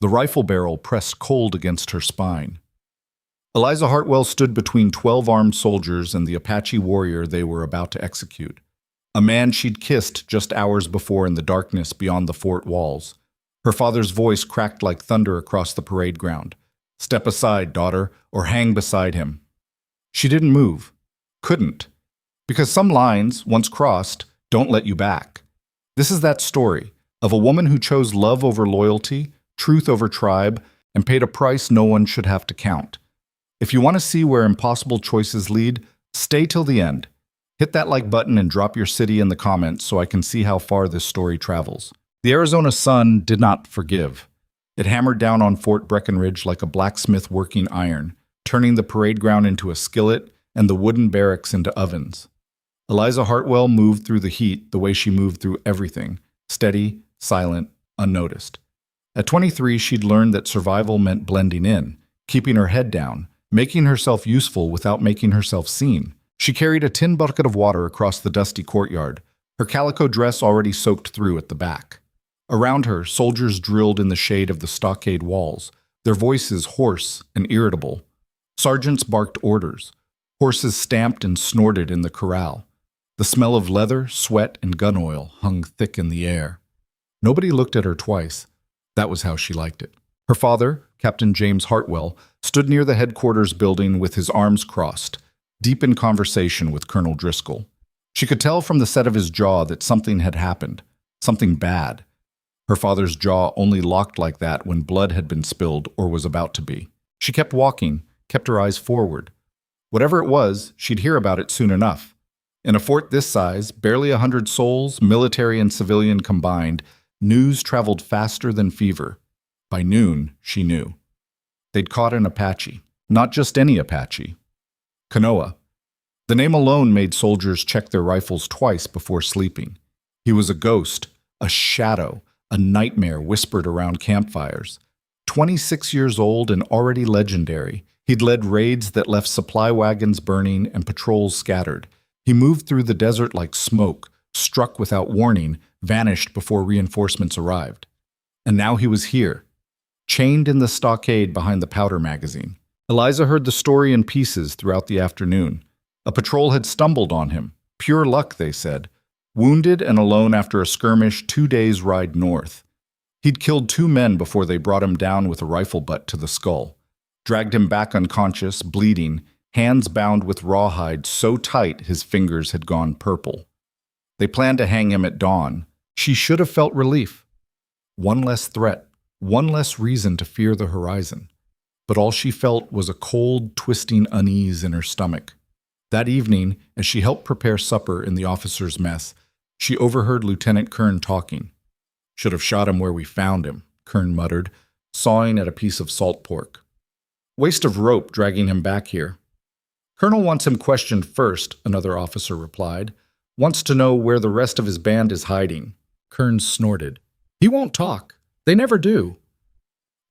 the rifle barrel pressed cold against her spine. Eliza Hartwell stood between 12 armed soldiers and the Apache warrior they were about to execute, a man she'd kissed just hours before in the darkness beyond the fort walls. Her father's voice cracked like thunder across the parade ground. "Step aside, daughter, or hang beside him." She didn't move. Couldn't. Because some lines, once crossed, don't let you back. This is that story of a woman who chose love over loyalty, truth over tribe, and paid a price no one should have to count. If you want to see where impossible choices lead, stay till the end. Hit that like button and drop your city in the comments so I can see how far this story travels. The Arizona sun did not forgive. It hammered down on Fort Breckenridge like a blacksmith working iron, turning the parade ground into a skillet and the wooden barracks into ovens. Eliza Hartwell moved through the heat the way she moved through everything, steady, silent, unnoticed. At 23, she'd learned that survival meant blending in, keeping her head down, making herself useful without making herself seen. She carried a tin bucket of water across the dusty courtyard, her calico dress already soaked through at the back. Around her, soldiers drilled in the shade of the stockade walls, their voices hoarse and irritable. Sergeants barked orders. Horses stamped and snorted in the corral. The smell of leather, sweat, and gun oil hung thick in the air. Nobody looked at her twice. That was how she liked it. Her father, Captain James Hartwell, stood near the headquarters building with his arms crossed, deep in conversation with Colonel Driscoll. She could tell from the set of his jaw that something had happened, something bad. Her father's jaw only locked like that when blood had been spilled or was about to be. She kept walking, kept her eyes forward. Whatever it was, she'd hear about it soon enough. In a fort this size, barely 100 souls, military and civilian combined, news traveled faster than fever. By noon, she knew. They'd caught an Apache. Not just any Apache. Kanoa. The name alone made soldiers check their rifles twice before sleeping. He was a ghost, a shadow, a nightmare whispered around campfires. 26 years old and already legendary, he'd led raids that left supply wagons burning and patrols scattered. He moved through the desert like smoke, struck without warning, vanished before reinforcements arrived. And now he was here, chained in the stockade behind the powder magazine. Eliza heard the story in pieces throughout the afternoon. A patrol had stumbled on him. Pure luck, they said. Wounded and alone after a skirmish 2 days' ride north. He'd killed 2 men before they brought him down with a rifle butt to the skull. Dragged him back unconscious, bleeding, hands bound with rawhide so tight his fingers had gone purple. They planned to hang him at dawn. She should have felt relief. One less threat, one less reason to fear the horizon. But all she felt was a cold, twisting unease in her stomach. That evening, as she helped prepare supper in the officers' mess, she overheard Lieutenant Kern talking. "Should have shot him where we found him," Kern muttered, sawing at a piece of salt pork. "Waste of rope dragging him back here." "Colonel wants him questioned first," another officer replied. "Wants to know where the rest of his band is hiding." Kern snorted. "He won't talk. They never do."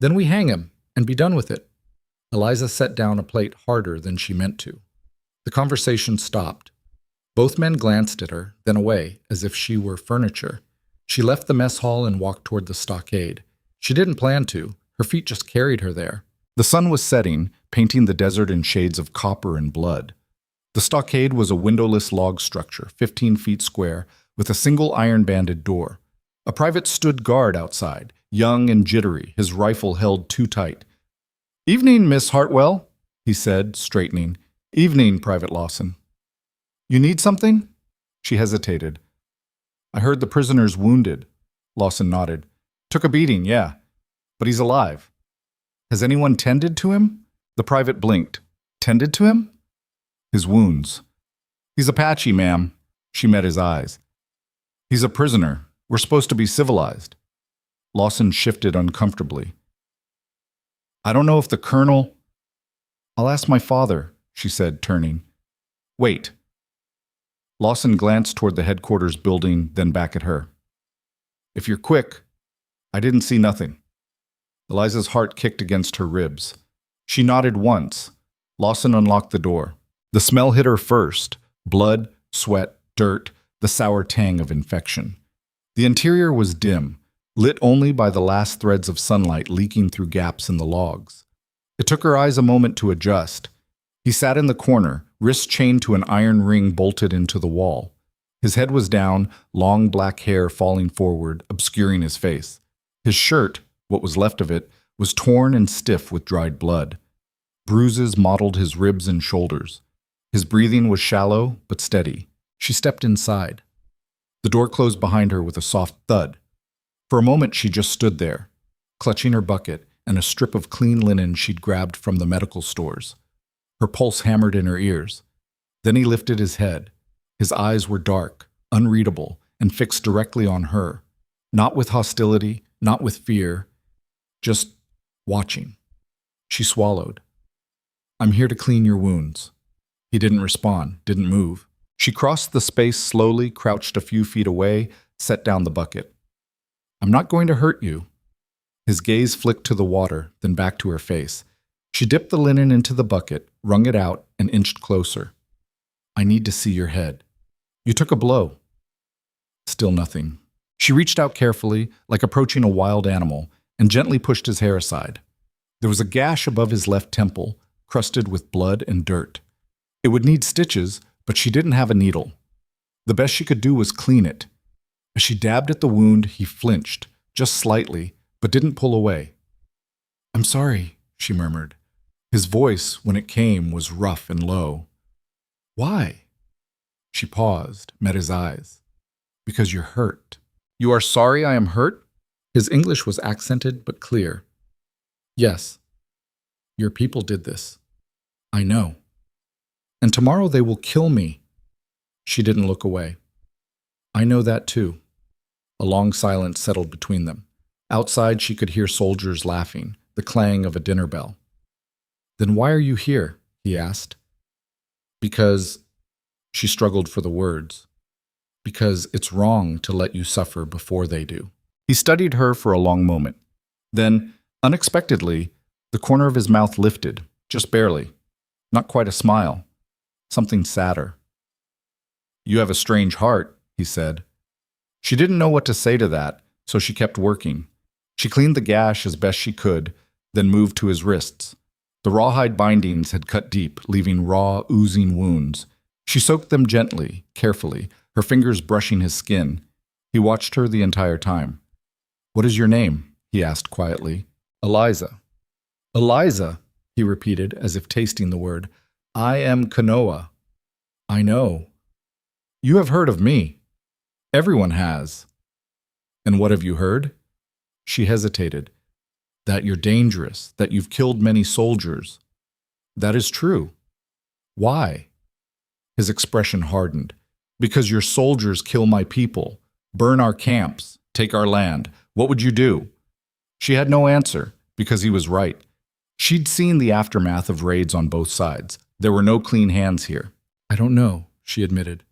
"Then we hang him and be done with it." Eliza set down a plate harder than she meant to. The conversation stopped. Both men glanced at her, then away, as if she were furniture. She left the mess hall and walked toward the stockade. She didn't plan to. Her feet just carried her there. The sun was setting, painting the desert in shades of copper and blood. The stockade was a windowless log structure, 15 feet square, with a single iron-banded door. A private stood guard outside, young and jittery, his rifle held too tight. "Evening, Miss Hartwell," he said, straightening. "Evening, Private Lawson." "You need something?" She hesitated. "I heard the prisoner's wounded." Lawson nodded. "Took a beating, yeah. But he's alive." "Has anyone tended to him?" The private blinked. "Tended to him?" "His wounds." "He's Apache, ma'am." She met his eyes. "He's a prisoner. We're supposed to be civilized." Lawson shifted uncomfortably. "I don't know if the colonel—" "I'll ask my father," she said, turning. "Wait." Lawson glanced toward the headquarters building, then back at her. "If you're quick, I didn't see nothing." Eliza's heart kicked against her ribs. She nodded once. Lawson unlocked the door. The smell hit her first. Blood, sweat, dirt, the sour tang of infection. The interior was dim. lit only by the last threads of sunlight leaking through gaps in the logs. It took her eyes a moment to adjust. He sat in the corner, wrists chained to an iron ring bolted into the wall. His head was down, long black hair falling forward, obscuring his face. His shirt, what was left of it, was torn and stiff with dried blood. Bruises mottled his ribs and shoulders. His breathing was shallow but steady. She stepped inside. The door closed behind her with a soft thud. For a moment she just stood there, clutching her bucket and a strip of clean linen she'd grabbed from the medical stores. Her pulse hammered in her ears. Then he lifted his head. His eyes were dark, unreadable, and fixed directly on her. Not with hostility, not with fear, just watching. She swallowed. "I'm here to clean your wounds." He didn't respond, didn't move. She crossed the space slowly, crouched a few feet away, set down the bucket. "I'm not going to hurt you." His gaze flicked to the water, then back to her face. She dipped the linen into the bucket, wrung it out, and inched closer. "I need to see your head. You took a blow." Still nothing. She reached out carefully, like approaching a wild animal, and gently pushed his hair aside. There was a gash above his left temple, crusted with blood and dirt. It would need stitches, but she didn't have a needle. The best she could do was clean it. As she dabbed at the wound, he flinched, just slightly, but didn't pull away. "I'm sorry," she murmured. His voice, when it came, was rough and low. "Why?" She paused, met his eyes. "Because you're hurt." "You are sorry I am hurt?" His English was accented but clear. "Yes. Your people did this. I know. And tomorrow they will kill me." She didn't look away. "I know that too." A long silence settled between them. Outside she could hear soldiers laughing, the clang of a dinner bell. "Then why are you here?" he asked. "Because..." She struggled for the words. "Because it's wrong to let you suffer before they do." He studied her for a long moment. Then, unexpectedly, the corner of his mouth lifted, just barely. Not quite a smile. Something sadder. "You have a strange heart," he said. She didn't know what to say to that, so she kept working. She cleaned the gash as best she could, then moved to his wrists. The rawhide bindings had cut deep, leaving raw, oozing wounds. She soaked them gently, carefully, her fingers brushing his skin. He watched her the entire time. "What is your name?" he asked quietly. "Eliza." "Eliza," he repeated, as if tasting the word. "I am Kanoa." "I know." "You have heard of me." "Everyone has." "And what have you heard?" She hesitated. "That you're dangerous, that you've killed many soldiers." "That is true." "Why?" His expression hardened. "Because your soldiers kill my people, burn our camps, take our land. What would you do?" She had no answer, because he was right. She'd seen the aftermath of raids on both sides. There were no clean hands here. "I don't know," she admitted.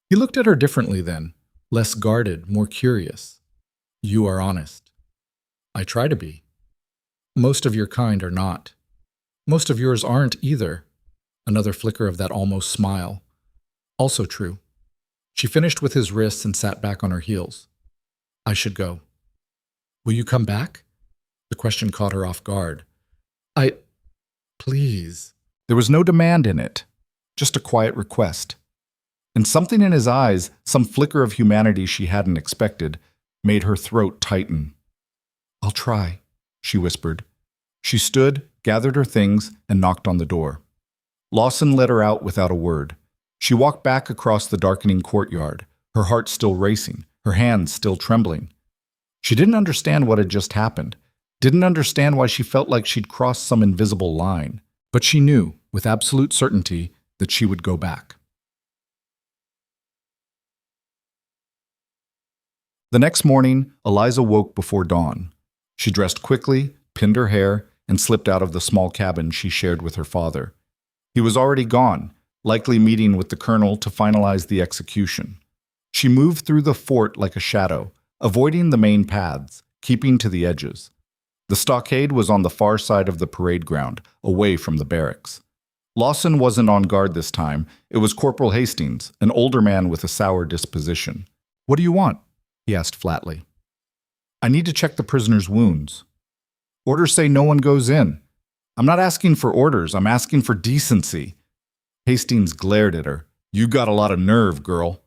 He looked at her differently then, less guarded, more curious. "You are honest." "I try to be." "Most of your kind are not. Most of yours aren't either." Another flicker of that almost smile. "Also true." She finished with his wrists and sat back on her heels. "I should go." "Will you come back?" The question caught her off guard. Please." There was no demand in it, just a quiet request. And something in his eyes, some flicker of humanity she hadn't expected, made her throat tighten. "I'll try," she whispered. She stood, gathered her things, and knocked on the door. Lawson let her out without a word. She walked back across the darkening courtyard, her heart still racing, her hands still trembling. She didn't understand what had just happened, didn't understand why she felt like she'd crossed some invisible line, but she knew, with absolute certainty, that she would go back. The next morning, Eliza woke before dawn. She dressed quickly, pinned her hair, and slipped out of the small cabin she shared with her father. He was already gone, likely meeting with the colonel to finalize the execution. She moved through the fort like a shadow, avoiding the main paths, keeping to the edges. The stockade was on the far side of the parade ground, away from the barracks. Lawson wasn't on guard this time. It was Corporal Hastings, an older man with a sour disposition. "What do you want?" he asked flatly. I need to check the prisoner's wounds. Orders say no one goes in. I'm not asking for orders, I'm asking for decency. Hastings glared at her. You got a lot of nerve, girl.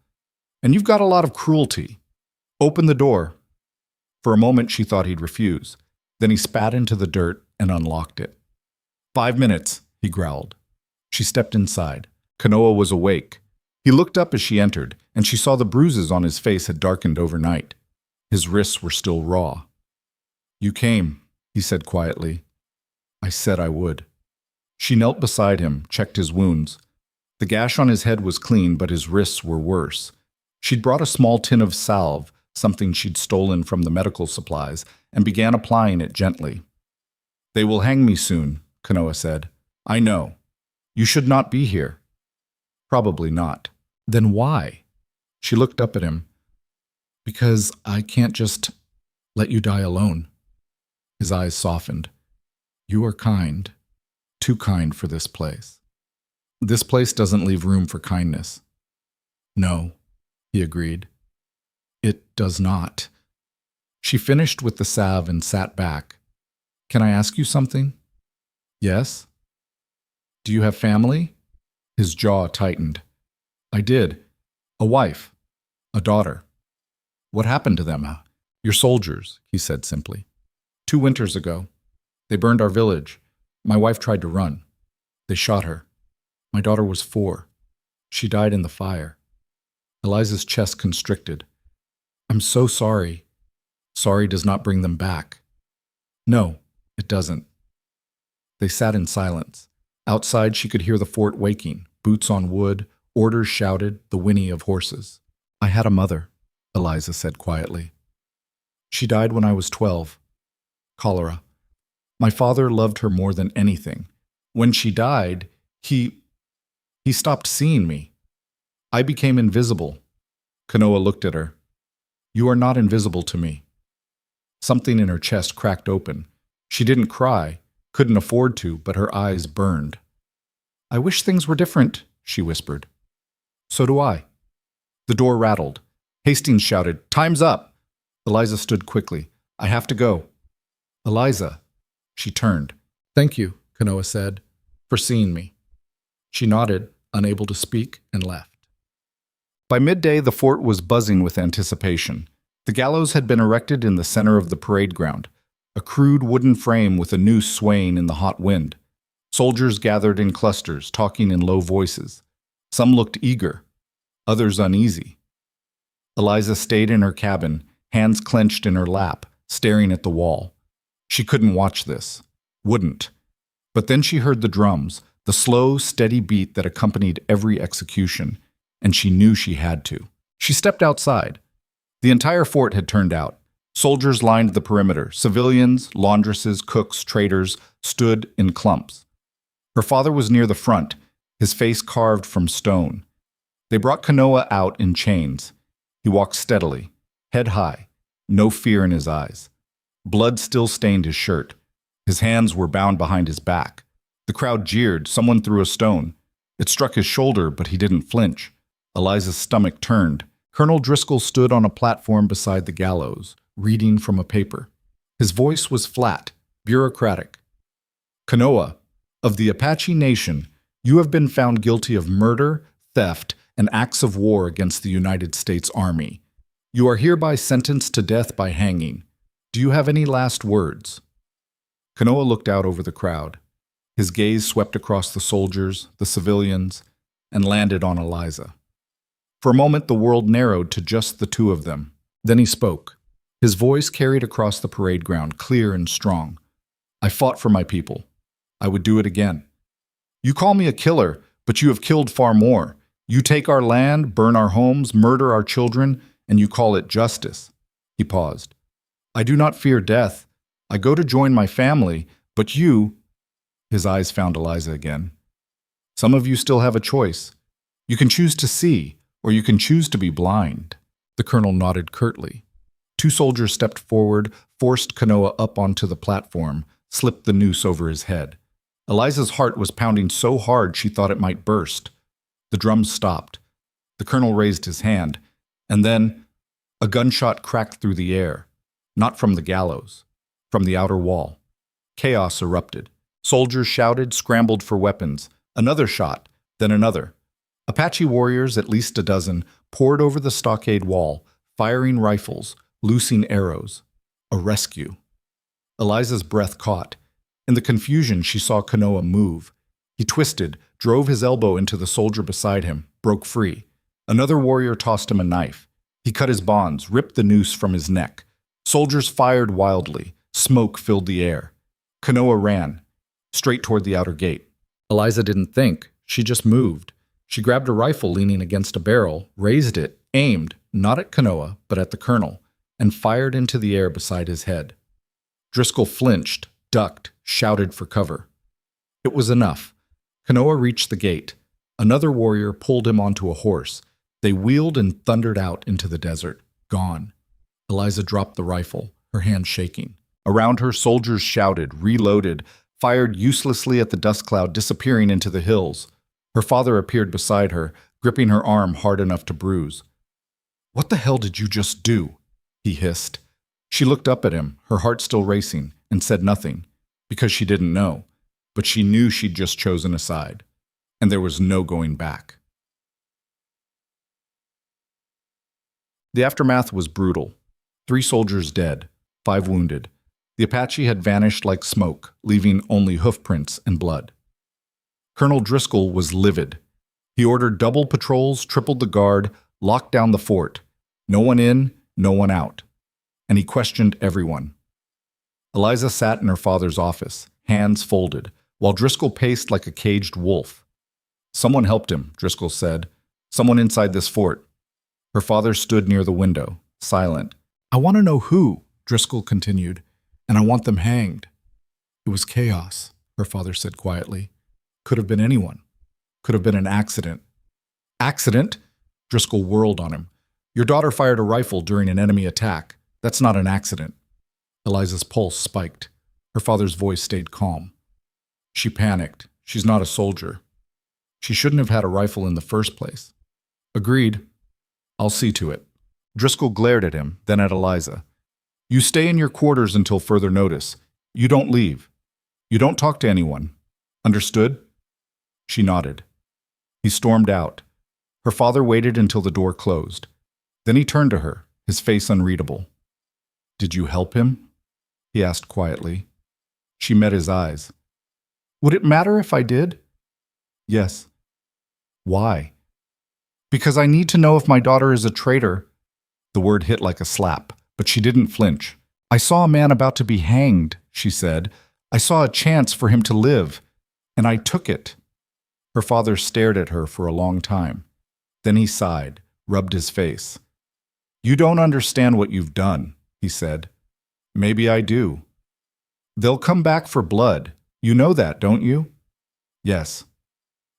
And you've got a lot of cruelty. Open the door. For a moment she thought he'd refuse. Then he spat into the dirt and unlocked it. 5 minutes, he growled. She stepped inside. Kanoa was awake. He looked up as she entered, and she saw the bruises on his face had darkened overnight. His wrists were still raw. You came, he said quietly. I said I would. She knelt beside him, checked his wounds. The gash on his head was clean, but his wrists were worse. She'd brought a small tin of salve, something she'd stolen from the medical supplies, and began applying it gently. They will hang me soon, Kanoa said. I know. You should not be here. Probably not. Then why? She looked up at him. Because I can't just let you die alone. His eyes softened. You are kind. Too kind for this place. This place doesn't leave room for kindness. No, he agreed. It does not. She finished with the salve and sat back. Can I ask you something? Yes. Do you have family? His jaw tightened. I did. A wife. A daughter. What happened to them? Your soldiers, he said simply. 2 winters ago. They burned our village. My wife tried to run. They shot her. My daughter was 4. She died in the fire. Eliza's chest constricted. I'm so sorry. Sorry does not bring them back. No, it doesn't. They sat in silence. Outside she could hear the fort waking, boots on wood, orders shouted, the whinny of horses. I had a mother, Eliza said quietly. She died when I was 12. Cholera. My father loved her more than anything. When she died, he stopped seeing me. I became invisible. Kanoa looked at her. You are not invisible to me. Something in her chest cracked open. She didn't cry, couldn't afford to, but her eyes burned. I wish things were different, she whispered. So do I. The door rattled. Hastings shouted, Time's up! Eliza stood quickly. I have to go. Eliza. She turned. Thank you, Kanoa said, for seeing me. She nodded, unable to speak, and left. By midday, the fort was buzzing with anticipation. The gallows had been erected in the center of the parade ground, a crude wooden frame with a noose swaying in the hot wind. Soldiers gathered in clusters, talking in low voices. Some looked eager, others uneasy. Eliza stayed in her cabin, hands clenched in her lap, staring at the wall. She couldn't watch this. Wouldn't. But then she heard the drums, the slow, steady beat that accompanied every execution, and she knew she had to. She stepped outside. The entire fort had turned out. Soldiers lined the perimeter. Civilians, laundresses, cooks, traders stood in clumps. Her father was near the front, his face carved from stone. They brought Kanoa out in chains. He walked steadily, head high, no fear in his eyes. Blood still stained his shirt. His hands were bound behind his back. The crowd jeered. Someone threw a stone. It struck his shoulder, but he didn't flinch. Eliza's stomach turned. Colonel Driscoll stood on a platform beside the gallows, reading from a paper. His voice was flat, bureaucratic. Kanoa, of the Apache Nation, you have been found guilty of murder, theft, and acts of war against the United States Army. You are hereby sentenced to death by hanging. Do you have any last words? Kanoa looked out over the crowd. His gaze swept across the soldiers, the civilians, and landed on Eliza. For a moment, the world narrowed to just the two of them. Then he spoke. His voice carried across the parade ground, clear and strong. I fought for my people. I would do it again. You call me a killer, but you have killed far more. You take our land, burn our homes, murder our children, and you call it justice. He paused. I do not fear death. I go to join my family, but you... His eyes found Eliza again. Some of you still have a choice. You can choose to see, or you can choose to be blind. The colonel nodded curtly. 2 soldiers stepped forward, forced Kanoa up onto the platform, slipped the noose over his head. Eliza's heart was pounding so hard she thought it might burst. The drums stopped. The colonel raised his hand, and then a gunshot cracked through the air. Not from the gallows, from the outer wall. Chaos erupted. Soldiers shouted, scrambled for weapons. Another shot, then another. Apache warriors, at least a dozen, poured over the stockade wall, firing rifles, loosing arrows. A rescue. Eliza's breath caught. In the confusion, she saw Kanoa move. He twisted, drove his elbow into the soldier beside him, broke free. Another warrior tossed him a knife. He cut his bonds, ripped the noose from his neck. Soldiers fired wildly. Smoke filled the air. Kanoa ran, straight toward the outer gate. Eliza didn't think. She just moved. She grabbed a rifle leaning against a barrel, raised it, aimed, not at Kanoa, but at the colonel, and fired into the air beside his head. Driscoll flinched, ducked, shouted for cover. It was enough. Kanoa reached the gate. Another warrior pulled him onto a horse. They wheeled and thundered out into the desert, gone. Eliza dropped the rifle, her hand shaking. Around her, soldiers shouted, reloaded, fired uselessly at the dust cloud disappearing into the hills. Her father appeared beside her, gripping her arm hard enough to bruise. "What the hell did you just do?" he hissed. She looked up at him, her heart still racing, and said nothing, because she didn't know, but she knew she'd just chosen a side, and there was no going back. The aftermath was brutal. 3 soldiers dead, 5 wounded. The Apache had vanished like smoke, leaving only hoofprints and blood. Colonel Driscoll was livid. He ordered double patrols, tripled the guard, locked down the fort. No one in, no one out. And he questioned everyone. Eliza sat in her father's office, hands folded, while Driscoll paced like a caged wolf. "Someone helped him," Driscoll said. "Someone inside this fort." Her father stood near the window, silent. "I want to know who," Driscoll continued, "and I want them hanged." "It was chaos," her father said quietly. "Could have been anyone. Could have been an accident." "Accident?" Driscoll whirled on him. "Your daughter fired a rifle during an enemy attack. That's not an accident." Eliza's pulse spiked. Her father's voice stayed calm. She panicked. She's not a soldier. She shouldn't have had a rifle in the first place. "Agreed. I'll see to it." Driscoll glared at him, then at Eliza. "You stay in your quarters until further notice. You don't leave. You don't talk to anyone. Understood?" She nodded. He stormed out. Her father waited until the door closed. Then he turned to her, his face unreadable. "Did you help him?" he asked quietly. She met his eyes. "Would it matter if I did?" "Yes." "Why?" "Because I need to know if my daughter is a traitor." The word hit like a slap, but she didn't flinch. "I saw a man about to be hanged," she said. "I saw a chance for him to live, and I took it." Her father stared at her for a long time. Then he sighed, rubbed his face. "You don't understand what you've done," he said. "Maybe I do." "They'll come back for blood. You know that, don't you?" "Yes."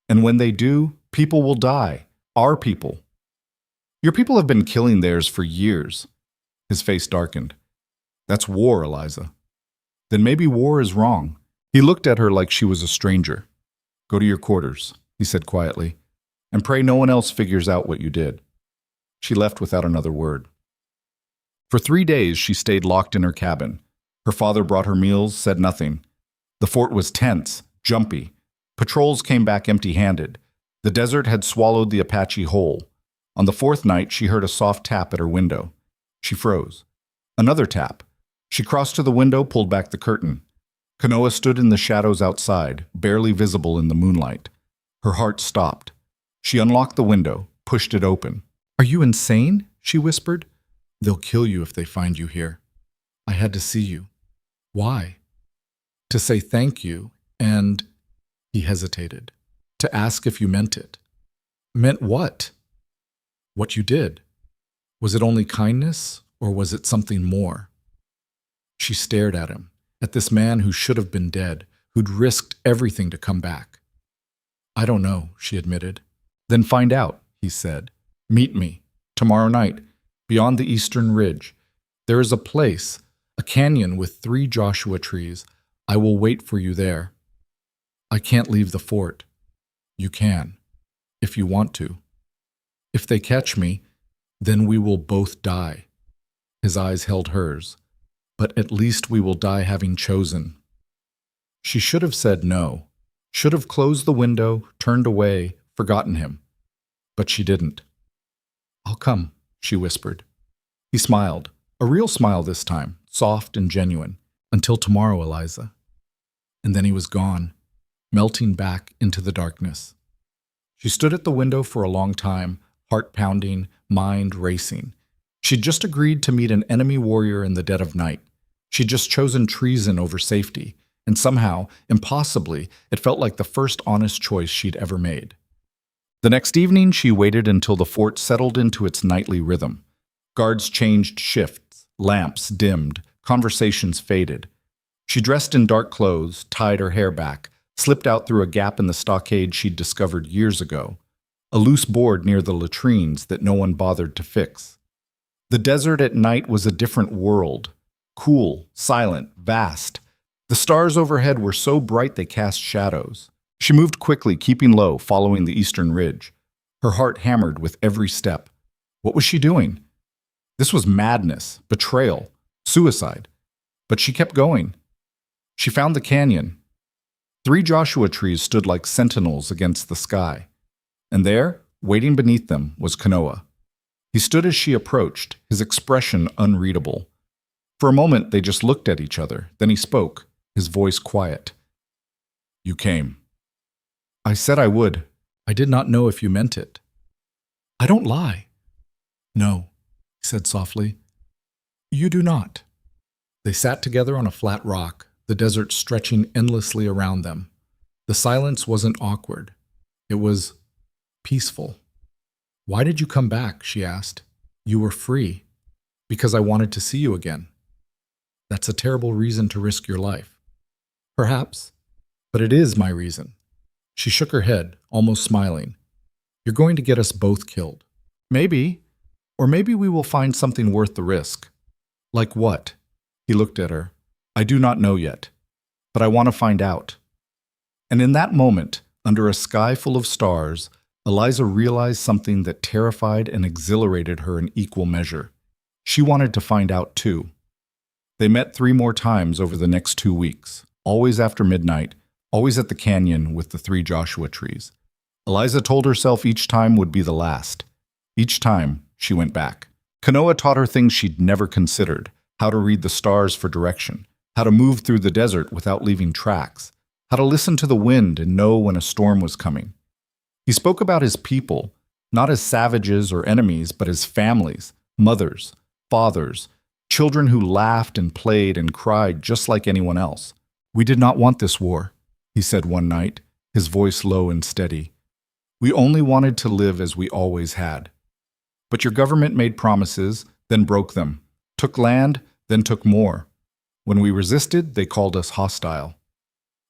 "And when they do, people will die. Our people." "Your people have been killing theirs for years." His face darkened. "That's war, Eliza." "Then maybe war is wrong." He looked at her like she was a stranger. "Go to your quarters," he said quietly, "and pray no one else figures out what you did." She left without another word. For 3 days she stayed locked in her cabin. Her father brought her meals, said nothing. The fort was tense, jumpy. Patrols came back empty-handed. The desert had swallowed the Apache whole. On the 4th night, she heard a soft tap at her window. She froze. Another tap. She crossed to the window, pulled back the curtain. Kanoa stood in the shadows outside, barely visible in the moonlight. Her heart stopped. She unlocked the window, pushed it open. "Are you insane?" she whispered. "They'll kill you if they find you here. I had to see you." "Why?" "To say thank you, and—" He hesitated. "To ask if you meant it." "Meant what?" "What you did. Was it only kindness, or was it something more?" She stared at him, at this man who should have been dead, who'd risked everything to come back. "I don't know," she admitted. "Then find out," he said. "Meet me, tomorrow night, beyond the eastern ridge. There is a place, a canyon with 3 Joshua trees. I will wait for you there. I can't leave the fort. You can, if you want to. If they catch me, then we will both die." His eyes held hers. But at least we will die having chosen. She should have said no, should have closed the window, turned away, forgotten him. But she didn't. I'll come, she whispered. He smiled, a real smile this time, soft and genuine. Until tomorrow, Eliza. And then he was gone, melting back into the darkness. She stood at the window for a long time, heart pounding, mind racing. She'd just agreed to meet an enemy warrior in the dead of night. She'd just chosen treason over safety, and somehow, impossibly, it felt like the first honest choice she'd ever made. The next evening, she waited until the fort settled into its nightly rhythm. Guards changed shifts, lamps dimmed, conversations faded. She dressed in dark clothes, tied her hair back, slipped out through a gap in the stockade she'd discovered years ago, a loose board near the latrines that no one bothered to fix. The desert at night was a different world, cool, silent, vast. The stars overhead were so bright they cast shadows. She moved quickly, keeping low, following the eastern ridge. Her heart hammered with every step. What was she doing? This was madness, betrayal, suicide. But she kept going. She found the canyon. 3 Joshua trees stood like sentinels against the sky. And there, waiting beneath them, was Kanoa. He stood as she approached, his expression unreadable. For a moment, they just looked at each other. Then he spoke, his voice quiet. You came. I said I would. I did not know if you meant it. I don't lie. No, he said softly. You do not. They sat together on a flat rock, the desert stretching endlessly around them. The silence wasn't awkward. It was peaceful. Why did you come back? She asked. You were free. Because I wanted to see you again. That's a terrible reason to risk your life. Perhaps, but it is my reason. She shook her head, almost smiling. You're going to get us both killed. Maybe, or maybe we will find something worth the risk. Like what? He looked at her. I do not know yet, but I want to find out. And in that moment, under a sky full of stars, Eliza realized something that terrified and exhilarated her in equal measure. She wanted to find out too. They met 3 more times over the next 2 weeks, always after midnight, always at the canyon with the 3 Joshua trees. Eliza told herself each time would be the last. Each time, she went back. Kanoa taught her things she'd never considered, how to read the stars for direction, how to move through the desert without leaving tracks, how to listen to the wind and know when a storm was coming. He spoke about his people, not as savages or enemies, but as families, mothers, fathers, children who laughed and played and cried just like anyone else. We did not want this war, he said one night, his voice low and steady. We only wanted to live as we always had. But your government made promises, then broke them, took land, then took more. When we resisted, they called us hostile.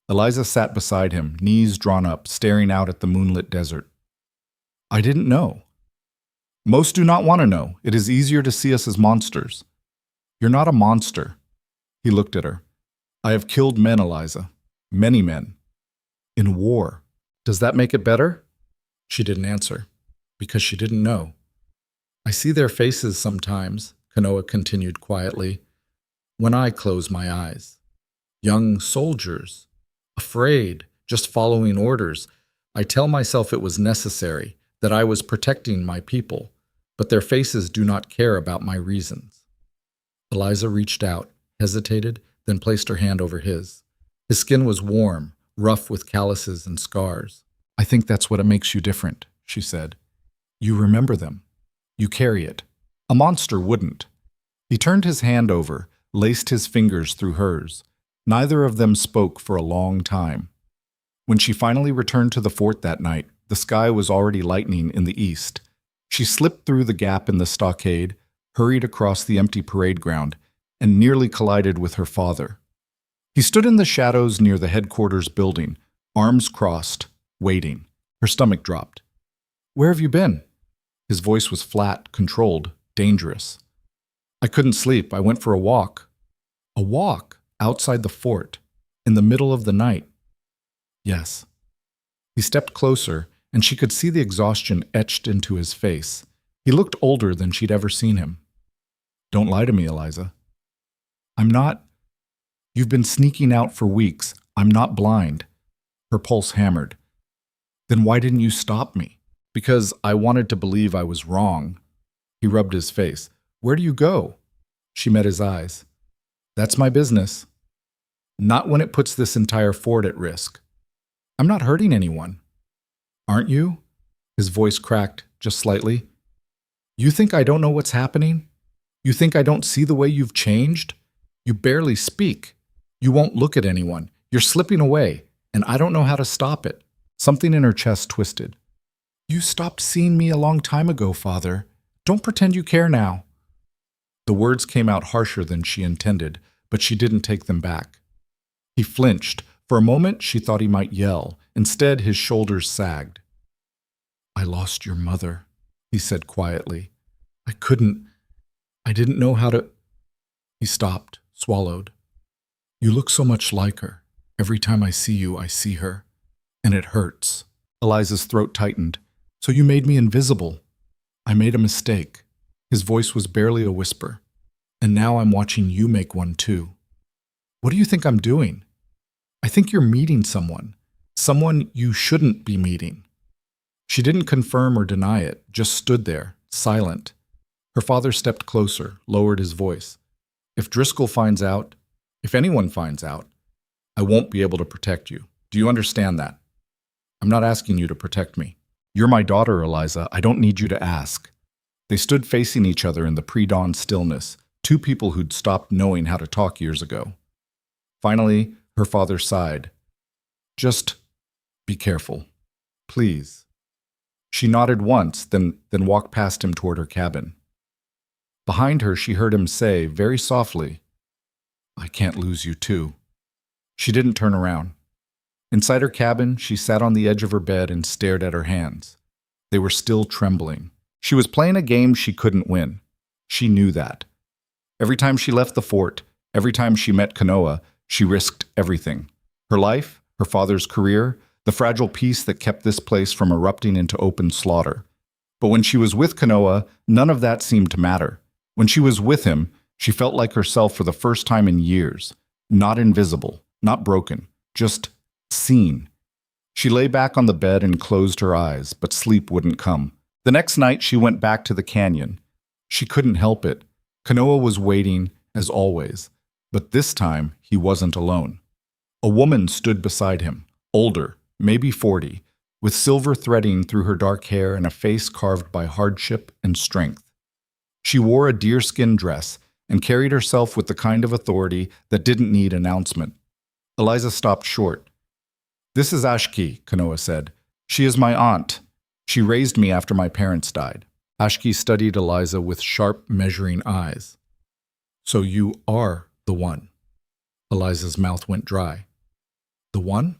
Eliza sat beside him, knees drawn up, staring out at the moonlit desert. I didn't know. Most do not want to know. It is easier to see us as monsters. You're not a monster. He looked at her. I have killed men, Eliza. Many men. In war. Does that make it better? She didn't answer, because she didn't know. I see their faces sometimes, Kanoa continued quietly, when I close my eyes. Young soldiers, afraid, just following orders. I tell myself it was necessary, that I was protecting my people, but their faces do not care about my reasons. Eliza reached out, hesitated, then placed her hand over his. His skin was warm, rough with calluses and scars. I think that's what makes you different, she said. You remember them. You carry it. A monster wouldn't. He turned his hand over, laced his fingers through hers. Neither of them spoke for a long time. When she finally returned to the fort that night, the sky was already lightening in the east. She slipped through the gap in the stockade, hurried across the empty parade ground, and nearly collided with her father. He stood in the shadows near the headquarters building, arms crossed, waiting. Her stomach dropped. Where have you been? His voice was flat, controlled, dangerous. I couldn't sleep. I went for a walk. A walk? Outside the fort, in the middle of the night. Yes. He stepped closer, and she could see the exhaustion etched into his face. He looked older than she'd ever seen him. Don't lie to me, Eliza. I'm not. You've been sneaking out for weeks. I'm not blind. Her pulse hammered. Then why didn't you stop me? Because I wanted to believe I was wrong. He rubbed his face. Where do you go? She met his eyes. That's my business. Not when it puts this entire fort at risk. I'm not hurting anyone. Aren't you? His voice cracked just slightly. You think I don't know what's happening? You think I don't see the way you've changed? You barely speak. You won't look at anyone. You're slipping away, and I don't know how to stop it. Something in her chest twisted. You stopped seeing me a long time ago, Father. Don't pretend you care now. The words came out harsher than she intended, but she didn't take them back. He flinched. For a moment, she thought he might yell. Instead, his shoulders sagged. I lost your mother, he said quietly. I didn't know how to... He stopped, swallowed. You look so much like her. Every time I see you, I see her. And it hurts. Eliza's throat tightened. So you made me invisible. I made a mistake. His voice was barely a whisper. And now I'm watching you make one too. What do you think I'm doing? I think you're meeting someone. Someone you shouldn't be meeting. She didn't confirm or deny it, just stood there, silent. Her father stepped closer, lowered his voice. If Driscoll finds out, if anyone finds out, I won't be able to protect you. Do you understand that? I'm not asking you to protect me. You're my daughter, Eliza. I don't need you to ask. They stood facing each other in the pre-dawn stillness, two people who'd stopped knowing how to talk years ago. Finally, her father sighed. Just be careful. Please. She nodded once, then walked past him toward her cabin. Behind her, she heard him say, very softly, I can't lose you too. She didn't turn around. Inside her cabin, she sat on the edge of her bed and stared at her hands. They were still trembling. She was playing a game she couldn't win. She knew that. Every time she left the fort, every time she met Kanoa, she risked everything. Her life, her father's career, the fragile peace that kept this place from erupting into open slaughter. But when she was with Kanoa, none of that seemed to matter. When she was with him, she felt like herself for the first time in years. Not invisible, not broken, just seen. She lay back on the bed and closed her eyes, but sleep wouldn't come. The next night, she went back to the canyon. She couldn't help it. Kanoa was waiting, as always. But this time, he wasn't alone. A woman stood beside him, older, maybe 40, with silver threading through her dark hair and a face carved by hardship and strength. She wore a deerskin dress and carried herself with the kind of authority that didn't need announcement. Eliza stopped short. This is Ashki, Kanoa said. She is my aunt. She raised me after my parents died. Ashki studied Eliza with sharp, measuring eyes. So you are the one. Eliza's mouth went dry. The one?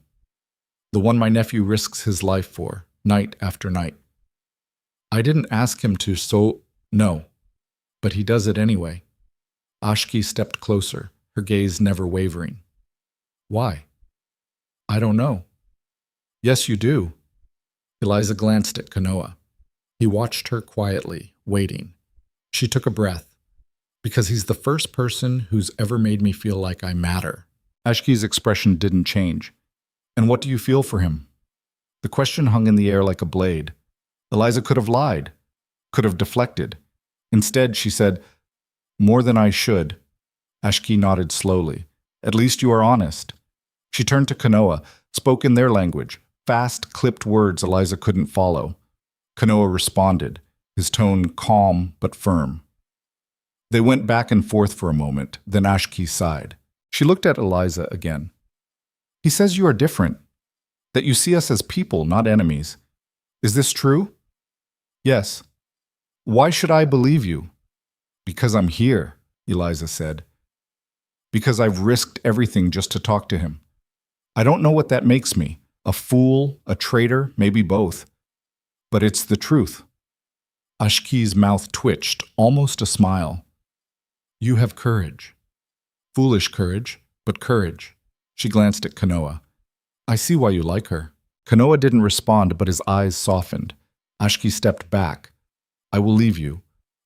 The one my nephew risks his life for, night after night. I didn't ask him to, so no. But he does it anyway. Ashki stepped closer, her gaze never wavering. Why? I don't know. Yes, you do. Eliza glanced at Kanoa. He watched her quietly, waiting. She took a breath. Because he's the first person who's ever made me feel like I matter. Ashki's expression didn't change. And what do you feel for him? The question hung in the air like a blade. Eliza could have lied, could have deflected. Instead, she said, more than I should. Ashki nodded slowly. At least you are honest. She turned to Kanoa, spoke in their language, fast, clipped words Eliza couldn't follow. Kanoa responded, his tone calm but firm. They went back and forth for a moment, then Ashki sighed. She looked at Eliza again. He says you are different, that you see us as people, not enemies. Is this true? Yes. Why should I believe you? Because I'm here, Eliza said. Because I've risked everything just to talk to him. I don't know what that makes me. A fool, a traitor, maybe both. But it's the truth. Ashki's mouth twitched, almost a smile. You have courage. Foolish courage, but courage. She glanced at Kanoa. I see why you like her. Kanoa didn't respond, but his eyes softened. Ashki stepped back. I will leave you.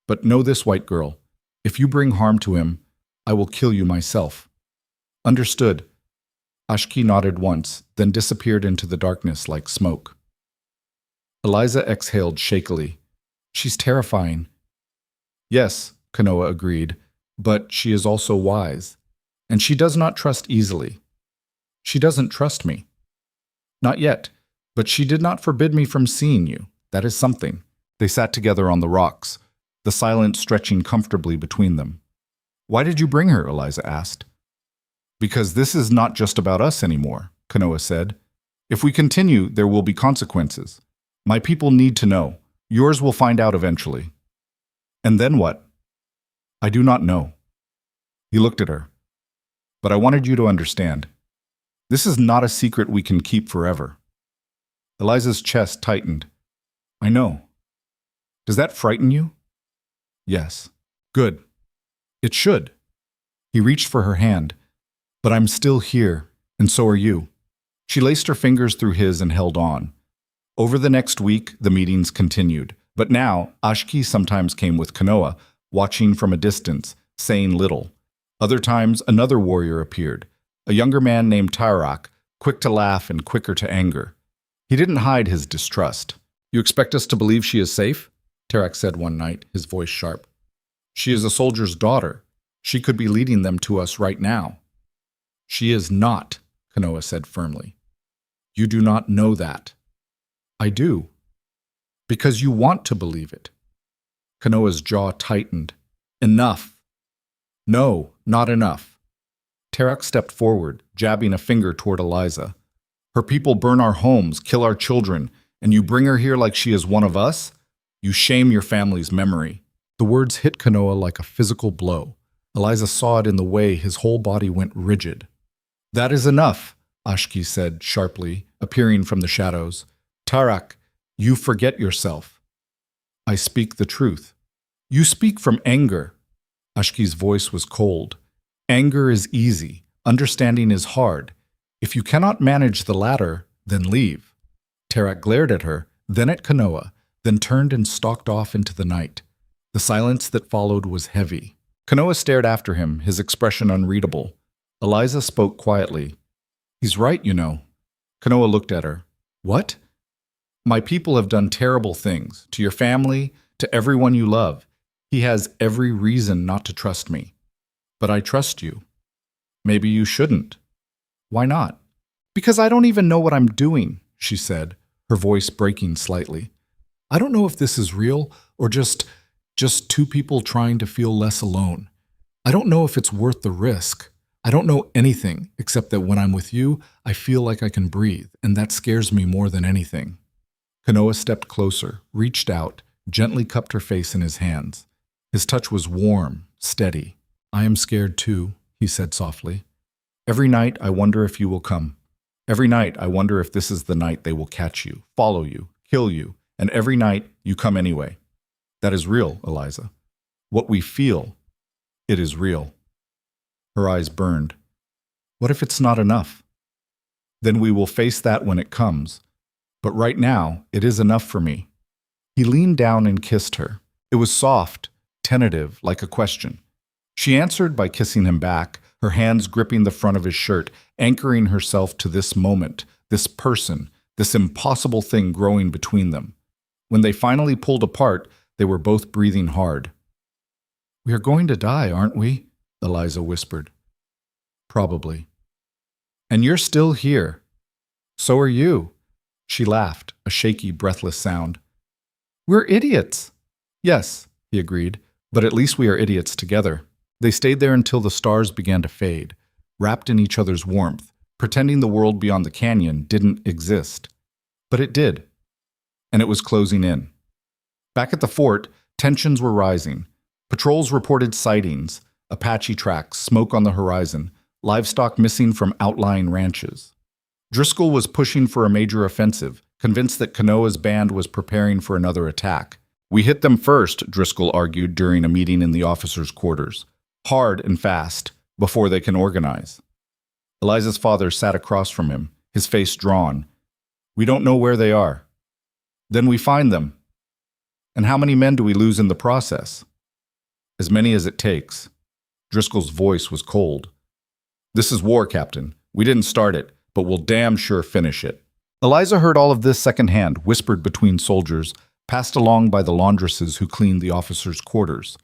But know this, white girl. If you bring harm to him, I will kill you myself. Understood. Ashki nodded once, then disappeared into the darkness like smoke. Eliza exhaled shakily. She's terrifying. Yes, Kanoa agreed, but she is also wise, and she does not trust easily. She doesn't trust me. Not yet, but she did not forbid me from seeing you. That is something. They sat together on the rocks, the silence stretching comfortably between them. Why did you bring her? Eliza asked. Because this is not just about us anymore, Kanoa said. If we continue, there will be consequences. My people need to know. Yours will find out eventually. And then what? I do not know. He looked at her. But I wanted you to understand. This is not a secret we can keep forever. Eliza's chest tightened. I know. Does that frighten you? Yes. Good. It should. He reached for her hand. But I'm still here, and so are you. She laced her fingers through his and held on. Over the next week, the meetings continued. But now, Ashki sometimes came with Kanoa, watching from a distance, saying little. Other times, another warrior appeared, a younger man named Tyrak, quick to laugh and quicker to anger. He didn't hide his distrust. You expect us to believe she is safe? Tyrak said one night, his voice sharp. She is a soldier's daughter. She could be leading them to us right now. She is not, Kanoa said firmly. You do not know that. I do. Because you want to believe it. Kanoa's jaw tightened. Enough. No, not enough. Tyrak stepped forward, jabbing a finger toward Eliza. Her people burn our homes, kill our children, and you bring her here like she is one of us? You shame your family's memory. The words hit Kanoa like a physical blow. Eliza saw it in the way his whole body went rigid. That is enough, Ashki said sharply, appearing from the shadows. Tyrak, you forget yourself. I speak the truth. You speak from anger. Ashki's voice was cold. Anger is easy. Understanding is hard. If you cannot manage the latter, then leave. Tyrak glared at her, then at Kanoa, then turned and stalked off into the night. The silence that followed was heavy. Kanoa stared after him, his expression unreadable. Eliza spoke quietly. He's right, you know. Kanoa looked at her. What? My people have done terrible things, to your family, to everyone you love. He has every reason not to trust me. But I trust you. Maybe you shouldn't. Why not? Because I don't even know what I'm doing, she said, her voice breaking slightly. I don't know if this is real or just two people trying to feel less alone. I don't know if it's worth the risk. I don't know anything except that when I'm with you, I feel like I can breathe, and that scares me more than anything. Kanoa stepped closer, reached out, gently cupped her face in his hands. His touch was warm, steady. I am scared too, he said softly. Every night I wonder if you will come. Every night I wonder if this is the night they will catch you, follow you, kill you, and every night you come anyway. That is real, Eliza. What we feel, it is real. Her eyes burned. What if it's not enough? Then we will face that when it comes. But right now, it is enough for me. He leaned down and kissed her. It was soft, tentative, like a question. She answered by kissing him back, her hands gripping the front of his shirt, anchoring herself to this moment, this person, this impossible thing growing between them. When they finally pulled apart, they were both breathing hard. We are going to die, aren't we? Eliza whispered. Probably. And you're still here. So are you. She laughed, a shaky, breathless sound. We're idiots. Yes, he agreed, but at least we are idiots together. They stayed there until the stars began to fade, wrapped in each other's warmth, pretending the world beyond the canyon didn't exist. But it did. And it was closing in. Back at the fort, tensions were rising. Patrols reported sightings, Apache tracks, smoke on the horizon, livestock missing from outlying ranches. Driscoll was pushing for a major offensive, convinced that Kanoa's band was preparing for another attack. We hit them first, Driscoll argued during a meeting in the officers' quarters. Hard and fast, before they can organize. Eliza's father sat across from him, his face drawn. We don't know where they are. Then we find them. And how many men do we lose in the process? As many as it takes. Driscoll's voice was cold. "This is war, Captain. We didn't start it, but we'll damn sure finish it." Eliza heard all of this secondhand, whispered between soldiers, passed along by the laundresses who cleaned the officers' quarters.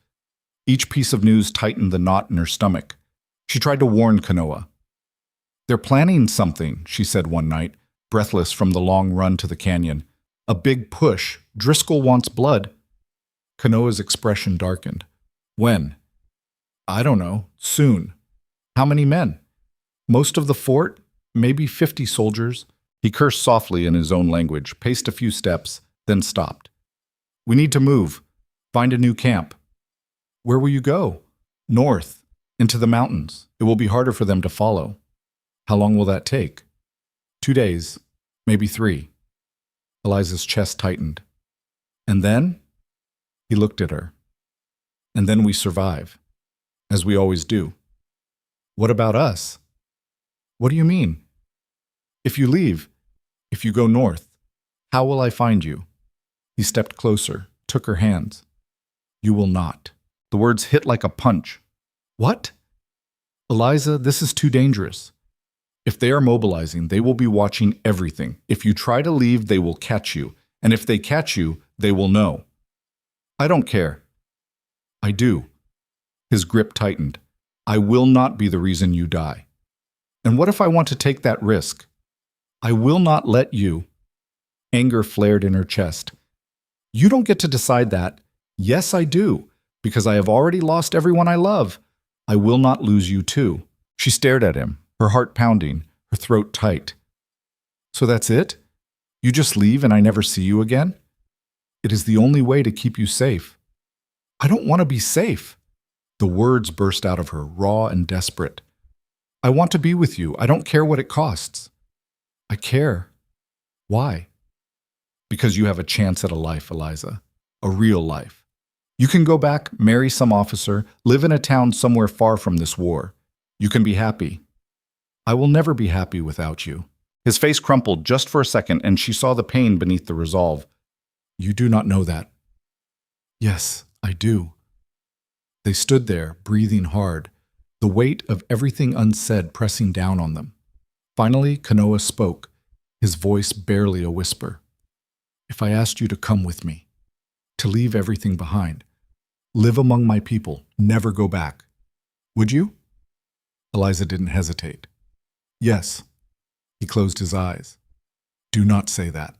Each piece of news tightened the knot in her stomach. She tried to warn Kanoa. "They're planning something," she said one night, breathless from the long run to the canyon. "A big push. Driscoll wants blood." Kanoa's expression darkened. "When?" "I don't know. Soon." "How many men?" "Most of the fort. Maybe 50 soldiers." He cursed softly in his own language, paced a few steps, then stopped. "We need to move. Find a new camp." "Where will you go?" "North. Into the mountains. It will be harder for them to follow." "How long will that take?" 2 days. Maybe 3. Eliza's chest tightened. "And then?" He looked at her. "And then we survive. As we always do." "What about us?" "What do you mean?" "If you leave, if you go north, how will I find you?" He stepped closer, took her hands. "You will not." The words hit like a punch. "What?" "Eliza, this is too dangerous. If they are mobilizing, they will be watching everything. If you try to leave, they will catch you. And if they catch you, they will know." "I don't care." "I do." His grip tightened. "I will not be the reason you die." "And what if I want to take that risk?" "I will not let you." Anger flared in her chest. "You don't get to decide that." "Yes, I do, because I have already lost everyone I love. I will not lose you too." She stared at him, her heart pounding, her throat tight. "So that's it? You just leave and I never see you again?" "It is the only way to keep you safe." "I don't want to be safe." The words burst out of her, raw and desperate. "I want to be with you. I don't care what it costs." "I care." "Why?" "Because you have a chance at a life, Eliza. A real life. You can go back, marry some officer, live in a town somewhere far from this war. You can be happy." "I will never be happy without you." His face crumpled just for a second, and she saw the pain beneath the resolve. "You do not know that." "Yes, I do." They stood there, breathing hard, the weight of everything unsaid pressing down on them. Finally, Kanoa spoke, his voice barely a whisper. "If I asked you to come with me, to leave everything behind, live among my people, never go back, would you?" Eliza didn't hesitate. "Yes." He closed his eyes. "Do not say that."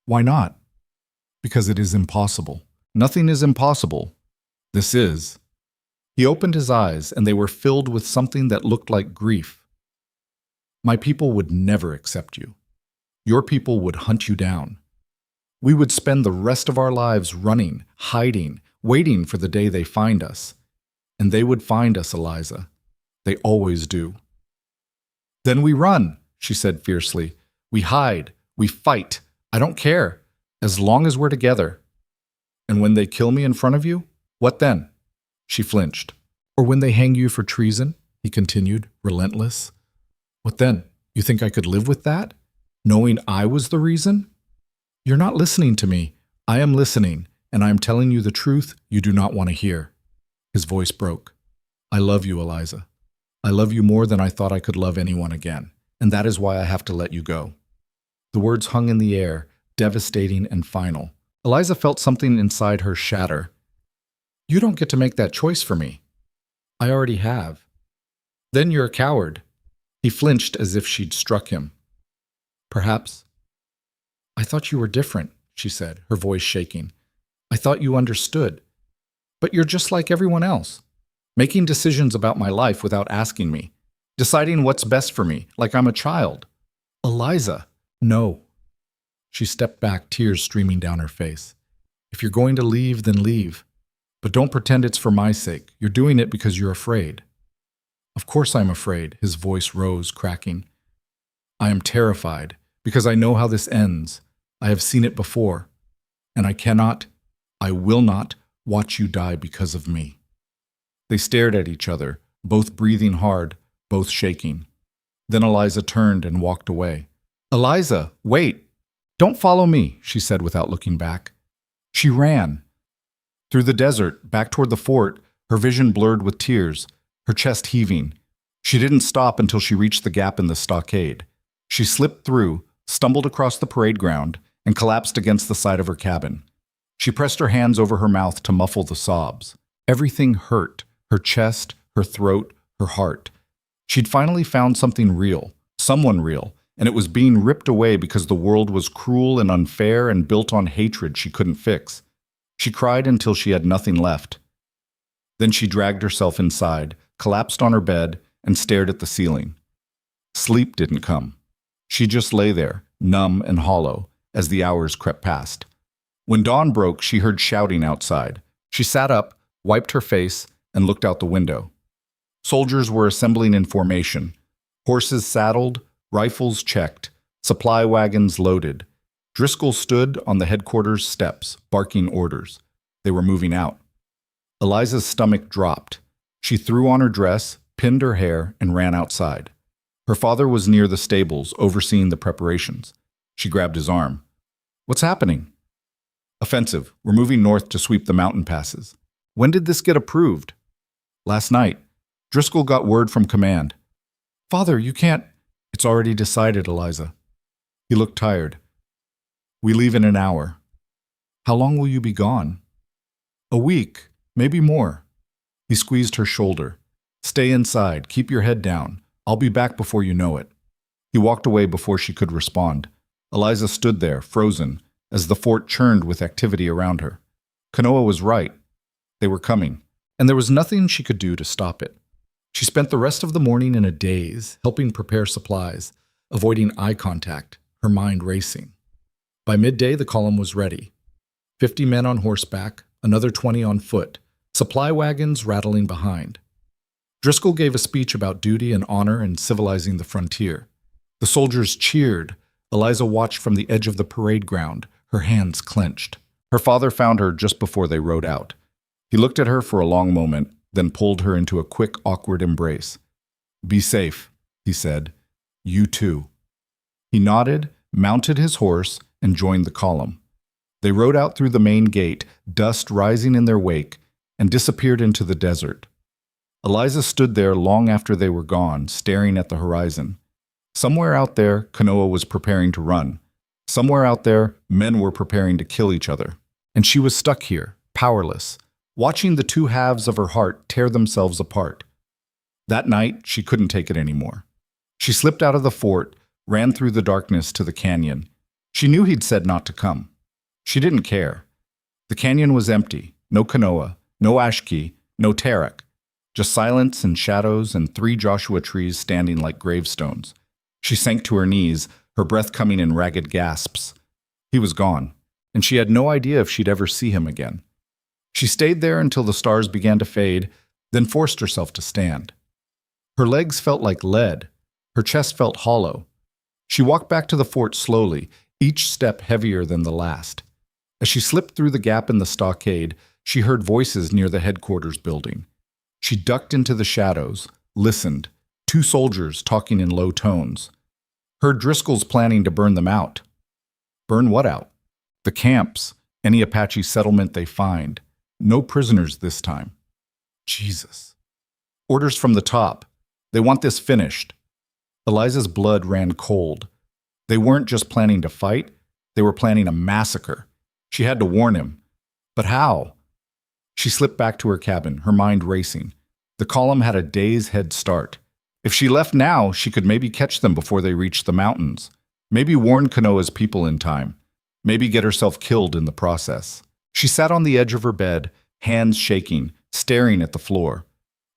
"Why not?" "Because it is impossible." "Nothing is impossible. This is." He opened his eyes, and they were filled with something that looked like grief. "My people would never accept you. Your people would hunt you down. We would spend the rest of our lives running, hiding, waiting for the day they find us. And they would find us, Eliza. They always do." "Then we run," she said fiercely. "We hide. We fight. I don't care, as long as we're together." "And when they kill me in front of you, what then?" She flinched. "Or when they hang you for treason," he continued, relentless. "What then? You think I could live with that? Knowing I was the reason?" "You're not listening to me. I am listening, and I am telling you the truth you do not want to hear." His voice broke. "I love you, Eliza. I love you more than I thought I could love anyone again, and that is why I have to let you go." The words hung in the air, devastating and final. Eliza felt something inside her shatter. "You don't get to make that choice for me." "I already have." "Then you're a coward." He flinched as if she'd struck him. "Perhaps." "I thought you were different," she said, her voice shaking. "I thought you understood. But you're just like everyone else, making decisions about my life without asking me, deciding what's best for me, like I'm a child." "Eliza." "No." She stepped back, tears streaming down her face. "If you're going to leave, then leave. But don't pretend it's for my sake. You're doing it because you're afraid." "Of course I'm afraid." His voice rose, cracking. "I am terrified, because I know how this ends. I have seen it before. And I will not watch you die because of me." They stared at each other, both breathing hard, both shaking. Then Eliza turned and walked away. "Eliza, wait! Don't follow me," she said without looking back. She ran. Through the desert, back toward the fort, her vision blurred with tears, her chest heaving. She didn't stop until she reached the gap in the stockade. She slipped through, stumbled across the parade ground, and collapsed against the side of her cabin. She pressed her hands over her mouth to muffle the sobs. Everything hurt, her chest, her throat, her heart. She'd finally found something real, someone real, and it was being ripped away because the world was cruel and unfair and built on hatred she couldn't fix. She cried until she had nothing left. Then she dragged herself inside, collapsed on her bed, and stared at the ceiling. Sleep didn't come. She just lay there, numb and hollow, as the hours crept past. When dawn broke, she heard shouting outside. She sat up, wiped her face, and looked out the window. Soldiers were assembling in formation. Horses saddled, rifles checked, supply wagons loaded. Driscoll stood on the headquarters steps, barking orders. They were moving out. Eliza's stomach dropped. She threw on her dress, pinned her hair, and ran outside. Her father was near the stables, overseeing the preparations. She grabbed his arm. "What's happening?" "Offensive. We're moving north to sweep the mountain passes." "When did this get approved?" "Last night. Driscoll got word from command." "Father, you can't—" "It's already decided, Eliza." He looked tired. "We leave in an hour." "How long will you be gone?" "A week, maybe more." He squeezed her shoulder. "Stay inside. Keep your head down. I'll be back before you know it." He walked away before she could respond. Eliza stood there, frozen, as the fort churned with activity around her. Kanoa was right. They were coming, and there was nothing she could do to stop it. She spent the rest of the morning in a daze, helping prepare supplies, avoiding eye contact, her mind racing. By midday, the column was ready. 50 men on horseback, another 20 on foot, supply wagons rattling behind. Driscoll gave a speech about duty and honor and civilizing the frontier. The soldiers cheered. Eliza watched from the edge of the parade ground, her hands clenched. Her father found her just before they rode out. He looked at her for a long moment, then pulled her into a quick, awkward embrace. "Be safe," he said. "You too." He nodded, mounted his horse, and joined the column. They rode out through the main gate, dust rising in their wake, and disappeared into the desert. Eliza stood there long after they were gone, staring at the horizon. Somewhere out there, Kanoa was preparing to run. Somewhere out there, men were preparing to kill each other. And she was stuck here, powerless, watching the two halves of her heart tear themselves apart. That night, she couldn't take it anymore. She slipped out of the fort, ran through the darkness to the canyon. She knew he'd said not to come. She didn't care. The canyon was empty. No Kanoa, no Ashki, no Tarek. Just silence and shadows and 3 Joshua trees standing like gravestones. She sank to her knees, her breath coming in ragged gasps. He was gone, and she had no idea if she'd ever see him again. She stayed there until the stars began to fade, then forced herself to stand. Her legs felt like lead. Her chest felt hollow. She walked back to the fort slowly, each step heavier than the last. As she slipped through the gap in the stockade, she heard voices near the headquarters building. She ducked into the shadows, listened, 2 soldiers talking in low tones. Heard Driscoll's planning to burn them out. Burn what out? The camps, any Apache settlement they find. No prisoners this time. Jesus. Orders from the top. They want this finished. Eliza's blood ran cold. They weren't just planning to fight, they were planning a massacre. She had to warn him. But how? She slipped back to her cabin, her mind racing. The column had a day's head start. If she left now, she could maybe catch them before they reached the mountains. Maybe warn Kanoa's people in time. Maybe get herself killed in the process. She sat on the edge of her bed, hands shaking, staring at the floor.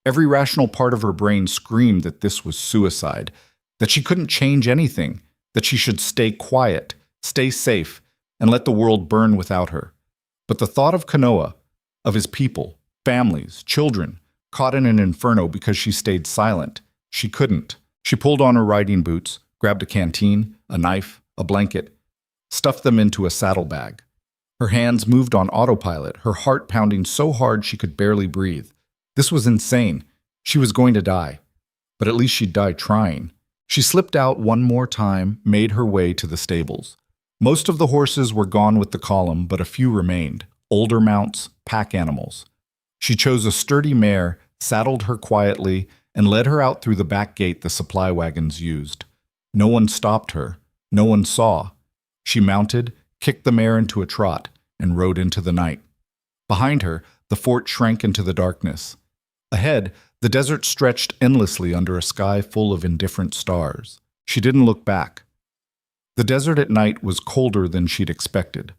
Every rational part of her brain screamed that this was suicide, that she couldn't change anything, that she should stay quiet, stay safe, and let the world burn without her. But the thought of Kanoa, of his people, families, children, caught in an inferno because she stayed silent. She couldn't. She pulled on her riding boots, grabbed a canteen, a knife, a blanket, stuffed them into a saddlebag. Her hands moved on autopilot, her heart pounding so hard she could barely breathe. This was insane. She was going to die. But at least she'd die trying. She slipped out one more time, made her way to the stables. Most of the horses were gone with the column, but a few remained. Older mounts, pack animals. She chose a sturdy mare, saddled her quietly, and led her out through the back gate the supply wagons used. No one stopped her. No one saw. She mounted, kicked the mare into a trot, and rode into the night. Behind her, the fort shrank into the darkness. Ahead, the desert stretched endlessly under a sky full of indifferent stars. She didn't look back. The desert at night was colder than she'd expected.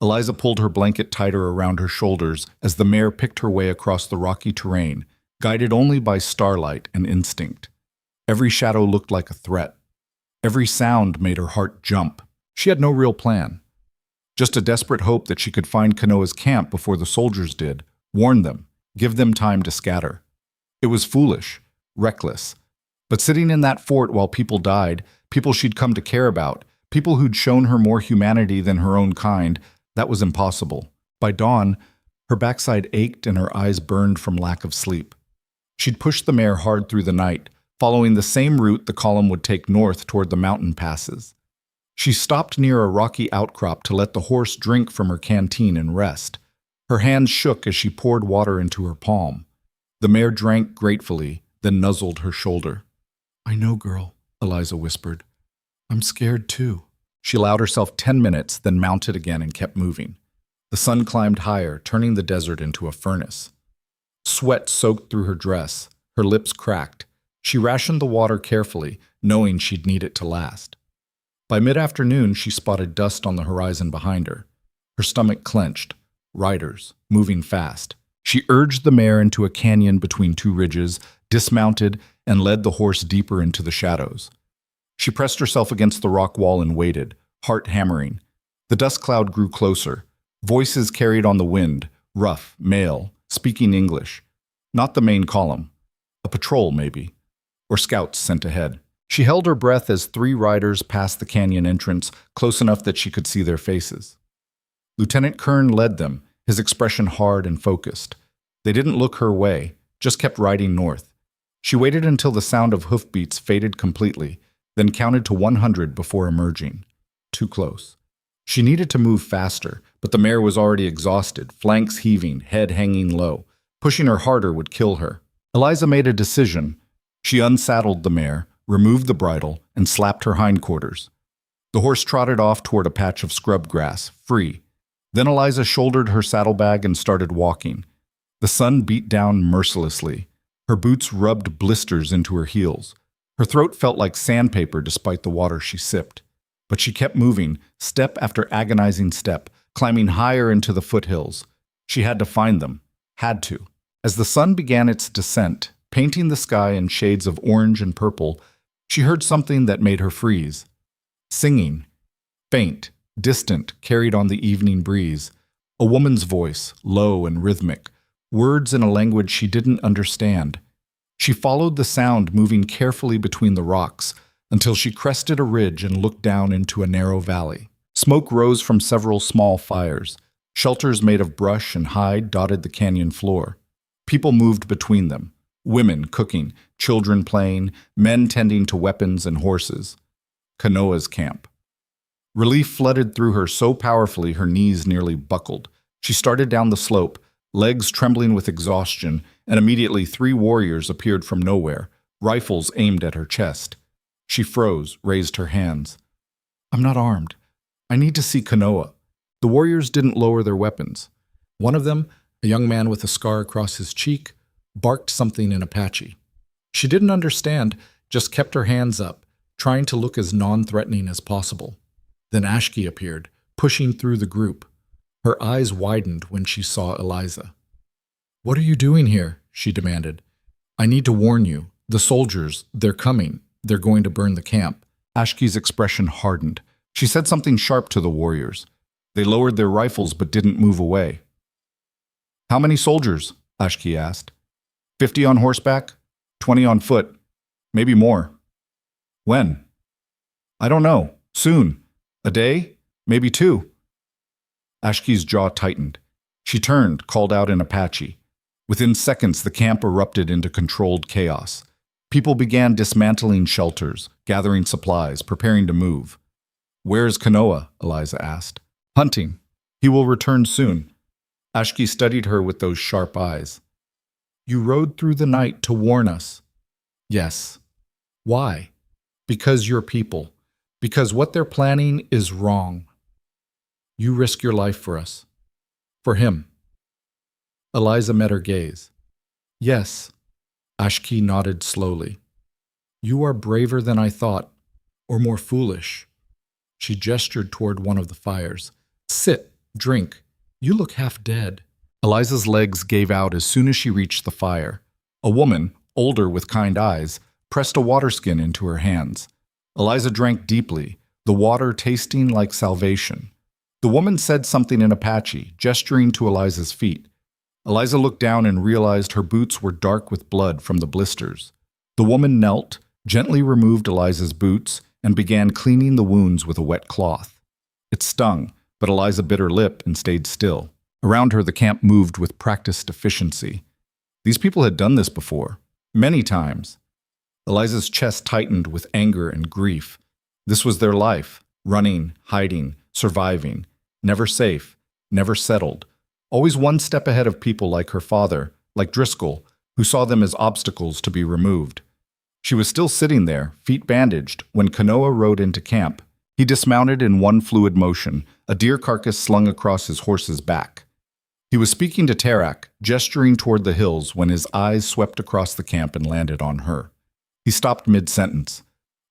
Eliza pulled her blanket tighter around her shoulders as the mare picked her way across the rocky terrain, guided only by starlight and instinct. Every shadow looked like a threat. Every sound made her heart jump. She had no real plan. Just a desperate hope that she could find Kanoa's camp before the soldiers did, warn them, give them time to scatter. It was foolish, reckless. But sitting in that fort while people died, people she'd come to care about, people who'd shown her more humanity than her own kind, that was impossible. By dawn, her backside ached and her eyes burned from lack of sleep. She'd pushed the mare hard through the night, following the same route the column would take north toward the mountain passes. She stopped near a rocky outcrop to let the horse drink from her canteen and rest. Her hands shook as she poured water into her palm. The mare drank gratefully, then nuzzled her shoulder. "I know, girl," Eliza whispered. "I'm scared too." She allowed herself 10 minutes, then mounted again and kept moving. The sun climbed higher, turning the desert into a furnace. Sweat soaked through her dress. Her lips cracked. She rationed the water carefully, knowing she'd need it to last. By mid-afternoon, she spotted dust on the horizon behind her. Her stomach clenched. Riders, moving fast. She urged the mare into a canyon between two ridges, dismounted, and led the horse deeper into the shadows. She pressed herself against the rock wall and waited, heart hammering. The dust cloud grew closer. Voices carried on the wind, rough, male, speaking English. Not the main column. A patrol, maybe. Or scouts sent ahead. She held her breath as 3 riders passed the canyon entrance, close enough that she could see their faces. Lieutenant Kern led them, his expression hard and focused. They didn't look her way, just kept riding north. She waited until the sound of hoofbeats faded completely, then counted to 100 before emerging. Too close. She needed to move faster, but the mare was already exhausted, flanks heaving, head hanging low. Pushing her harder would kill her. Eliza made a decision. She unsaddled the mare, removed the bridle, and slapped her hindquarters. The horse trotted off toward a patch of scrub grass, free. Then Eliza shouldered her saddlebag and started walking. The sun beat down mercilessly. Her boots rubbed blisters into her heels. Her throat felt like sandpaper despite the water she sipped. But she kept moving, step after agonizing step, climbing higher into the foothills. She had to find them. Had to. As the sun began its descent, painting the sky in shades of orange and purple, she heard something that made her freeze. Singing. Faint, distant, carried on the evening breeze. A woman's voice, low and rhythmic. Words in a language she didn't understand. She followed the sound, moving carefully between the rocks, until she crested a ridge and looked down into a narrow valley. Smoke rose from several small fires. Shelters made of brush and hide dotted the canyon floor. People moved between them. Women cooking, children playing, men tending to weapons and horses. Kanoa's camp. Relief flooded through her so powerfully her knees nearly buckled. She started down the slope, legs trembling with exhaustion, and immediately 3 warriors appeared from nowhere, rifles aimed at her chest. She froze, raised her hands. "I'm not armed. I need to see Kanoa." The warriors didn't lower their weapons. One of them, a young man with a scar across his cheek, barked something in Apache. She didn't understand, just kept her hands up, trying to look as non-threatening as possible. Then Ashki appeared, pushing through the group. Her eyes widened when she saw Eliza. "What are you doing here?" she demanded. "I need to warn you. The soldiers, they're coming. They're going to burn the camp." Ashki's expression hardened. She said something sharp to the warriors. They lowered their rifles but didn't move away. "How many soldiers?" Ashki asked. 50 on horseback, 20 on foot, maybe more." "When?" "I don't know. Soon. A day? Maybe 2. Ashki's jaw tightened. She turned, called out in Apache. Within seconds, the camp erupted into controlled chaos. People began dismantling shelters, gathering supplies, preparing to move. "Where's Kanoa?" Eliza asked. "Hunting. He will return soon." Ashki studied her with those sharp eyes. You rode through the night to warn us. Yes. Why? Because you're people. Because what they're planning is wrong. You risk your life for us. For him. Eliza met her gaze. Yes. Ashki nodded slowly. You are braver than I thought, or more foolish. She gestured toward one of the fires. Sit, drink. You look half dead. Eliza's legs gave out as soon as she reached the fire. A woman, older with kind eyes, pressed a water skin into her hands. Eliza drank deeply, the water tasting like salvation. The woman said something in Apache, gesturing to Eliza's feet. Eliza looked down and realized her boots were dark with blood from the blisters. The woman knelt, gently removed Eliza's boots, and began cleaning the wounds with a wet cloth. It stung, but Eliza bit her lip and stayed still. Around her, the camp moved with practiced efficiency. These people had done this before, many times. Eliza's chest tightened with anger and grief. This was their life, running, hiding, surviving, never safe, never settled, always one step ahead of people like her father, like Driscoll, who saw them as obstacles to be removed. She was still sitting there, feet bandaged, when Kanoa rode into camp. He dismounted in one fluid motion, a deer carcass slung across his horse's back. He was speaking to Tarak, gesturing toward the hills when his eyes swept across the camp and landed on her. He stopped mid-sentence.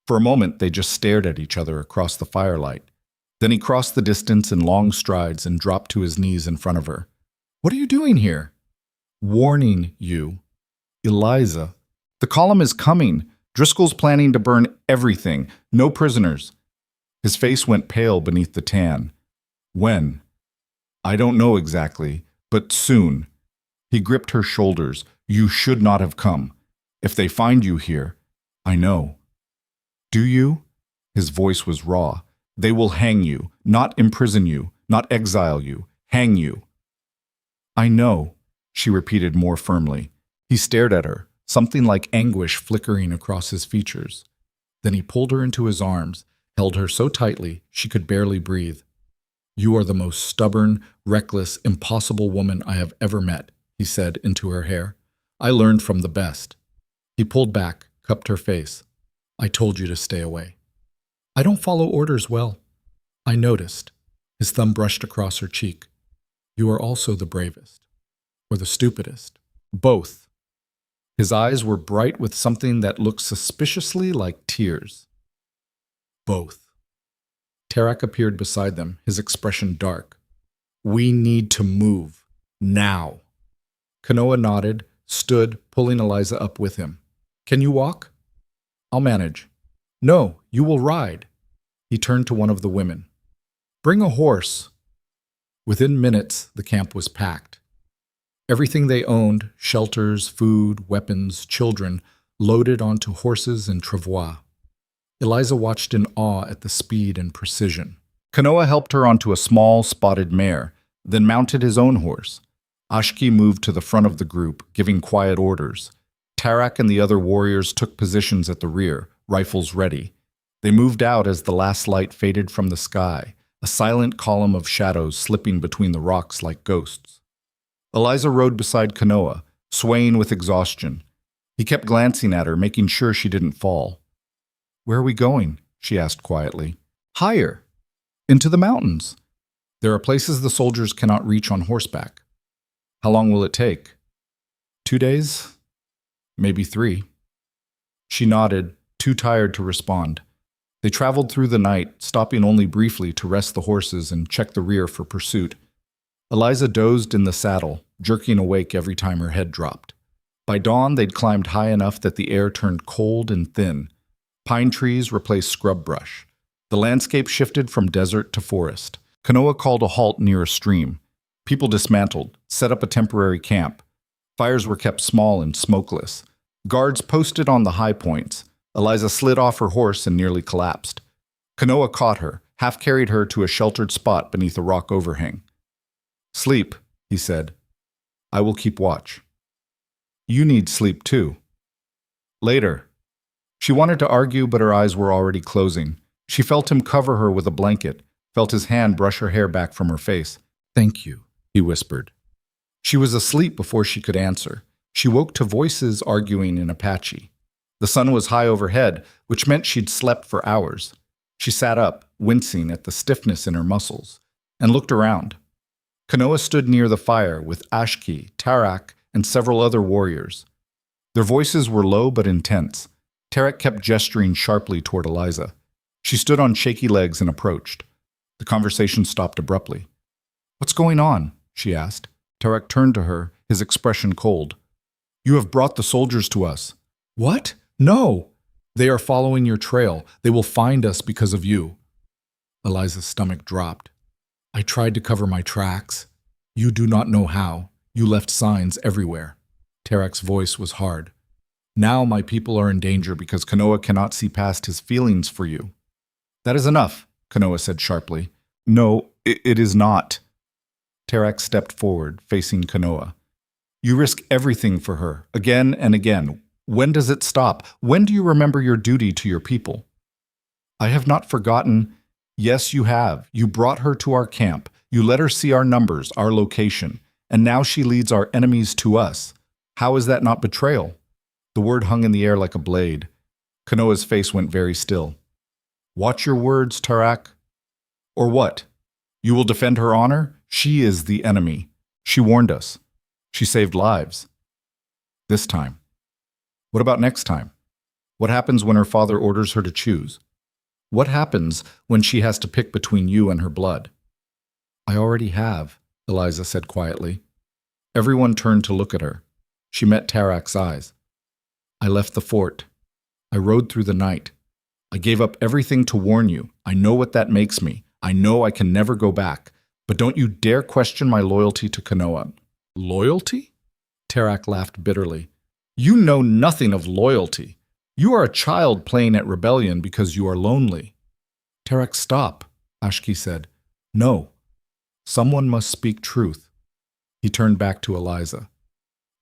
For a moment, they just stared at each other across the firelight. Then he crossed the distance in long strides and dropped to his knees in front of her. What are you doing here? Warning you. Eliza. The column is coming. Driscoll's planning to burn everything. No prisoners. His face went pale beneath the tan. When? I don't know exactly, but soon. He gripped her shoulders. You should not have come. If they find you here, I know. Do you? His voice was raw. They will hang you, not imprison you, not exile you, hang you. I know, she repeated more firmly. He stared at her, something like anguish flickering across his features. Then he pulled her into his arms, held her so tightly she could barely breathe. You are the most stubborn, reckless, impossible woman I have ever met, he said into her hair. I learned from the best. He pulled back, cupped her face. I told you to stay away. I don't follow orders well. I noticed. His thumb brushed across her cheek. You are also the bravest. Or the stupidest. Both. His eyes were bright with something that looked suspiciously like tears. Both. Tarak appeared beside them, his expression dark. We need to move. Now. Kanoa nodded, stood, pulling Eliza up with him. Can you walk? I'll manage. No, you will ride. He turned to one of the women. Bring a horse. Within minutes, the camp was packed. Everything they owned, shelters, food, weapons, children, loaded onto horses and travois. Eliza watched in awe at the speed and precision. Kanoa helped her onto a small, spotted mare, then mounted his own horse. Ashki moved to the front of the group, giving quiet orders. Tarak and the other warriors took positions at the rear, rifles ready. They moved out as the last light faded from the sky, a silent column of shadows slipping between the rocks like ghosts. Eliza rode beside Kanoa, swaying with exhaustion. He kept glancing at her, making sure she didn't fall. Where are we going? She asked quietly. Higher. Into the mountains. There are places the soldiers cannot reach on horseback. How long will it take? 2 days? Maybe 3. She nodded, too tired to respond. They traveled through the night, stopping only briefly to rest the horses and check the rear for pursuit. Eliza dozed in the saddle, jerking awake every time her head dropped. By dawn, they'd climbed high enough that the air turned cold and thin. Pine trees replaced scrub brush. The landscape shifted from desert to forest. Kanoa called a halt near a stream. People dismantled, set up a temporary camp. Fires were kept small and smokeless. Guards posted on the high points. Eliza slid off her horse and nearly collapsed. Kanoa caught her, half-carried her to a sheltered spot beneath a rock overhang. Sleep, he said. I will keep watch. You need sleep too. Later. She wanted to argue, but her eyes were already closing. She felt him cover her with a blanket, felt his hand brush her hair back from her face. Thank you, he whispered. She was asleep before she could answer. She woke to voices arguing in Apache. The sun was high overhead, which meant she'd slept for hours. She sat up, wincing at the stiffness in her muscles, and looked around. Kanoa stood near the fire with Ashki, Tarak, and several other warriors. Their voices were low but intense. Tarak kept gesturing sharply toward Eliza. She stood on shaky legs and approached. The conversation stopped abruptly. "What's going on?" she asked. Tarak turned to her, his expression cold. "You have brought the soldiers to us." "What? No! They are following your trail. They will find us because of you." Eliza's stomach dropped. "I tried to cover my tracks. You do not know how. You left signs everywhere." Tarak's voice was hard. "Now my people are in danger because Kanoa cannot see past his feelings for you." "That is enough," Kanoa said sharply. "No, it is not." Tarak stepped forward, facing Kanoa. "You risk everything for her, again and again. When does it stop? When do you remember your duty to your people?" "I have not forgotten." "Yes, you have. You brought her to our camp. You let her see our numbers, our location. And now she leads our enemies to us. How is that not betrayal?" The word hung in the air like a blade. Kanoa's face went very still. "Watch your words, Tarak." "Or what? You will defend her honor? She is the enemy. She warned us. She saved lives. This time. What about next time? What happens when her father orders her to choose? What happens when she has to pick between you and her blood?" "I already have," Eliza said quietly. Everyone turned to look at her. She met Tarak's eyes. "I left the fort. I rode through the night. I gave up everything to warn you. I know what that makes me. I know I can never go back. But don't you dare question my loyalty to Kanoa." "Loyalty?" Tarak laughed bitterly. "You know nothing of loyalty. You are a child playing at rebellion because you are lonely." "Tarak, stop," Ashki said. "No. Someone must speak truth." He turned back to Eliza.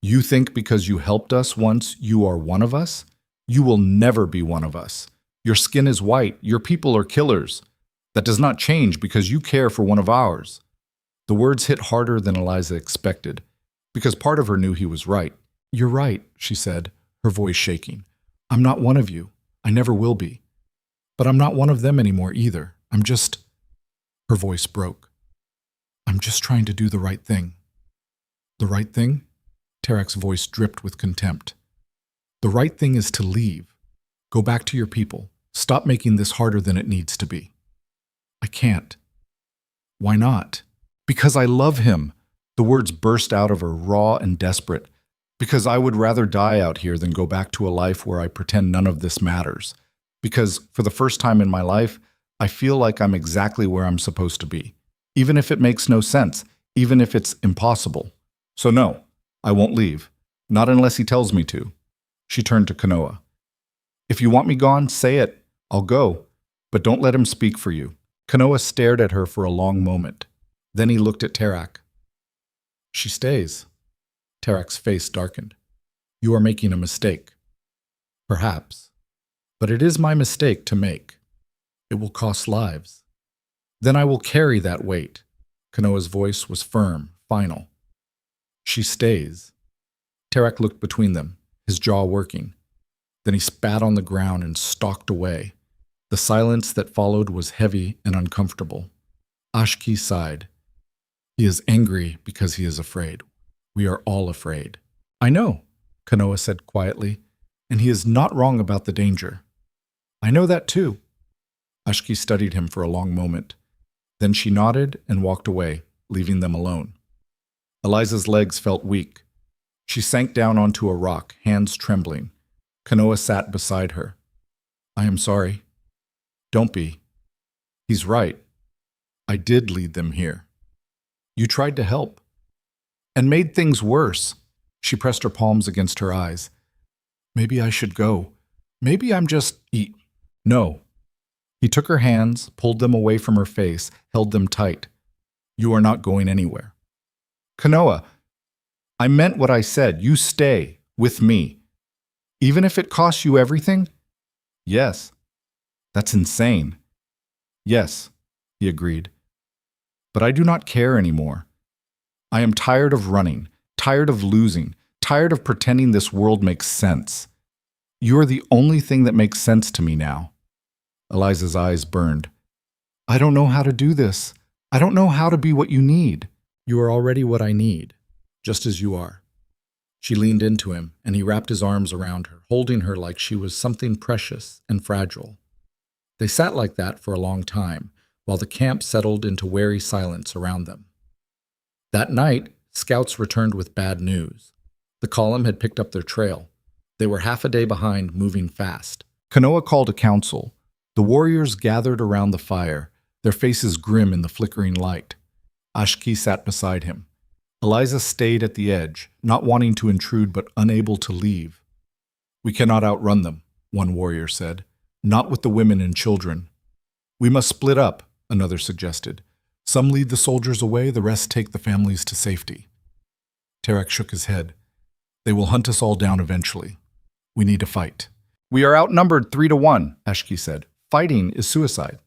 "You think because you helped us once you are one of us? You will never be one of us. Your skin is white. Your people are killers. That does not change because you care for one of ours." The words hit harder than Eliza expected, because part of her knew he was right. "You're right," she said, her voice shaking. "I'm not one of you. I never will be. But I'm not one of them anymore either. I'm just—" Her voice broke. "I'm just trying to do the right thing." "The right thing?" Tarak's voice dripped with contempt. "The right thing is to leave. Go back to your people. Stop making this harder than it needs to be." "I can't." "Why not?" "Because I love him." The words burst out of her, raw and desperate. "Because I would rather die out here than go back to a life where I pretend none of this matters. Because, for the first time in my life, I feel like I'm exactly where I'm supposed to be. Even if it makes no sense, even if it's impossible. So no, I won't leave. Not unless he tells me to." She turned to Kanoa. "If you want me gone, say it. I'll go. But don't let him speak for you." Kanoa stared at her for a long moment. Then he looked at Tarak. "She stays." Tarak's face darkened. "You are making a mistake." "Perhaps. But it is my mistake to make. It will cost lives. Then I will carry that weight." Kanoa's voice was firm, final. "She stays." Tarak looked between them, his jaw working. Then he spat on the ground and stalked away. The silence that followed was heavy and uncomfortable. Ashki sighed. "He is angry because he is afraid. We are all afraid." "I know," Kanoa said quietly, "and he is not wrong about the danger." "I know that too." Ashki studied him for a long moment. Then she nodded and walked away, leaving them alone. Eliza's legs felt weak. She sank down onto a rock, hands trembling. Kanoa sat beside her. "I am sorry." "Don't be. He's right. I did lead them here. You tried to help. And made things worse." She pressed her palms against her eyes. "Maybe I should go. Maybe I'm just— No." He took her hands, pulled them away from her face, held them tight. "You are not going anywhere." "Kanoa, I meant what I said. You stay with me. Even if it costs you everything?" "Yes." "That's insane." "Yes," he agreed. "But I do not care anymore. I am tired of running, tired of losing, tired of pretending this world makes sense. You are the only thing that makes sense to me now. Eliza's eyes burned. I don't know how to do this. I don't know how to be what you need. You are already what I need, just as you are. She leaned into him, and he wrapped his arms around her, holding her like she was something precious and fragile. They sat like that for a long time, while the camp settled into wary silence around them. That night, scouts returned with bad news. The column had picked up their trail. They were half a day behind, moving fast. Kanoa called a council. The warriors gathered around the fire, their faces grim in the flickering light. Ashki sat beside him. Eliza stayed at the edge, not wanting to intrude but unable to leave. We cannot outrun them, one warrior said. Not with the women and children. We must split up, another suggested. Some lead the soldiers away, the rest take the families to safety. Tarak shook his head. They will hunt us all down eventually. We need to fight. We are outnumbered 3-1, Ashki said. Fighting is suicide.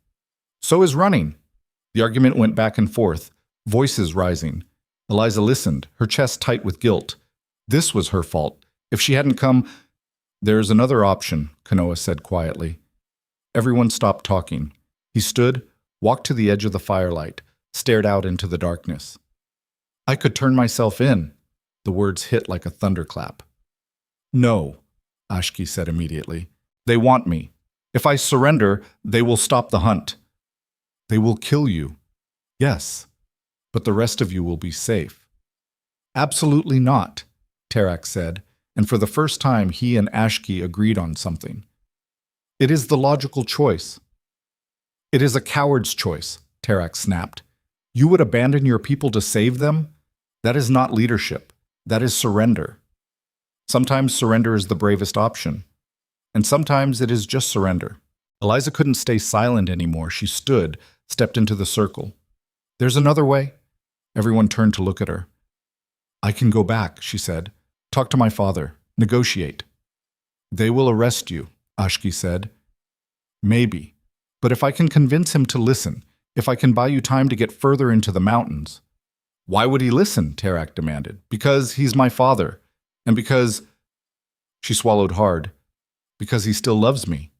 So is running. The argument went back and forth, voices rising. Eliza listened, her chest tight with guilt. This was her fault. If she hadn't come... There's another option, Kanoa said quietly. Everyone stopped talking. He stood, walked to the edge of the firelight, stared out into the darkness. I could turn myself in. The words hit like a thunderclap. No, Ashki said immediately. They want me. If I surrender, they will stop the hunt. They will kill you. Yes, but the rest of you will be safe. Absolutely not, Tarak said, and for the first time he and Ashki agreed on something. It is the logical choice. It is a coward's choice, Tarak snapped. You would abandon your people to save them? That is not leadership. That is surrender. Sometimes surrender is the bravest option, and sometimes it is just surrender. Eliza couldn't stay silent anymore. She stood, stepped into the circle. There's another way. Everyone turned to look at her. I can go back, she said. Talk to my father. Negotiate. They will arrest you, Ashki said. Maybe. But if I can convince him to listen, if I can buy you time to get further into the mountains. Why would he listen? Tarak demanded. Because he's my father. And because... She swallowed hard. Because he still loves me.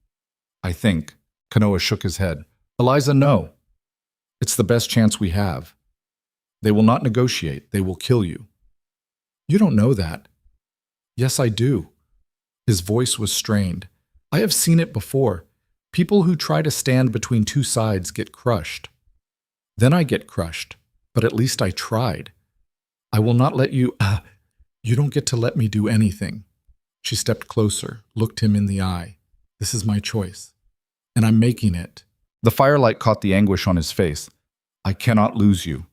I think. Kanoa shook his head. Eliza, no. It's the best chance we have. They will not negotiate. They will kill you. You don't know that. Yes, I do. His voice was strained. I have seen it before. People who try to stand between two sides get crushed. Then I get crushed, but at least I tried. I will not let you... You don't get to let me do anything. She stepped closer, looked him in the eye. This is my choice, and I'm making it. The firelight caught the anguish on his face. I cannot lose you,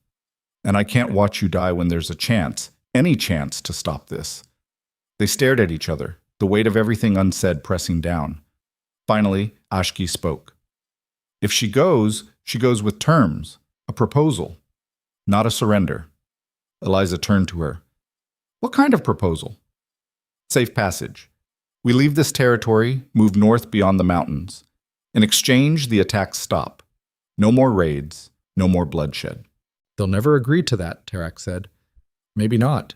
and I can't watch you die when there's a chance, any chance, to stop this. They stared at each other, the weight of everything unsaid pressing down. Finally, Ashki spoke. If she goes with terms, a proposal, not a surrender. Eliza turned to her. What kind of proposal? Safe passage. We leave this territory, move north beyond the mountains. In exchange, the attacks stop. No more raids, no more bloodshed. They'll never agree to that, Tarak said. Maybe not.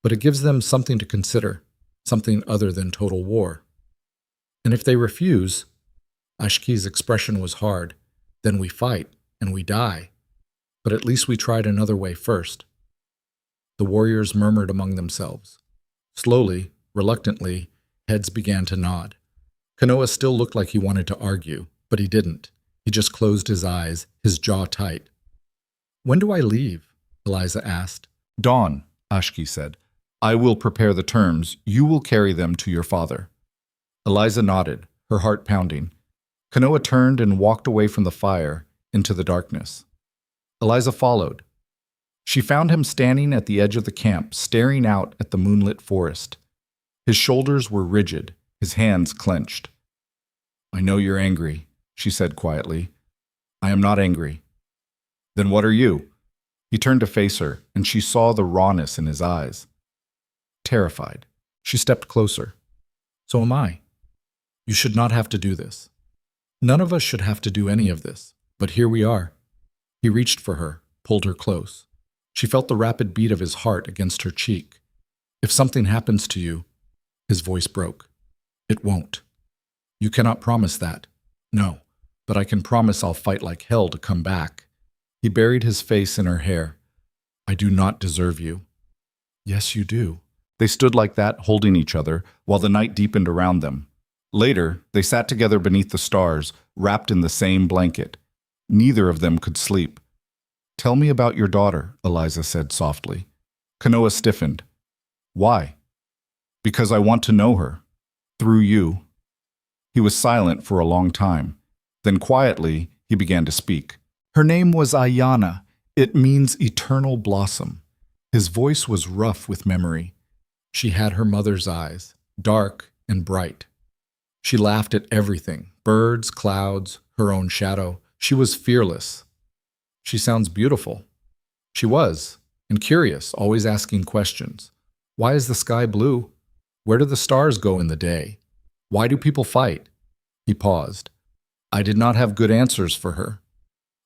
But it gives them something to consider, something other than total war. And if they refuse, Ashki's expression was hard, then we fight and we die. But at least we tried another way first. The warriors murmured among themselves. Slowly, reluctantly, heads began to nod. Kanoa still looked like he wanted to argue, but he didn't. He just closed his eyes, his jaw tight. When do I leave? Eliza asked. Dawn, Ashki said. I will prepare the terms. You will carry them to your father. Eliza nodded, her heart pounding. Kanoa turned and walked away from the fire into the darkness. Eliza followed. She found him standing at the edge of the camp, staring out at the moonlit forest. His shoulders were rigid, his hands clenched. I know you're angry, she said quietly. I am not angry. Then what are you? He turned to face her, and she saw the rawness in his eyes. Terrified, she stepped closer. So am I. You should not have to do this. None of us should have to do any of this, but here we are. He reached for her, pulled her close. She felt the rapid beat of his heart against her cheek. If something happens to you, his voice broke. It won't. You cannot promise that. No, but I can promise I'll fight like hell to come back. He buried his face in her hair. I do not deserve you. Yes, you do. They stood like that, holding each other, while the night deepened around them. Later, they sat together beneath the stars, wrapped in the same blanket. Neither of them could sleep. Tell me about your daughter, Eliza said softly. Kanoa stiffened. Why? Because I want to know her. Through you. He was silent for a long time. Then quietly, he began to speak. Her name was Ayana. It means eternal blossom. His voice was rough with memory. She had her mother's eyes, dark and bright. She laughed at everything, birds, clouds, her own shadow. She was fearless. She sounds beautiful. She was, and curious, always asking questions. Why is the sky blue? Where do the stars go in the day? Why do people fight? He paused. I did not have good answers for her.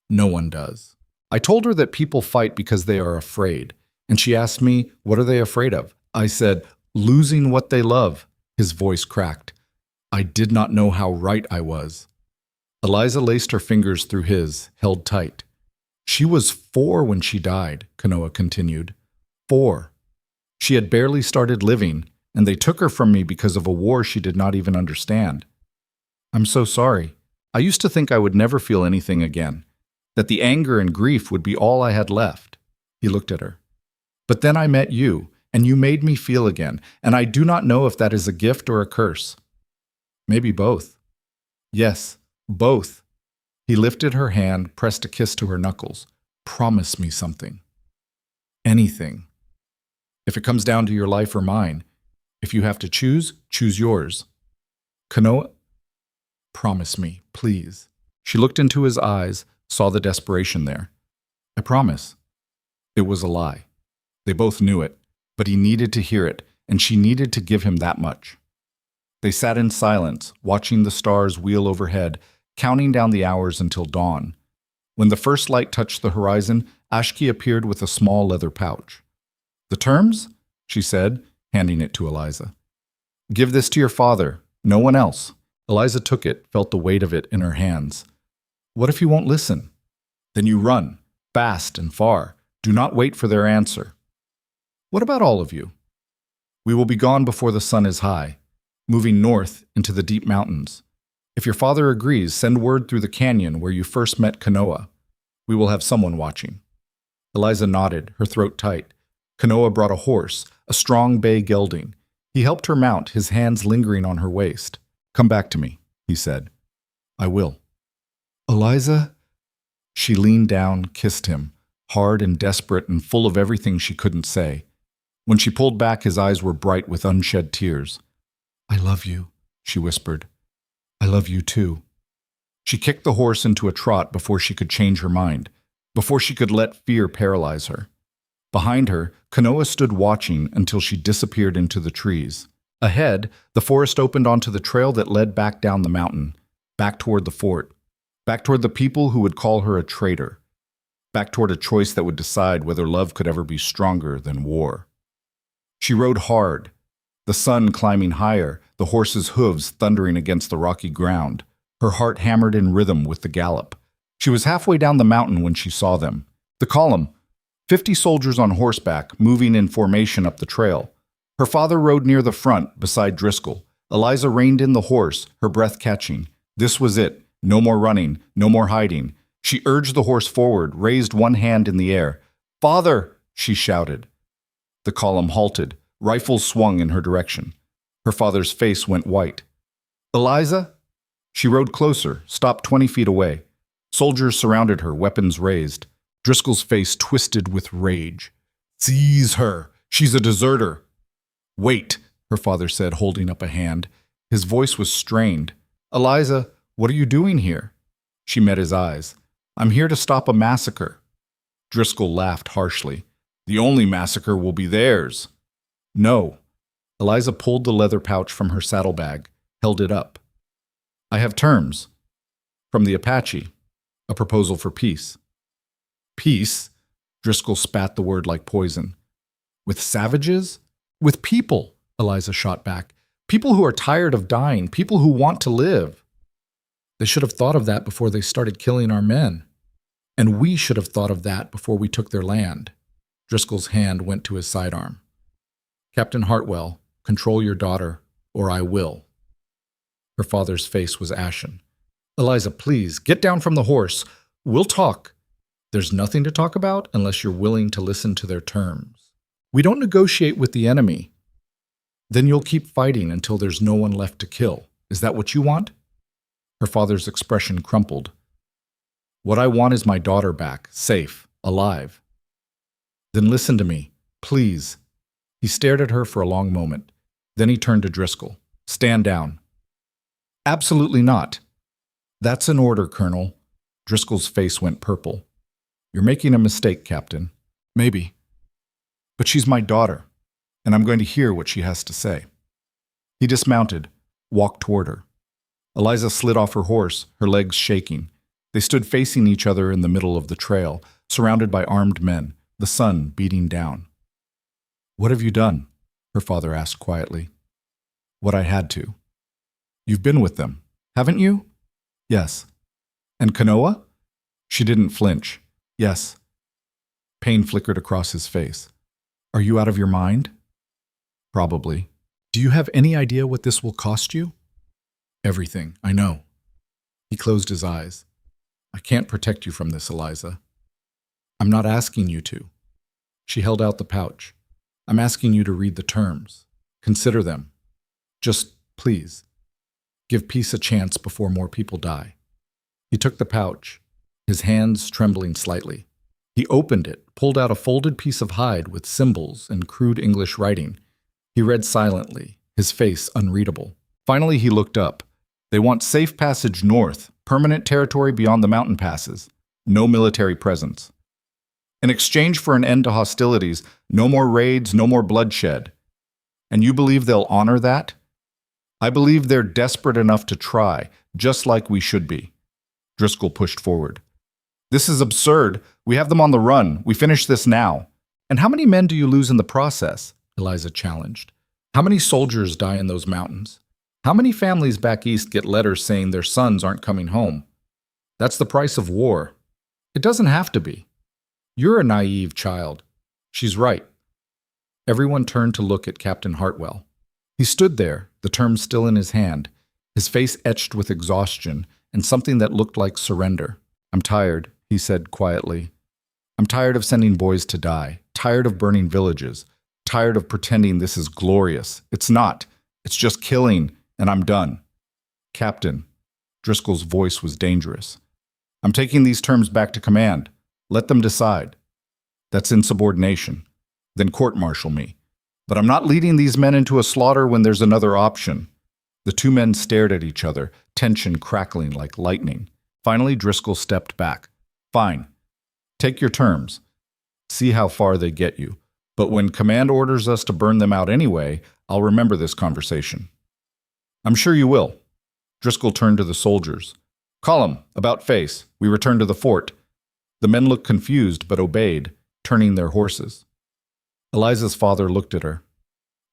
No one does. I told her that people fight because they are afraid, and she asked me, what are they afraid of? I said, losing what they love. His voice cracked. I did not know how right I was. Eliza laced her fingers through his, held tight. She was 4 when she died, Kanoa continued. 4. She had barely started living, and they took her from me because of a war she did not even understand. I'm so sorry. I used to think I would never feel anything again, that the anger and grief would be all I had left. He looked at her. But then I met you, and you made me feel again, and I do not know if that is a gift or a curse. Maybe both. Yes, both. He lifted her hand, pressed a kiss to her knuckles. Promise me something. Anything. If it comes down to your life or mine, if you have to choose, choose yours. Kanoa, promise me, please. She looked into his eyes, saw the desperation there. I promise. It was a lie. They both knew it, but he needed to hear it, and she needed to give him that much. They sat in silence, watching the stars wheel overhead, counting down the hours until dawn. When the first light touched the horizon, Ashki appeared with a small leather pouch. The terms? She said, handing it to Eliza. Give this to your father, no one else. Eliza took it, felt the weight of it in her hands. What if he won't listen? Then you run, fast and far. Do not wait for their answer. What about all of you? We will be gone before the sun is high, moving north into the deep mountains. If your father agrees, send word through the canyon where you first met Kanoa. We will have someone watching. Eliza nodded, her throat tight. Kanoa brought a horse, a strong bay gelding. He helped her mount, his hands lingering on her waist. Come back to me, he said. I will. Eliza? She leaned down, kissed him, hard and desperate and full of everything she couldn't say. When she pulled back, his eyes were bright with unshed tears. I love you, she whispered. I love you too. She kicked the horse into a trot before she could change her mind, before she could let fear paralyze her. Behind her, Kanoa stood watching until she disappeared into the trees. Ahead, the forest opened onto the trail that led back down the mountain, back toward the fort, back toward the people who would call her a traitor, back toward a choice that would decide whether love could ever be stronger than war. She rode hard, the sun climbing higher, the horse's hooves thundering against the rocky ground. Her heart hammered in rhythm with the gallop. She was halfway down the mountain when she saw them. The column, 50 soldiers on horseback, moving in formation up the trail. Her father rode near the front, beside Driscoll. Eliza reined in the horse, her breath catching. This was it. No more running, no more hiding. She urged the horse forward, raised one hand in the air. "Father!" she shouted. The column halted. Rifles swung in her direction. Her father's face went white. "Eliza?" She rode closer, stopped 20 feet away. Soldiers surrounded her, weapons raised. Driscoll's face twisted with rage. "Seize her! She's a deserter!" "Wait," her father said, holding up a hand. His voice was strained. "Eliza, what are you doing here?" She met his eyes. "I'm here to stop a massacre." Driscoll laughed harshly. "The only massacre will be theirs." "No." Eliza pulled the leather pouch from her saddlebag, held it up. "I have terms. From the Apache. A proposal for peace." "Peace?" Driscoll spat the word like poison. With savages? With people, Eliza shot back. People who are tired of dying, people who want to live. They should have thought of that before they started killing our men. And we should have thought of that before we took their land. Driscoll's hand went to his sidearm. Captain Hartwell, control your daughter, or I will. Her father's face was ashen. Eliza, please, get down from the horse. We'll talk. There's nothing to talk about unless you're willing to listen to their terms. We don't negotiate with the enemy. Then you'll keep fighting until there's no one left to kill. Is that what you want? Her father's expression crumpled. What I want is my daughter back, safe, alive. Then listen to me, please. He stared at her for a long moment. Then he turned to Driscoll. Stand down. Absolutely not. That's an order, Colonel. Driscoll's face went purple. You're making a mistake, Captain. Maybe. But she's my daughter, and I'm going to hear what she has to say. He dismounted, walked toward her. Eliza slid off her horse, her legs shaking. They stood facing each other in the middle of the trail, surrounded by armed men, the sun beating down. What have you done? Her father asked quietly. What I had to. You've been with them, haven't you? Yes. And Kanoa? She didn't flinch. Yes. Pain flickered across his face. Are you out of your mind? Probably. Do you have any idea what this will cost you? Everything, I know. He closed his eyes. I can't protect you from this, Eliza. I'm not asking you to. She held out the pouch. I'm asking you to read the terms. Consider them. Just, please, give peace a chance before more people die. He took the pouch, his hands trembling slightly. He opened it, pulled out a folded piece of hide with symbols and crude English writing. He read silently, his face unreadable. Finally, he looked up. They want safe passage north, permanent territory beyond the mountain passes, no military presence. In exchange for an end to hostilities, no more raids, no more bloodshed. And you believe they'll honor that? I believe they're desperate enough to try, just like we should be. Driscoll pushed forward. This is absurd. We have them on the run. We finish this now. And how many men do you lose in the process? Eliza challenged. How many soldiers die in those mountains? How many families back east get letters saying their sons aren't coming home? That's the price of war. It doesn't have to be. You're a naive child. She's right. Everyone turned to look at Captain Hartwell. He stood there, the terms still in his hand, his face etched with exhaustion and something that looked like surrender. I'm tired, he said quietly. I'm tired of sending boys to die, tired of burning villages, tired of pretending this is glorious. It's not. It's just killing, and I'm done. Captain, Driscoll's voice was dangerous. I'm taking these terms back to command. Let them decide. That's insubordination. Then court-martial me. But I'm not leading these men into a slaughter when there's another option. The two men stared at each other, tension crackling like lightning. Finally, Driscoll stepped back. Fine. Take your terms. See how far they get you. But when command orders us to burn them out anyway, I'll remember this conversation. I'm sure you will. Driscoll turned to the soldiers. Column, about face. We return to the fort. The men looked confused but obeyed, turning their horses. Eliza's father looked at her.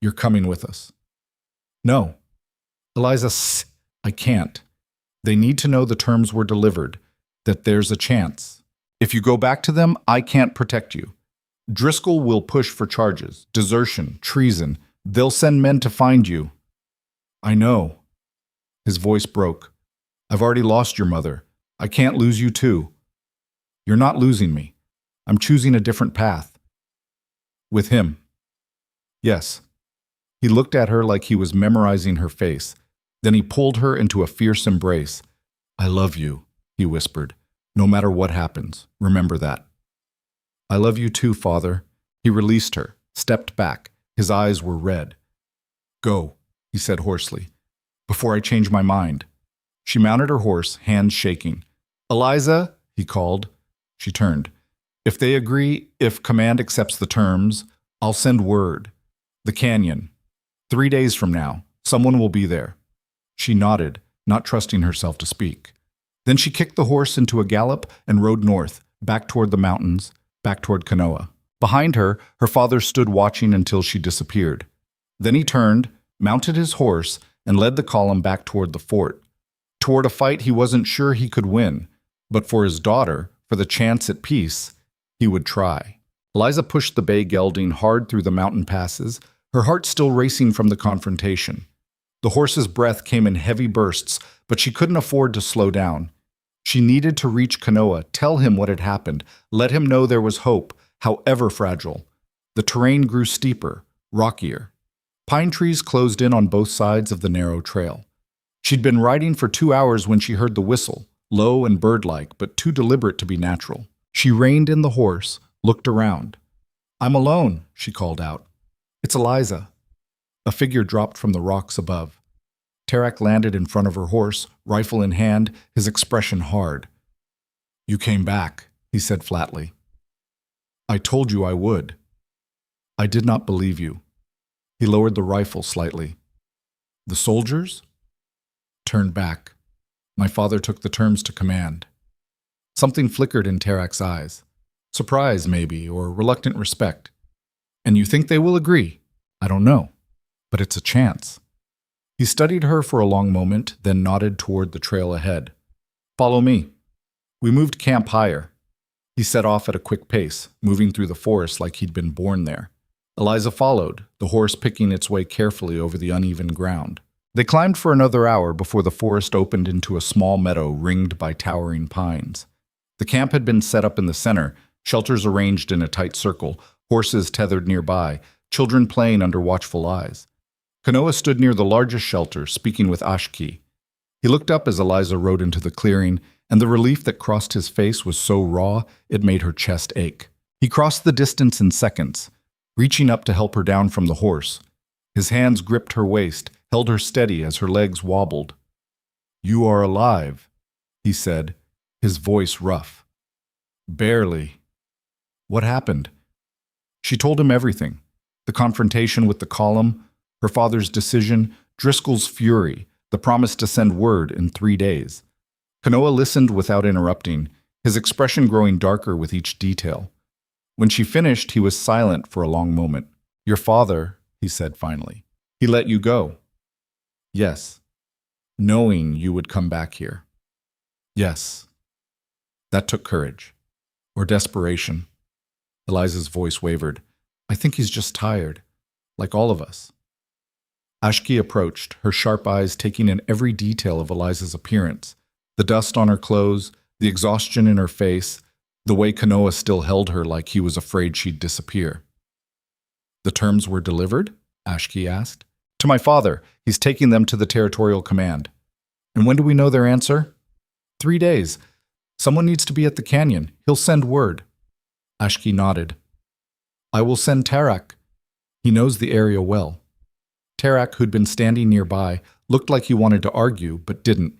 You're coming with us. No. Eliza, I can't. They need to know the terms were delivered, that there's a chance. If you go back to them, I can't protect you. Driscoll will push for charges, desertion, treason. They'll send men to find you. I know. His voice broke. I've already lost your mother. I can't lose you too. You're not losing me. I'm choosing a different path. With him. Yes. He looked at her like he was memorizing her face. Then he pulled her into a fierce embrace. I love you, he whispered. No matter what happens, remember that. I love you too, Father. He released her, stepped back. His eyes were red. Go, he said hoarsely, before I change my mind. She mounted her horse, hands shaking. Eliza, he called. She turned. If they agree, if command accepts the terms, I'll send word. The canyon. 3 days from now, someone will be there. She nodded, not trusting herself to speak. Then she kicked the horse into a gallop and rode north, back toward the mountains, back toward Kanoa. Behind her, her father stood watching until she disappeared. Then he turned, mounted his horse, and led the column back toward the fort. Toward a fight he wasn't sure he could win, but for his daughter, for the chance at peace, he would try. Eliza pushed the bay gelding hard through the mountain passes, her heart still racing from the confrontation. The horse's breath came in heavy bursts, but she couldn't afford to slow down. She needed to reach Kanoa, tell him what had happened, let him know there was hope, however fragile. The terrain grew steeper, rockier. Pine trees closed in on both sides of the narrow trail. She'd been riding for 2 hours when she heard the whistle, low and bird-like, but too deliberate to be natural. She reined in the horse, looked around. "I'm alone," she called out. "It's Eliza." A figure dropped from the rocks above. Tarak landed in front of her horse, rifle in hand, his expression hard. "You came back," he said flatly. "I told you I would." "I did not believe you." He lowered the rifle slightly. "The soldiers?" "Turned back. My father took the terms to command." Something flickered in Tarak's eyes. Surprise, maybe, or reluctant respect. "And you think they will agree?" "I don't know. But it's a chance." He studied her for a long moment, then nodded toward the trail ahead. "Follow me." We moved camp higher. He set off at a quick pace, moving through the forest like he'd been born there. Eliza followed, the horse picking its way carefully over the uneven ground. They climbed for another hour before the forest opened into a small meadow ringed by towering pines. The camp had been set up in the center, shelters arranged in a tight circle, horses tethered nearby, children playing under watchful eyes. Kanoa stood near the largest shelter, speaking with Ashki. He looked up as Eliza rode into the clearing, and the relief that crossed his face was so raw it made her chest ache. He crossed the distance in seconds, reaching up to help her down from the horse. His hands gripped her waist, held her steady as her legs wobbled. "You are alive," he said, his voice rough. "Barely." "What happened?" She told him everything. The confrontation with the column, her father's decision, Driscoll's fury, the promise to send word in 3 days. Kanoa listened without interrupting, his expression growing darker with each detail. When she finished, he was silent for a long moment. "Your father," he said finally, "he let you go." "Yes." "Knowing you would come back here." "Yes." That took courage. Or desperation. Eliza's voice wavered. "I think he's just tired, like all of us." Ashki approached, her sharp eyes taking in every detail of Eliza's appearance. The dust on her clothes, the exhaustion in her face, the way Kanoa still held her like he was afraid she'd disappear. "The terms were delivered?" Ashki asked. "To my father. He's taking them to the territorial command." "And when do we know their answer?" 3 days. Someone needs to be at the canyon. He'll send word." Ashki nodded. "I will send Tarak. He knows the area well." Tarak, who'd been standing nearby, looked like he wanted to argue, but didn't.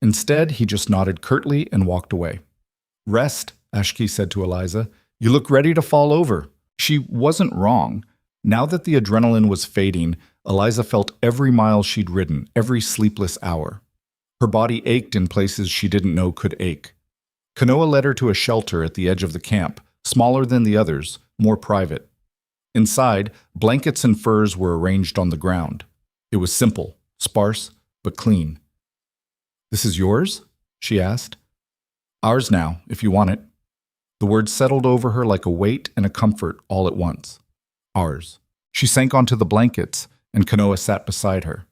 Instead, he just nodded curtly and walked away. "Rest," Ashki said to Eliza. "You look ready to fall over." She wasn't wrong. Now that the adrenaline was fading, Eliza felt every mile she'd ridden, every sleepless hour. Her body ached in places she didn't know could ache. Kanoa led her to a shelter at the edge of the camp, smaller than the others, more private. Inside, blankets and furs were arranged on the ground. It was simple, sparse, but clean. "This is yours?" she asked. "Ours now, if you want it." The words settled over her like a weight and a comfort all at once. "Ours." She sank onto the blankets, and Kanoa sat beside her.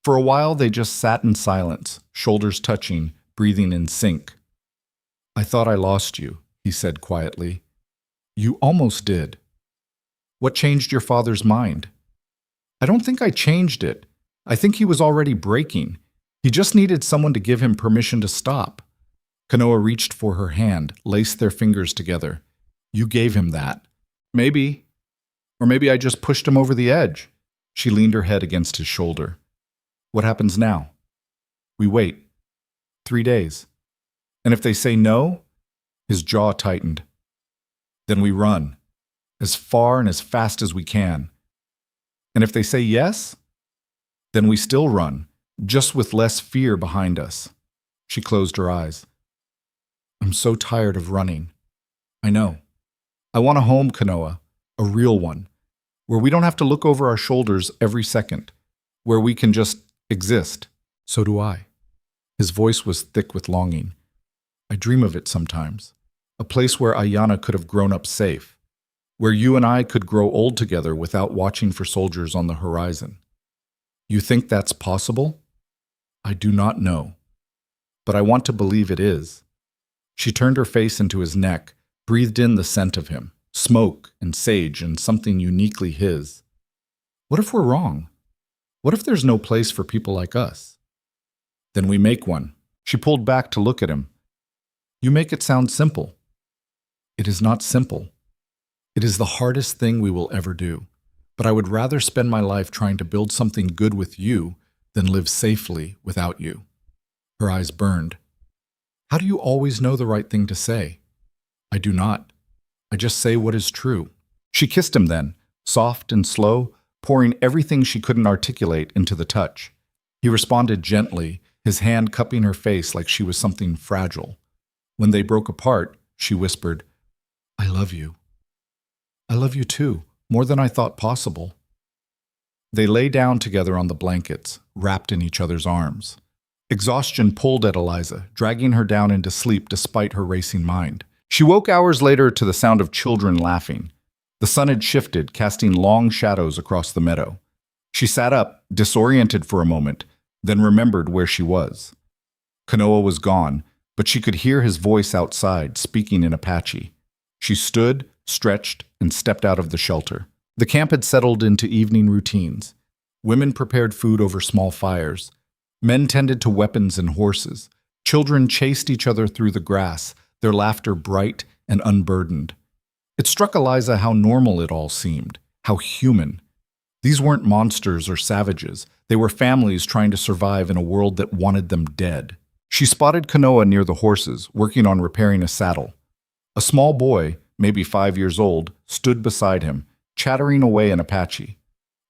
For a while, they just sat in silence, shoulders touching, breathing in sync. "I thought I lost you," he said quietly. "You almost did." "What changed your father's mind?" "I don't think I changed it. I think he was already breaking. He just needed someone to give him permission to stop." Kanoa reached for her hand, laced their fingers together. "You gave him that." "Maybe. Or maybe I just pushed him over the edge." She leaned her head against his shoulder. "What happens now?" "We wait. 3 days. And if they say no," his jaw tightened, "then we run. As far and as fast as we can. And if they say yes, then we still run, just with less fear behind us." She closed her eyes. "I'm so tired of running." "I know." I want a home, Kanoa, a real one, where we don't have to look over our shoulders every second, where we can just exist. So do I. His voice was thick with longing. I dream of it sometimes. A place where Ayana could have grown up safe, where you and I could grow old together without watching for soldiers on the horizon. You think that's possible? I do not know, but I want to believe it is. She turned her face into his neck, breathed in the scent of him, smoke and sage and something uniquely his. What if we're wrong? What if there's no place for people like us? Then we make one. She pulled back to look at him. You make it sound simple. It is not simple. It is the hardest thing we will ever do. But I would rather spend my life trying to build something good with you than live safely without you. Her eyes burned. How do you always know the right thing to say? I do not. I just say what is true. She kissed him then, soft and slow, pouring everything she couldn't articulate into the touch. He responded gently, his hand cupping her face like she was something fragile. When they broke apart, she whispered, I love you. I love you too, more than I thought possible. They lay down together on the blankets, wrapped in each other's arms. Exhaustion pulled at Eliza, dragging her down into sleep despite her racing mind. She woke hours later to the sound of children laughing. The sun had shifted, casting long shadows across the meadow. She sat up, disoriented for a moment, then remembered where she was. Kanoa was gone, but she could hear his voice outside, speaking in Apache. She stood, stretched, and stepped out of the shelter. The camp had settled into evening routines. Women prepared food over small fires. Men tended to weapons and horses. Children chased each other through the grass, their laughter bright and unburdened. It struck Eliza how normal it all seemed, how human. These weren't monsters or savages. They were families trying to survive in a world that wanted them dead. She spotted Kanoa near the horses, working on repairing a saddle. A small boy, maybe 5 years old, stood beside him, chattering away in Apache.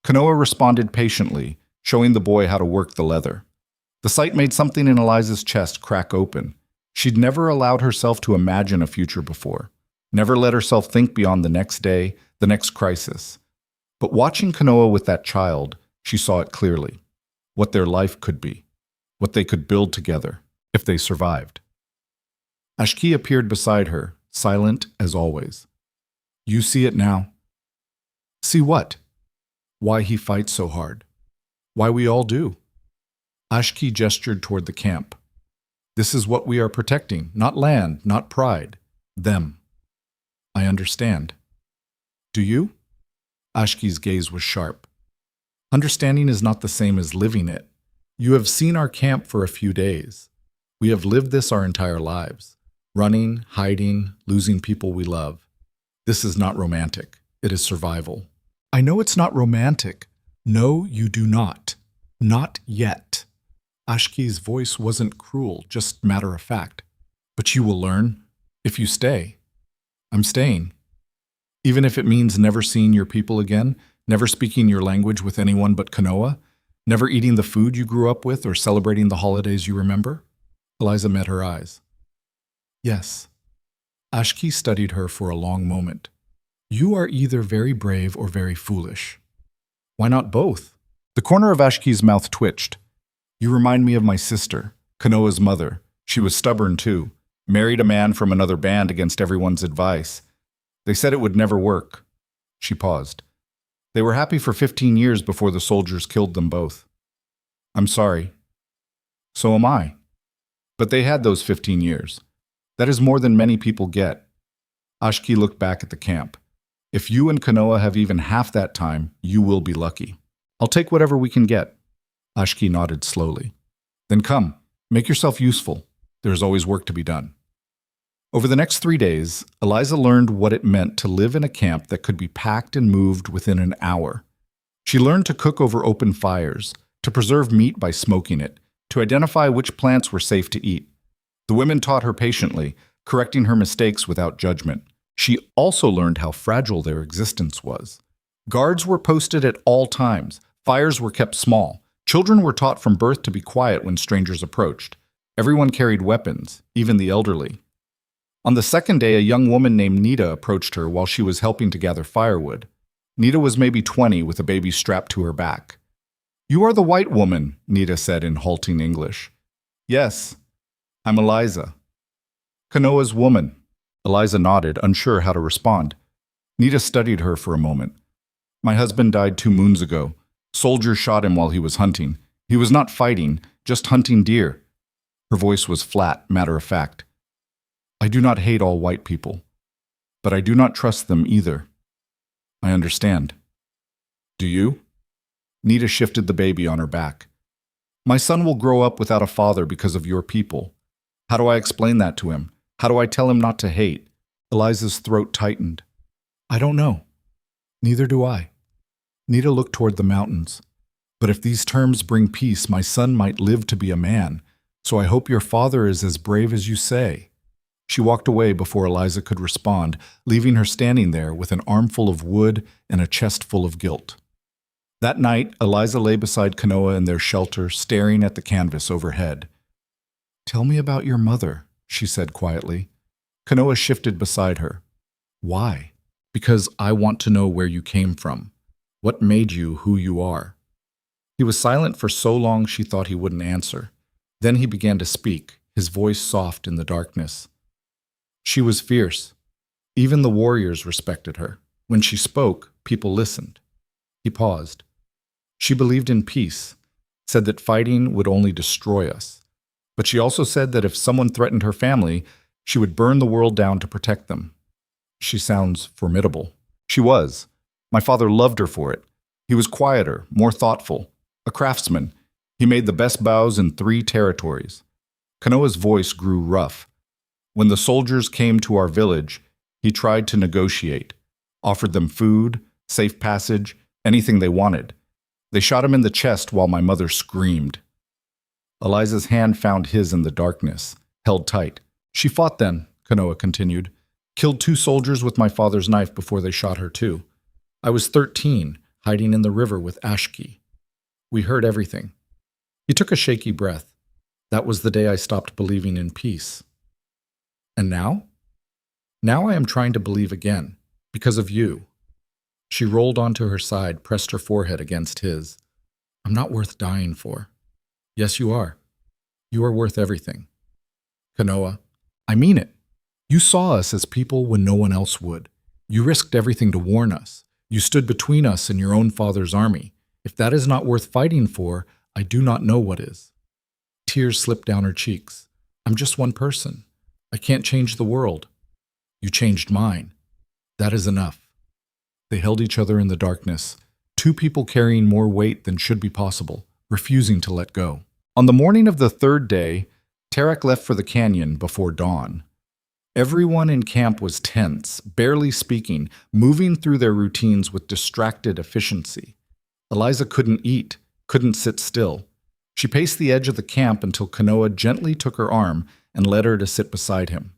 Kanoa responded patiently, showing the boy how to work the leather. The sight made something in Eliza's chest crack open. She'd never allowed herself to imagine a future before, never let herself think beyond the next day, the next crisis. But watching Kanoa with that child, she saw it clearly, what their life could be, what they could build together, if they survived. Ashki appeared beside her, silent as always. You see it now. See what? Why he fights so hard. Why we all do. Ashki gestured toward the camp. This is what we are protecting, not land, not pride. Them. I understand. Do you? Ashki's gaze was sharp. Understanding is not the same as living it. You have seen our camp for a few days. We have lived this our entire lives. Running, hiding, losing people we love. This is not romantic. It is survival. I know it's not romantic. No, you do not. Not yet. Ashki's voice wasn't cruel, just matter of fact. But you will learn, if you stay. I'm staying. Even if it means never seeing your people again, never speaking your language with anyone but Kanoa, never eating the food you grew up with or celebrating the holidays you remember? Eliza met her eyes. Yes. Ashki studied her for a long moment. You are either very brave or very foolish. Why not both? The corner of Ashki's mouth twitched. You remind me of my sister, Kanoa's mother. She was stubborn too. Married a man from another band against everyone's advice. They said it would never work. She paused. They were happy for 15 years before the soldiers killed them both. I'm sorry. So am I. But they had those 15 years. That is more than many people get. Ashki looked back at the camp. If you and Kanoa have even half that time, you will be lucky. I'll take whatever we can get. Ashki nodded slowly. Then come, make yourself useful. There is always work to be done. Over the next 3 days, Eliza learned what it meant to live in a camp that could be packed and moved within an hour. She learned to cook over open fires, to preserve meat by smoking it, to identify which plants were safe to eat. The women taught her patiently, correcting her mistakes without judgment. She also learned how fragile their existence was. Guards were posted at all times. Fires were kept small. Children were taught from birth to be quiet when strangers approached. Everyone carried weapons, even the elderly. On the second day, a young woman named Nita approached her while she was helping to gather firewood. Nita was maybe 20 with a baby strapped to her back. "You are the white woman," Nita said in halting English. "Yes, I'm Eliza." "Kanoa's woman." Eliza nodded, unsure how to respond. Nita studied her for a moment. "My husband died 2 moons ago. Soldiers shot him while he was hunting. He was not fighting, just hunting deer." Her voice was flat, matter-of-fact. "I do not hate all white people, but I do not trust them either." "I understand." "Do you?" Nita shifted the baby on her back. "My son will grow up without a father because of your people. How do I explain that to him? How do I tell him not to hate?" Eliza's throat tightened. "I don't know. Neither do I." Nita looked toward the mountains. "But if these terms bring peace, my son might live to be a man, so I hope your father is as brave as you say." She walked away before Eliza could respond, leaving her standing there with an armful of wood and a chest full of guilt. That night, Eliza lay beside Kanoa in their shelter, staring at the canvas overhead. "Tell me about your mother," she said quietly. Kanoa shifted beside her. "Why?" "Because I want to know where you came from. What made you who you are?" He was silent for so long she thought he wouldn't answer. Then he began to speak, his voice soft in the darkness. "She was fierce. Even the warriors respected her. When she spoke, people listened." He paused. "She believed in peace, said that fighting would only destroy us. But she also said that if someone threatened her family, she would burn the world down to protect them." "She sounds formidable." "She was. My father loved her for it. He was quieter, more thoughtful, a craftsman. He made the best bows in 3 territories." Kanoa's voice grew rough. "When the soldiers came to our village, he tried to negotiate, offered them food, safe passage, anything they wanted. They shot him in the chest while my mother screamed." Eliza's hand found his in the darkness, held tight. "She fought then," Kanoa continued. "Killed 2 soldiers with my father's knife before they shot her too. I was 13, hiding in the river with Ashki. We heard everything." He took a shaky breath. "That was the day I stopped believing in peace." "And now?" "Now I am trying to believe again, because of you." She rolled onto her side, pressed her forehead against his. "I'm not worth dying for." "Yes, you are. You are worth everything." "Kanoa, I mean it. You saw us as people when no one else would. You risked everything to warn us. You stood between us and your own father's army. If that is not worth fighting for, I do not know what is." Tears slipped down her cheeks. "I'm just one person. I can't change the world. You changed mine. That is enough." They held each other in the darkness, 2 people carrying more weight than should be possible, refusing to let go. On the morning of the 3rd day, Tarak left for the canyon before dawn. Everyone in camp was tense, barely speaking, moving through their routines with distracted efficiency. Eliza couldn't eat, couldn't sit still. She paced the edge of the camp until Kanoa gently took her arm and led her to sit beside him.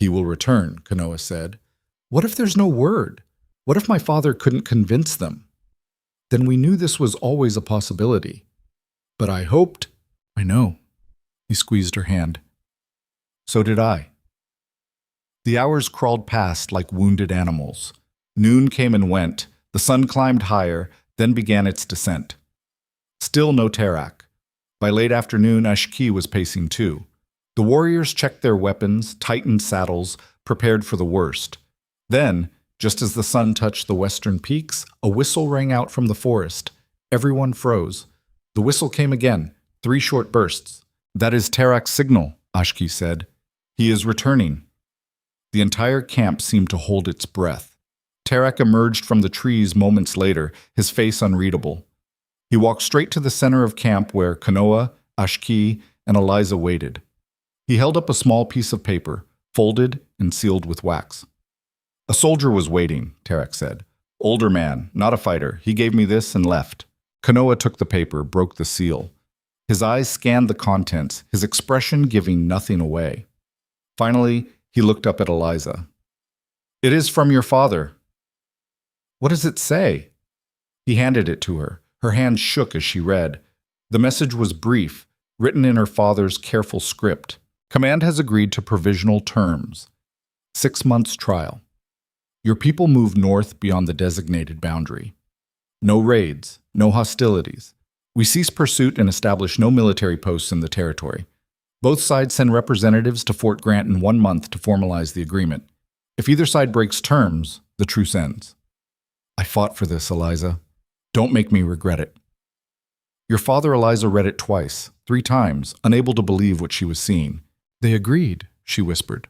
"He will return," Kanoa said. "What if there's no word? What if my father couldn't convince them?" "Then we knew this was always a possibility. But I hoped—" "I know." He squeezed her hand. "So did I." The hours crawled past like wounded animals. Noon came and went, the sun climbed higher, then began its descent. Still no Tarak. By late afternoon, Ashki was pacing too. The warriors checked their weapons, tightened saddles, prepared for the worst. Then, just as the sun touched the western peaks, a whistle rang out from the forest. Everyone froze. The whistle came again, 3 short bursts. "That is Tarak's signal," Ashki said. "He is returning." The entire camp seemed to hold its breath. Tarak emerged from the trees moments later, his face unreadable. He walked straight to the center of camp where Kanoa, Ashki, and Eliza waited. He held up a small piece of paper, folded and sealed with wax. "A soldier was waiting," Tarak said. "Older man, not a fighter. He gave me this and left." Kanoa took the paper, broke the seal. His eyes scanned the contents, his expression giving nothing away. Finally, he looked up at Eliza. "It is from your father." "What does it say?" He handed it to her. Her hand shook as she read. The message was brief, written in her father's careful script. "Command has agreed to provisional terms. 6 months trial. Your people move north beyond the designated boundary. No raids, no hostilities. We cease pursuit and establish no military posts in the territory. Both sides send representatives to Fort Grant in 1 month to formalize the agreement. If either side breaks terms, the truce ends. I fought for this, Eliza. Don't make me regret it. Your father, Eliza, read it twice, 3 times, unable to believe what she was seeing. They agreed, she whispered.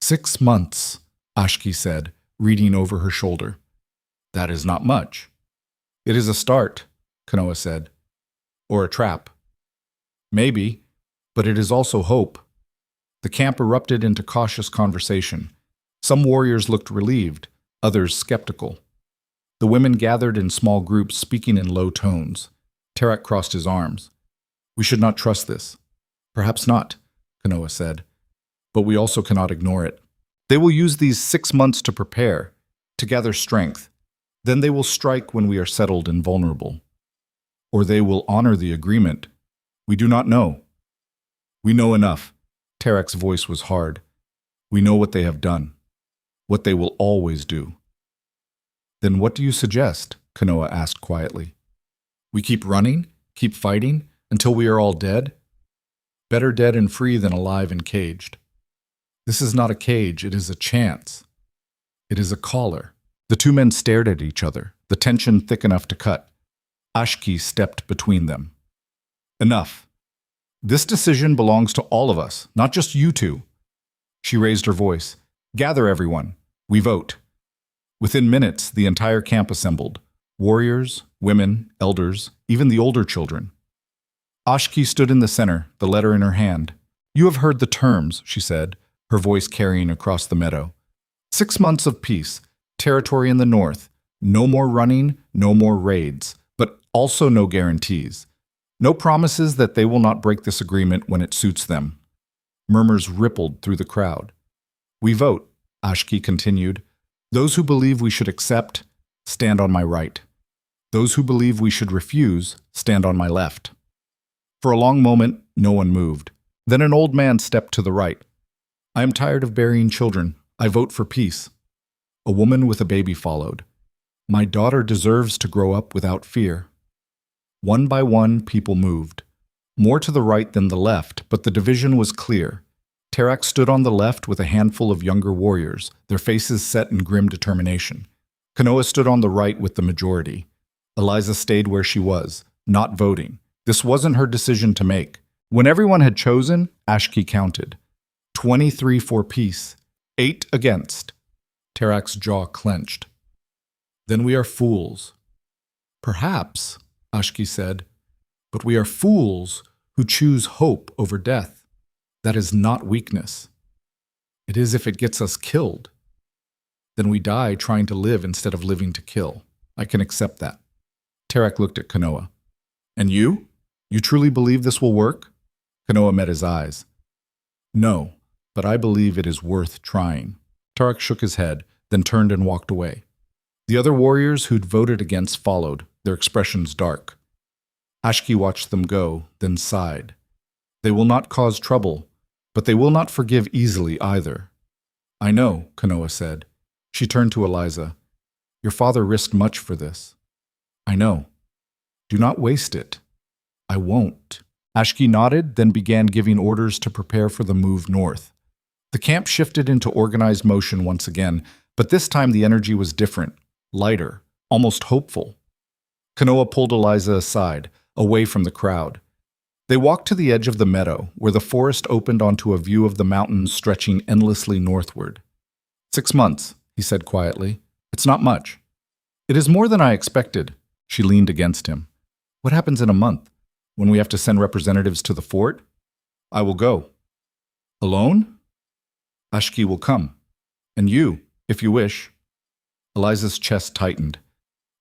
6 months, Ashki said, reading over her shoulder. That is not much. It is a start, Kanoa said. Or a trap. Maybe, but it is also hope. The camp erupted into cautious conversation. Some warriors looked relieved, others skeptical. The women gathered in small groups, speaking in low tones. Tarak crossed his arms. We should not trust this. Perhaps not, Kanoa said. But we also cannot ignore it. They will use these 6 months to prepare, to gather strength. Then they will strike when we are settled and vulnerable. Or they will honor the agreement. We do not know. We know enough. Tarak's voice was hard. We know what they have done. What they will always do. Then what do you suggest? Kanoa asked quietly. We keep running, keep fighting, until we are all dead? Better dead and free than alive and caged. This is not a cage, it is a chance. It is a collar. The 2 men stared at each other, the tension thick enough to cut. Ashki stepped between them. Enough. This decision belongs to all of us, not just you 2. She raised her voice. Gather, everyone. We vote. Within minutes, the entire camp assembled. Warriors, women, elders, even the older children. Ashki stood in the center, the letter in her hand. You have heard the terms, she said, her voice carrying across the meadow. 6 months of peace, territory in the north, no more running, no more raids, but also no guarantees. No promises that they will not break this agreement when it suits them. Murmurs rippled through the crowd. We vote, Ashki continued. Those who believe we should accept, stand on my right. Those who believe we should refuse, stand on my left. For a long moment, no one moved. Then an old man stepped to the right. I am tired of burying children. I vote for peace. A woman with a baby followed. My daughter deserves to grow up without fear. One by one, people moved. More to the right than the left, but the division was clear. Tarak stood on the left with a handful of younger warriors, their faces set in grim determination. Kanoa stood on the right with the majority. Eliza stayed where she was, not voting. This wasn't her decision to make. When everyone had chosen, Ashki counted. 23 for peace, 8 against. Tarak's jaw clenched. Then we are fools. Perhaps, Ashki said, but we are fools who choose hope over death. That is not weakness. It is if it gets us killed. Then we die trying to live instead of living to kill. I can accept that. Tarak looked at Kanoa. And you? You truly believe this will work? Kanoa met his eyes. No, but I believe it is worth trying. Tarak shook his head, then turned and walked away. The other warriors who'd voted against followed, their expressions dark. Ashki watched them go, then sighed. They will not cause trouble, but they will not forgive easily either. I know, Kanoa said. She turned to Eliza. Your father risked much for this. I know. Do not waste it. I won't. Ashki nodded, then began giving orders to prepare for the move north. The camp shifted into organized motion once again, but this time the energy was different, lighter, almost hopeful. Kanoa pulled Eliza aside, away from the crowd. They walked to the edge of the meadow, where the forest opened onto a view of the mountains stretching endlessly northward. 6 months, he said quietly. It's not much. It is more than I expected. She leaned against him. What happens in a month? When we have to send representatives to the fort? I will go. Alone? Ashki will come. And you, if you wish. Eliza's chest tightened.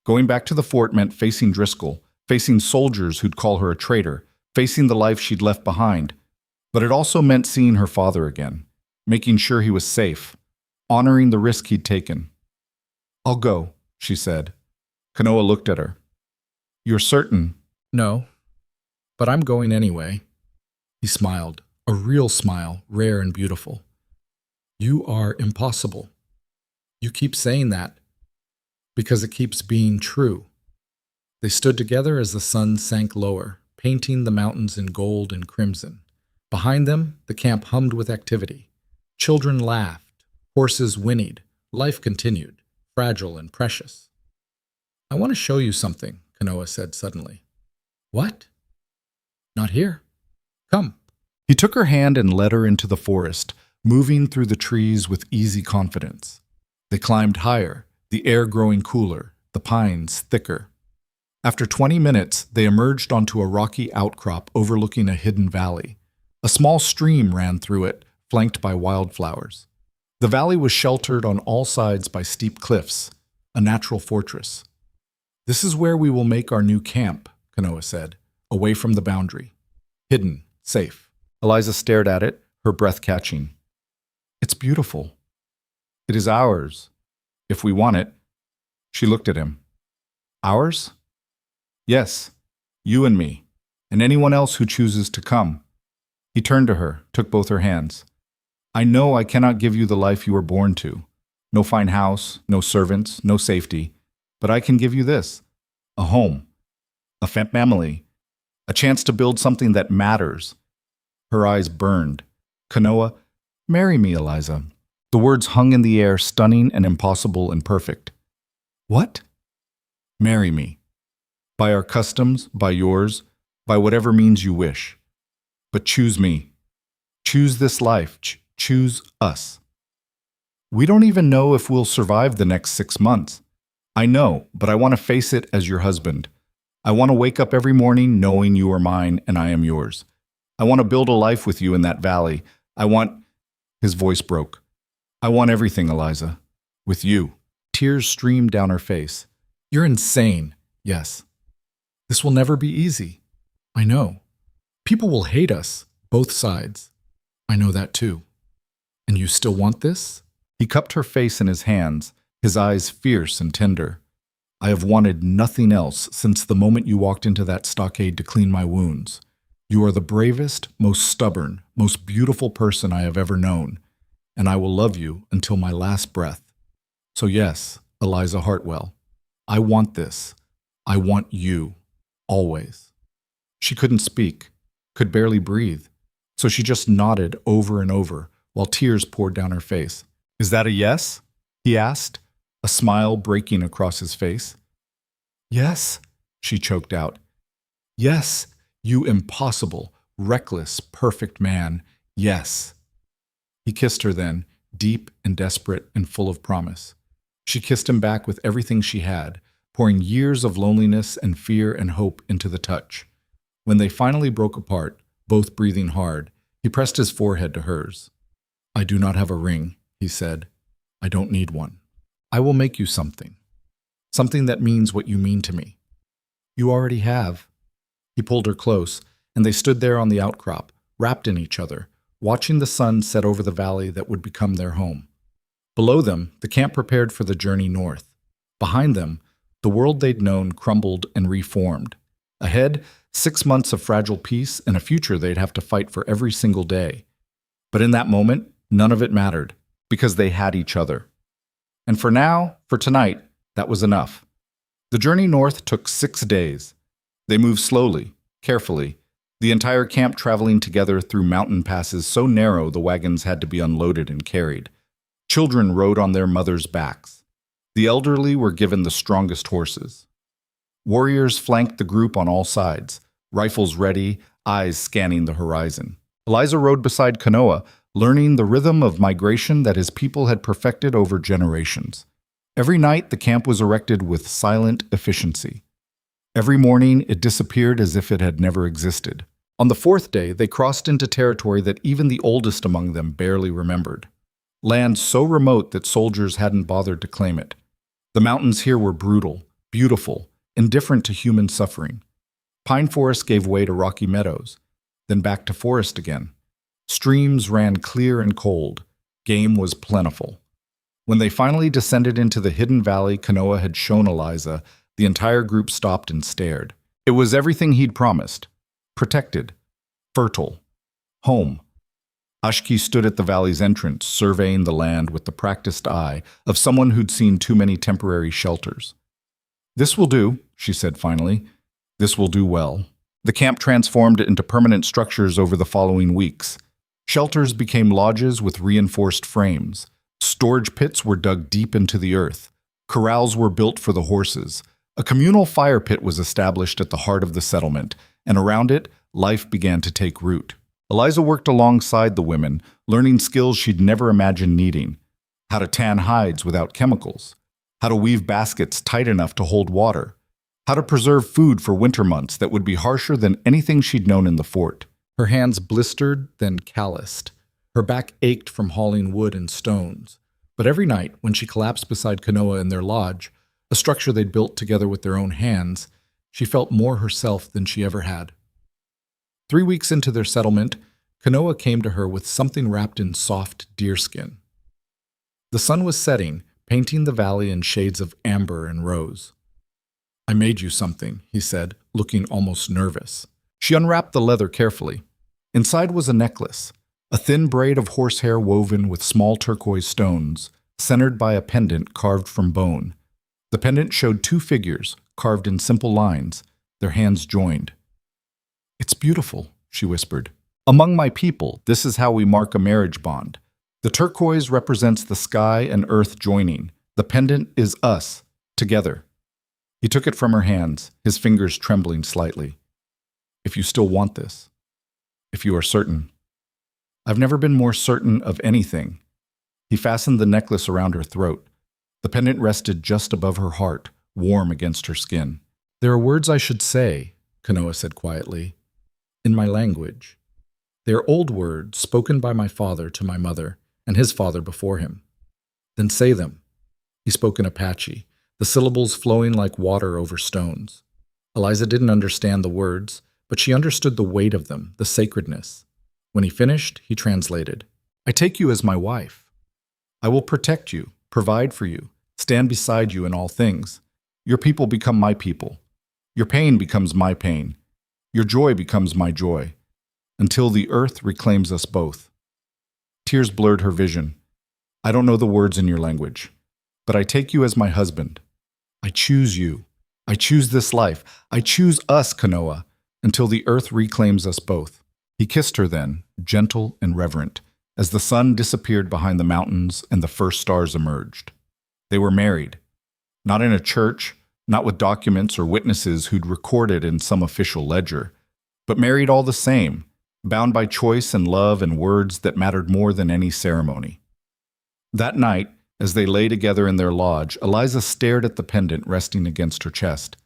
Going back to the fort meant facing Driscoll, facing soldiers who'd call her a traitor, facing the life she'd left behind. But it also meant seeing her father again, making sure he was safe, honoring the risk he'd taken. I'll go, she said. Kanoa looked at her. You're certain? No, but I'm going anyway. He smiled, a real smile, rare and beautiful. You are impossible. You keep saying that because it keeps being true. They stood together as the sun sank lower, painting the mountains in gold and crimson. Behind them, the camp hummed with activity. Children laughed, horses whinnied, life continued, fragile and precious. I want to show you something, Kanoa said suddenly. What? Not here. Come. He took her hand and led her into the forest, moving through the trees with easy confidence. They climbed higher, the air growing cooler, the pines thicker. After 20 minutes, they emerged onto a rocky outcrop overlooking a hidden valley. A small stream ran through it, flanked by wildflowers. The valley was sheltered on all sides by steep cliffs, a natural fortress. This is where we will make our new camp, Kanoa said, away from the boundary. Hidden, safe. Eliza stared at it, her breath catching. It's beautiful. It is ours, if we want it. She looked at him. Ours? Yes, you and me, and anyone else who chooses to come. He turned to her, took both her hands. I know I cannot give you the life you were born to. No fine house, no servants, no safety. But I can give you this. A home. A family. A chance to build something that matters. Her eyes burned. Kanoa, marry me, Eliza. The words hung in the air, stunning and impossible and perfect. What? Marry me. By our customs, by yours, by whatever means you wish. But choose me. Choose this life. Choose us. We don't even know if we'll survive the next 6 months. I know, but I want to face it as your husband. I want to wake up every morning knowing you are mine and I am yours. I want to build a life with you in that valley. I want... His voice broke. I want everything, Eliza. With you. Tears streamed down her face. You're insane. Yes. This will never be easy. I know. People will hate us, both sides. I know that too. And you still want this? He cupped her face in his hands, his eyes fierce and tender. I have wanted nothing else since the moment you walked into that stockade to clean my wounds. You are the bravest, most stubborn, most beautiful person I have ever known, and I will love you until my last breath. So yes, Eliza Hartwell, I want this. I want you. Always. She couldn't speak, could barely breathe, so she just nodded over and over while tears poured down her face. Is that a yes? He asked, a smile breaking across his face. Yes, she choked out. Yes, you impossible, reckless, perfect man. Yes. He kissed her then, deep and desperate and full of promise. She kissed him back with everything she had, pouring years of loneliness and fear and hope into the touch. When they finally broke apart, both breathing hard, he pressed his forehead to hers. I do not have a ring, he said. I don't need one. I will make you something. Something that means what you mean to me. You already have. He pulled her close, and they stood there on the outcrop, wrapped in each other, watching the sun set over the valley that would become their home. Below them, the camp prepared for the journey north. Behind them, the world they'd known crumbled and reformed. Ahead, 6 months of fragile peace and a future they'd have to fight for every single day. But in that moment, none of it mattered, because they had each other. And for now, for tonight, that was enough. The journey north took 6 days. They moved slowly, carefully, the entire camp traveling together through mountain passes so narrow the wagons had to be unloaded and carried. Children rode on their mothers' backs. The elderly were given the strongest horses. Warriors flanked the group on all sides, rifles ready, eyes scanning the horizon. Eliza rode beside Kanoa, learning the rhythm of migration that his people had perfected over generations. Every night, the camp was erected with silent efficiency. Every morning, it disappeared as if it had never existed. On the 4th day, they crossed into territory that even the oldest among them barely remembered. Land so remote that soldiers hadn't bothered to claim it. The mountains here were brutal, beautiful, indifferent to human suffering. Pine forests gave way to rocky meadows, then back to forest again. Streams ran clear and cold. Game was plentiful. When they finally descended into the hidden valley Kanoa had shown Eliza, the entire group stopped and stared. It was everything he'd promised. Protected. Fertile. Home. Ashki stood at the valley's entrance, surveying the land with the practiced eye of someone who'd seen too many temporary shelters. "This will do," she said finally. "This will do well." The camp transformed into permanent structures over the following weeks. Shelters became lodges with reinforced frames. Storage pits were dug deep into the earth. Corrals were built for the horses. A communal fire pit was established at the heart of the settlement, and around it, life began to take root. Eliza worked alongside the women, learning skills she'd never imagined needing: how to tan hides without chemicals, how to weave baskets tight enough to hold water, how to preserve food for winter months that would be harsher than anything she'd known in the fort. Her hands blistered, then calloused. Her back ached from hauling wood and stones. But every night, when she collapsed beside Kanoa in their lodge, a structure they'd built together with their own hands, she felt more herself than she ever had. 3 weeks into their settlement, Kanoa came to her with something wrapped in soft deerskin. The sun was setting, painting the valley in shades of amber and rose. "I made you something," he said, looking almost nervous. She unwrapped the leather carefully. Inside was a necklace, a thin braid of horsehair woven with small turquoise stones, centered by a pendant carved from bone. The pendant showed 2 figures, carved in simple lines, their hands joined. "It's beautiful," she whispered. "Among my people, this is how we mark a marriage bond. The turquoise represents the sky and earth joining. The pendant is us, together." He took it from her hands, his fingers trembling slightly. "If you still want this. If you are certain." "I've never been more certain of anything." He fastened the necklace around her throat. The pendant rested just above her heart, warm against her skin. "There are words I should say," Kanoa said quietly, "in my language. They are old words spoken by my father to my mother and his father before him." "Then say them." He spoke in Apache, the syllables flowing like water over stones. Eliza didn't understand the words, but she understood the weight of them, the sacredness. When he finished, he translated. "I take you as my wife. I will protect you, provide for you, stand beside you in all things. Your people become my people. Your pain becomes my pain. Your joy becomes my joy, until the earth reclaims us both." Tears blurred her vision. "I don't know the words in your language, but I take you as my husband. I choose you. I choose this life. I choose us, Kanoa, until the earth reclaims us both." He kissed her then, gentle and reverent, as the sun disappeared behind the mountains and the first stars emerged. They were married, not in a church, not with documents or witnesses who'd recorded in some official ledger, but married all the same, bound by choice and love and words that mattered more than any ceremony. That night, as they lay together in their lodge, Eliza stared at the pendant resting against her chest.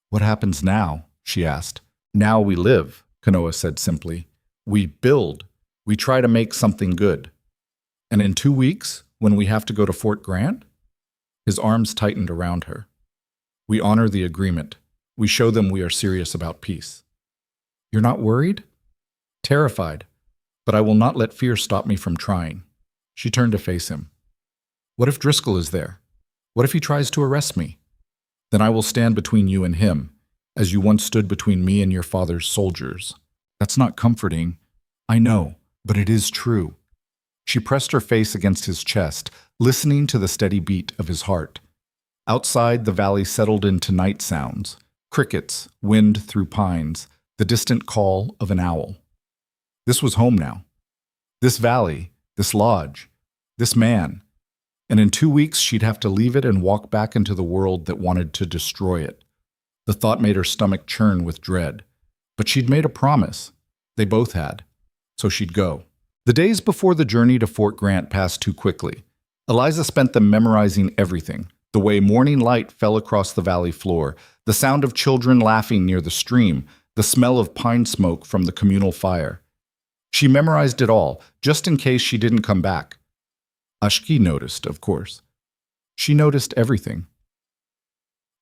"What happens now?" she asked. "Now we live," Kanoa said simply. "We build. We try to make something good. And in 2 weeks, when we have to go to Fort Grant?" His arms tightened around her. "We honor the agreement. We show them we are serious about peace." "You're not worried?" "Terrified. But I will not let fear stop me from trying." She turned to face him. "What if Driscoll is there? What if he tries to arrest me? Then I will stand between you and him, as you once stood between me and your father's soldiers." "That's not comforting." "I know, but it is true." She pressed her face against his chest, listening to the steady beat of his heart. Outside, the valley settled into night sounds: crickets, wind through pines, the distant call of an owl. This was home now. This valley, this lodge, this man. And in 2 weeks, she'd have to leave it and walk back into the world that wanted to destroy it. The thought made her stomach churn with dread. But she'd made a promise. They both had. So she'd go. The days before the journey to Fort Grant passed too quickly. Eliza spent them memorizing everything: the way morning light fell across the valley floor, the sound of children laughing near the stream, the smell of pine smoke from the communal fire. She memorized it all, just in case she didn't come back. Ashki noticed, of course. She noticed everything.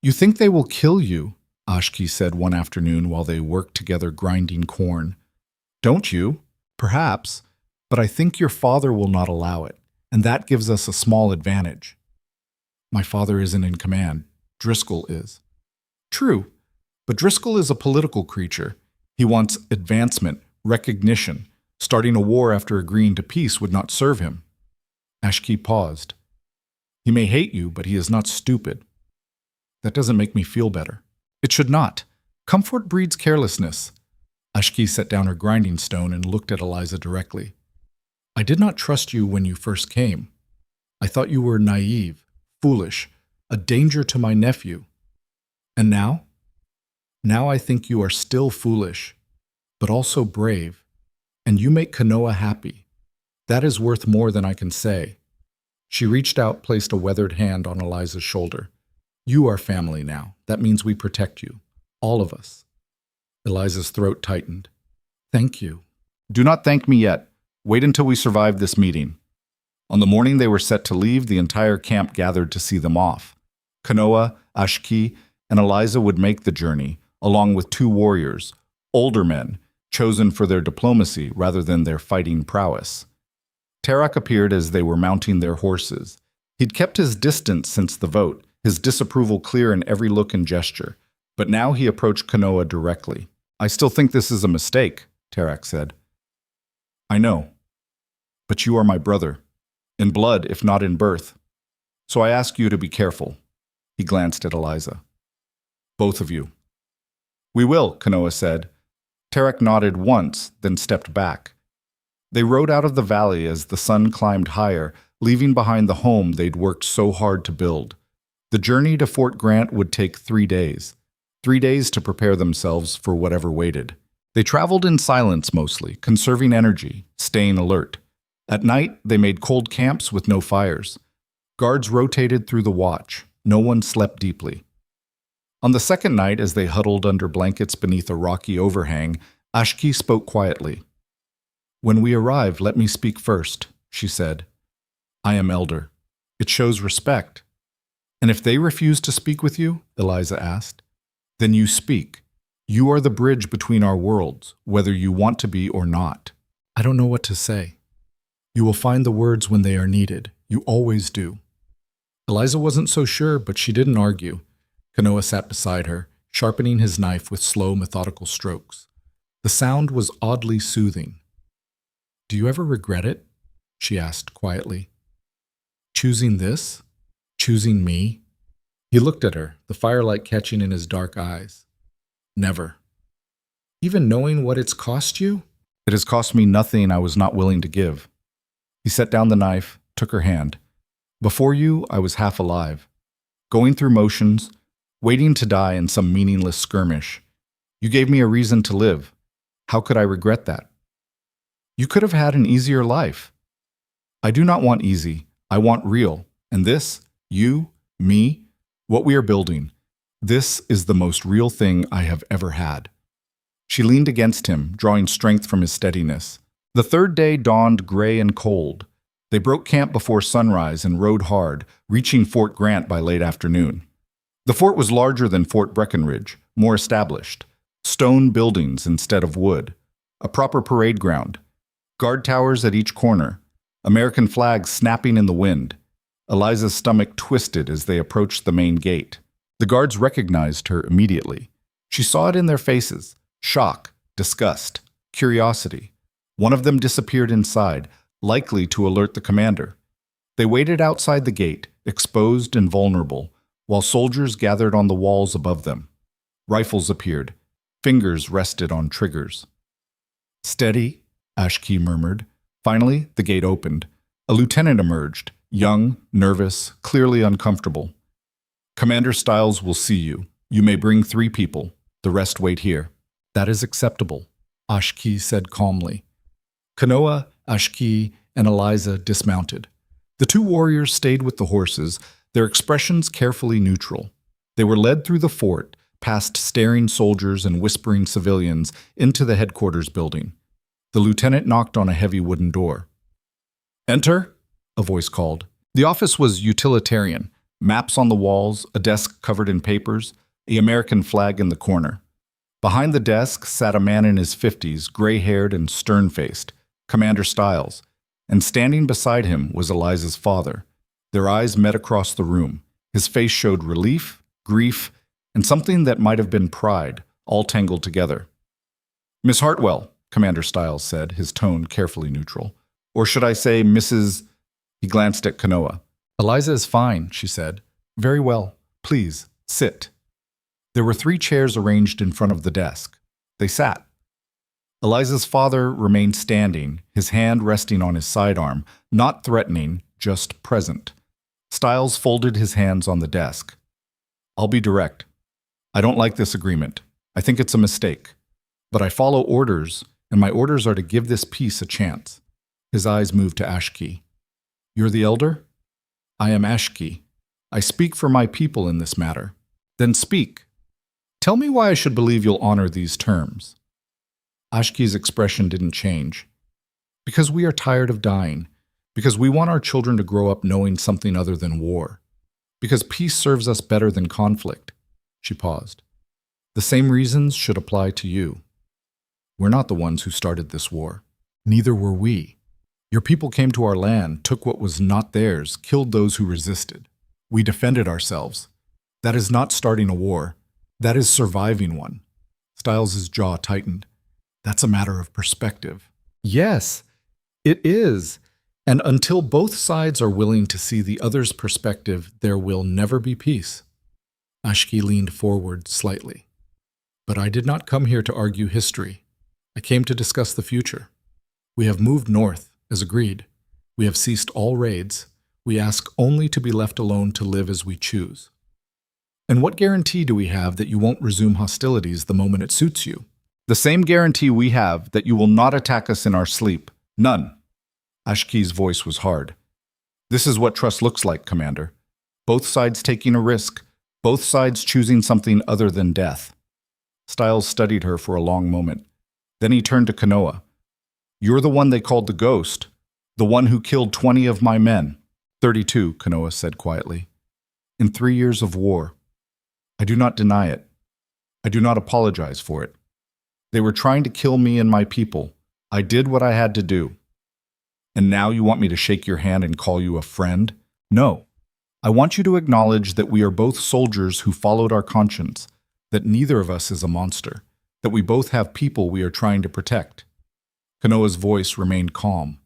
"You think they will kill you?" Ashki said one afternoon while they worked together grinding corn. "Don't you? Perhaps. But I think your father will not allow it, and that gives us a small advantage." "My father isn't in command. Driscoll is." "True, but Driscoll is a political creature. He wants advancement, recognition, Starting a war after agreeing to peace would not serve him. Ashki paused. He may hate you, but he is not stupid. That doesn't make me feel better. It should not. Comfort breeds carelessness. Ashki set down her grinding stone and looked at Eliza directly. I did not trust you when you first came. I thought you were naive, foolish, a danger to my nephew. And now? Now I think you are still foolish, but also brave, and you make Kanoa happy. That is worth more than I can say. She reached out, placed a weathered hand on Eliza's shoulder. You are family now. That means we protect you. All of us. Eliza's throat tightened. Thank you. Do not thank me yet. Wait until we survive this meeting. On the morning they were set to leave, the entire camp gathered to see them off. Kanoa, Ashki, and Eliza would make the journey, along with 2 warriors, older men, chosen for their diplomacy rather than their fighting prowess. Tarak appeared as they were mounting their horses. He'd kept his distance since the vote, his disapproval clear in every look and gesture, but now he approached Kanoa directly. I still think this is a mistake, Tarak said. I know, but you are my brother, in blood if not in birth. So I ask you to be careful. He glanced at Eliza. Both of you. We will, Kanoa said. Tarak nodded once, then stepped back. They rode out of the valley as the sun climbed higher, leaving behind the home they'd worked so hard to build. The journey to Fort Grant would take 3 days. 3 days to prepare themselves for whatever waited. They traveled in silence mostly, conserving energy, staying alert. At night, they made cold camps with no fires. Guards rotated through the watch. No one slept deeply. On the second night, as they huddled under blankets beneath a rocky overhang, Ashki spoke quietly. When we arrive, let me speak first, she said. I am elder. It shows respect. And if they refuse to speak with you, Eliza asked, then you speak. You are the bridge between our worlds, whether you want to be or not. I don't know what to say. You will find the words when they are needed. You always do. Eliza wasn't so sure, but she didn't argue. Kanoa sat beside her, sharpening his knife with slow, methodical strokes. The sound was oddly soothing. Do you ever regret it? She asked quietly. Choosing this? Choosing me? He looked at her, the firelight catching in his dark eyes. Never. Even knowing what it's cost you? It has cost me nothing I was not willing to give. He set down the knife, took her hand. Before you, I was half alive, going through motions, waiting to die in some meaningless skirmish. You gave me a reason to live. How could I regret that? You could have had an easier life. I do not want easy. I want real. And this, you, me, what we are building, this is the most real thing I have ever had. She leaned against him, drawing strength from his steadiness. The third day dawned gray and cold. They broke camp before sunrise and rode hard, reaching Fort Grant by late afternoon. The fort was larger than Fort Breckenridge, more established. Stone buildings instead of wood. A proper parade ground. Guard towers at each corner. American flags snapping in the wind. Eliza's stomach twisted as they approached the main gate. The guards recognized her immediately. She saw it in their faces. Shock, disgust, curiosity. One of them disappeared inside, likely to alert the commander. They waited outside the gate, exposed and vulnerable, while soldiers gathered on the walls above them. Rifles appeared. Fingers rested on triggers. Steady, Ashki murmured. Finally, the gate opened. A lieutenant emerged, young, nervous, clearly uncomfortable. Commander Stiles will see you. You may bring 3 people. The rest wait here. That is acceptable, Ashki said calmly. Kanoa, Ashki, and Eliza dismounted. The 2 warriors stayed with the horses, their expressions carefully neutral. They were led through the fort, past staring soldiers and whispering civilians, into the headquarters building. The lieutenant knocked on a heavy wooden door. Enter, a voice called. The office was utilitarian. Maps on the walls, a desk covered in papers, the American flag in the corner. Behind the desk sat a man in his 50s, gray-haired and stern-faced, Commander Stiles, and standing beside him was Eliza's father. Their eyes met across the room. His face showed relief, grief, and something that might have been pride, all tangled together. Miss Hartwell, Commander Stiles said, his tone carefully neutral. Or should I say, Mrs. He glanced at Kanoa. Eliza is fine, she said. Very well. Please, sit. There were 3 chairs arranged in front of the desk. They sat. Eliza's father remained standing, his hand resting on his sidearm, not threatening, just present. Stiles folded his hands on the desk. I'll be direct. I don't like this agreement. I think it's a mistake. But I follow orders, and my orders are to give this peace a chance. His eyes moved to Ashki. You're the elder? I am Ashki. I speak for my people in this matter. Then speak. Tell me why I should believe you'll honor these terms. Ashki's expression didn't change. Because we are tired of dying. Because we want our children to grow up knowing something other than war. Because peace serves us better than conflict. She paused. The same reasons should apply to you. We're not the ones who started this war. Neither were we. Your people came to our land, took what was not theirs, killed those who resisted. We defended ourselves. That is not starting a war. That is surviving one. Stiles' jaw tightened. That's a matter of perspective. Yes, it is. And until both sides are willing to see the other's perspective, there will never be peace. Ashki leaned forward slightly. But I did not come here to argue history. I came to discuss the future. We have moved north, as agreed. We have ceased all raids. We ask only to be left alone to live as we choose. And what guarantee do we have that you won't resume hostilities the moment it suits you? The same guarantee we have that you will not attack us in our sleep. None. Ashki's voice was hard. This is what trust looks like, Commander. Both sides taking a risk. Both sides choosing something other than death. Stiles studied her for a long moment. Then he turned to Kanoa. You're the one they called the ghost. The one who killed 20 of my men. 32, Kanoa said quietly. In 3 years of war. I do not deny it. I do not apologize for it. They were trying to kill me and my people. I did what I had to do. And now you want me to shake your hand and call you a friend? No. I want you to acknowledge that we are both soldiers who followed our conscience, that neither of us is a monster, that we both have people we are trying to protect. Kanoa's voice remained calm.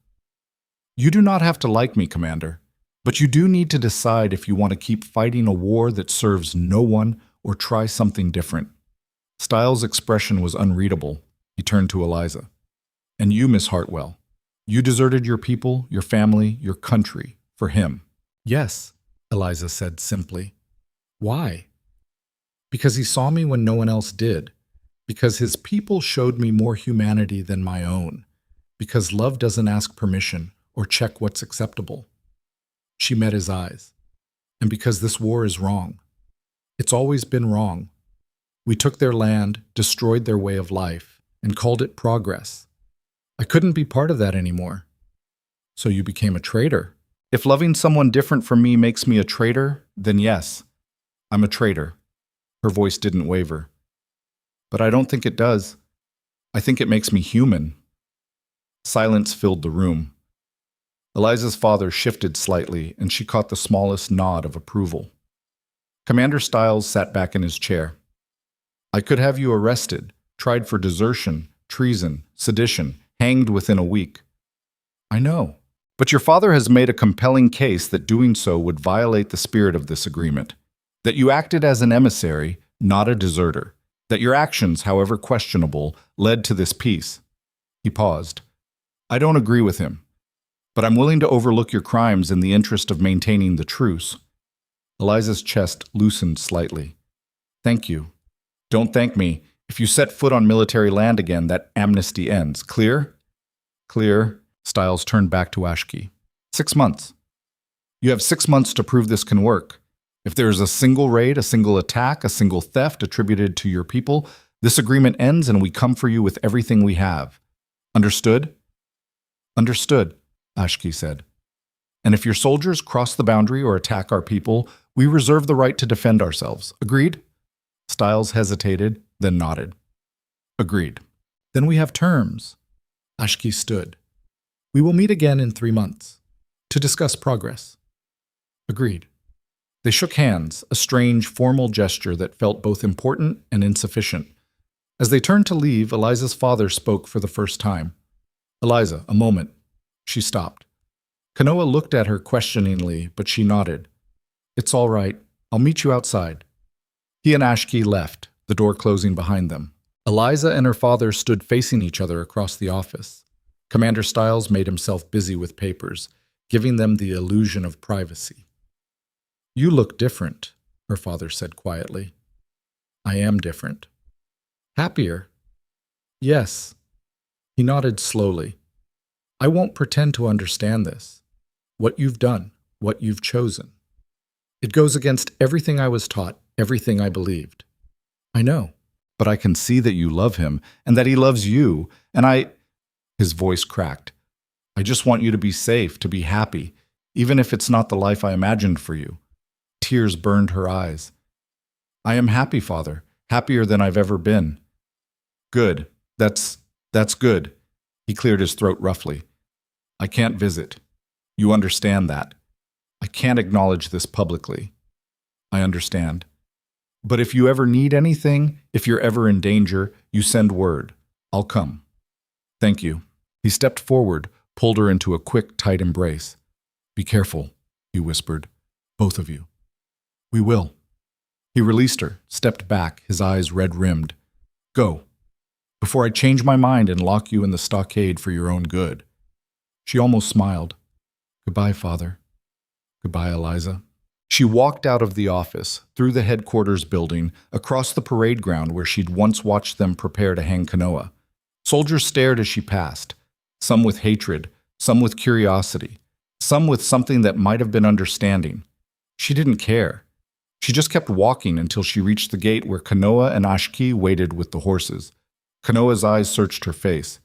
You do not have to like me, Commander, but you do need to decide if you want to keep fighting a war that serves no one or try something different. Stiles' expression was unreadable. He turned to Eliza. And you, Miss Hartwell, you deserted your people, your family, your country for him. Yes, Eliza said simply. Why? Because he saw me when no one else did. Because his people showed me more humanity than my own. Because love doesn't ask permission or check what's acceptable. She met his eyes. And because this war is wrong. It's always been wrong. We took their land, destroyed their way of life, and called it progress. I couldn't be part of that anymore. So you became a traitor. If loving someone different from me makes me a traitor, then yes, I'm a traitor. Her voice didn't waver. But I don't think it does. I think it makes me human. Silence filled the room. Eliza's father shifted slightly, and she caught the smallest nod of approval. Commander Stiles sat back in his chair. I could have you arrested, tried for desertion, treason, sedition, hanged within a week. I know. But your father has made a compelling case that doing so would violate the spirit of this agreement. That you acted as an emissary, not a deserter. That your actions, however questionable, led to this peace. He paused. I don't agree with him. But I'm willing to overlook your crimes in the interest of maintaining the truce. Eliza's chest loosened slightly. Thank you. Don't thank me. If you set foot on military land again, that amnesty ends. Clear? Clear. Stiles turned back to Ashki. 6 months. You have 6 months to prove this can work. If there is a single raid, a single attack, a single theft attributed to your people, this agreement ends and we come for you with everything we have. Understood? Understood, Ashki said. And if your soldiers cross the boundary or attack our people, we reserve the right to defend ourselves. Agreed? Stiles hesitated, then nodded. Agreed. Then we have terms. Ashki stood. We will meet again in 3 months to discuss progress. Agreed. They shook hands, a strange, formal gesture that felt both important and insufficient. As they turned to leave, Eliza's father spoke for the first time. "Eliza, a moment." She stopped. Kanoa looked at her questioningly, but she nodded. "It's all right. I'll meet you outside." He and Ashki left, the door closing behind them. Eliza and her father stood facing each other across the office. Commander Stiles made himself busy with papers, giving them the illusion of privacy. "You look different," her father said quietly. "I am different." "Happier?" "Yes." He nodded slowly. "I won't pretend to understand this. What you've done, what you've chosen. It goes against everything I was taught, everything I believed. I know. But I can see that you love him, and that he loves you, and His voice cracked. "I just want you to be safe, to be happy, even if it's not the life I imagined for you." Tears burned her eyes. "I am happy, Father, happier than I've ever been." "Good. That's good." He cleared his throat roughly. "I can't visit. You understand that. I can't acknowledge this publicly. I understand. But if you ever need anything, if you're ever in danger, you send word. I'll come." "Thank you." He stepped forward, pulled her into a quick, tight embrace. "Be careful," he whispered. "Both of you." "We will." He released her, stepped back, his eyes red-rimmed. "Go, before I change my mind and lock you in the stockade for your own good." She almost smiled. "Goodbye, Father. Goodbye, Eliza." She walked out of the office, through the headquarters building, across the parade ground where she'd once watched them prepare to hang Kanoa. Soldiers stared as she passed, some with hatred, some with curiosity, some with something that might have been understanding. She didn't care. She just kept walking until she reached the gate where Kanoa and Ashki waited with the horses. Kanoa's eyes searched her face.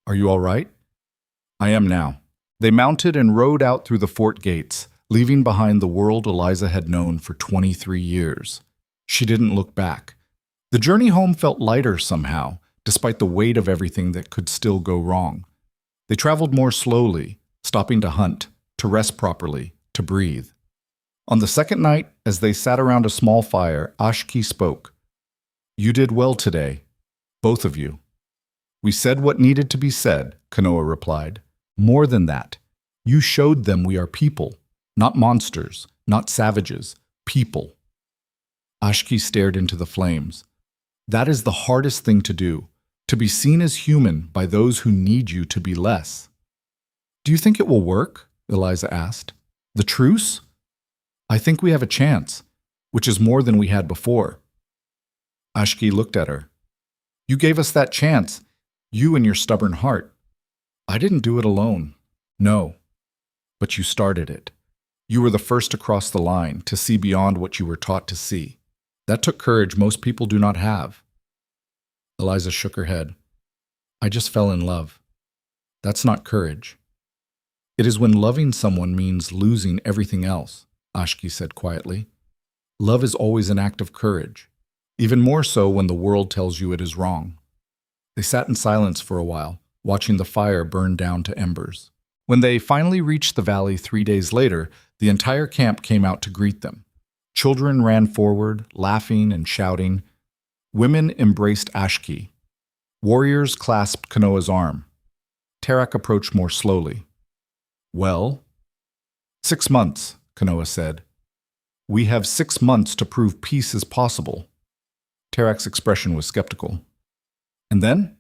"Are you all right?" "I am now." They mounted and rode out through the fort gates, leaving behind the world Eliza had known for 23 years. She didn't look back. The journey home felt lighter somehow, despite the weight of everything that could still go wrong. They traveled more slowly, stopping to hunt, to rest properly, to breathe. On the second night, as they sat around a small fire, Ashki spoke. "You did well today, both of you." "We said what needed to be said," Kanoa replied. "More than that, you showed them we are people. Not monsters, not savages, people." Ashki stared into the flames. "That is the hardest thing to do, to be seen as human by those who need you to be less." "Do you think it will work?" Eliza asked. "The truce?" "I think we have a chance, which is more than we had before." Ashki looked at her. "You gave us that chance, you and your stubborn heart." "I didn't do it alone." "No, but you started it. You were the first to cross the line, to see beyond what you were taught to see. That took courage most people do not have." Eliza shook her head. "I just fell in love. That's not courage." "It is when loving someone means losing everything else," Ashki said quietly. "Love is always an act of courage, even more so when the world tells you it is wrong." They sat in silence for a while, watching the fire burn down to embers. When they finally reached the valley 3 days later, the entire camp came out to greet them. Children ran forward, laughing and shouting. Women embraced Ashki. Warriors clasped Kanoa's arm. Tarak approached more slowly. "Well?" "6 months," Kanoa said. "We have 6 months to prove peace is possible." Tarak's expression was skeptical. "And then?"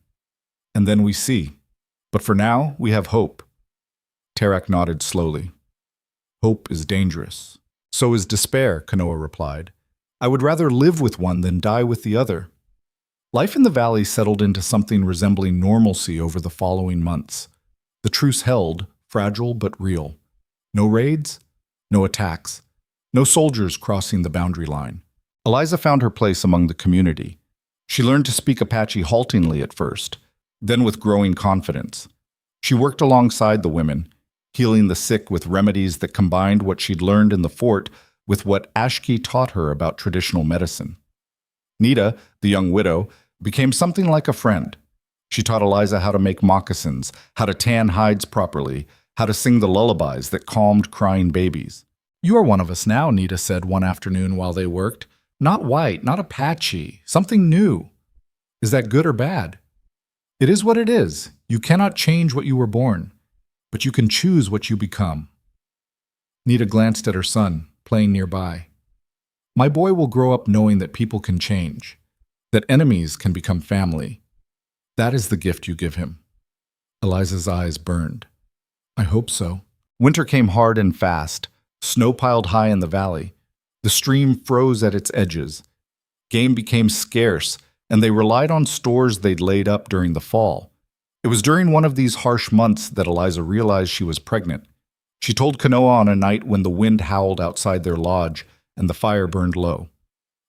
"And then we see. But for now, we have hope." Tarak nodded slowly. "Hope is dangerous." "So is despair," Kanoa replied. "I would rather live with one than die with the other." Life in the valley settled into something resembling normalcy over the following months. The truce held, fragile but real. No raids, no attacks, no soldiers crossing the boundary line. Eliza found her place among the community. She learned to speak Apache haltingly at first, then with growing confidence. She worked alongside the women, healing the sick with remedies that combined what she'd learned in the fort with what Ashki taught her about traditional medicine. Nita, the young widow, became something like a friend. She taught Eliza how to make moccasins, how to tan hides properly, how to sing the lullabies that calmed crying babies. "You are one of us now," Nita said one afternoon while they worked. "Not white, not Apache, something new." Is that good or bad? It is what it is. You cannot change what you were born, but you can choose what you become. Nita glanced at her son, playing nearby. My boy will grow up knowing that people can change, that enemies can become family. That is the gift you give him. Eliza's eyes burned. I hope so. Winter came hard and fast. Snow piled high in the valley. The stream froze at its edges. Game became scarce, and they relied on stores they'd laid up during the fall. It was during one of these harsh months that Eliza realized she was pregnant. She told Kanoa on a night when the wind howled outside their lodge and the fire burned low.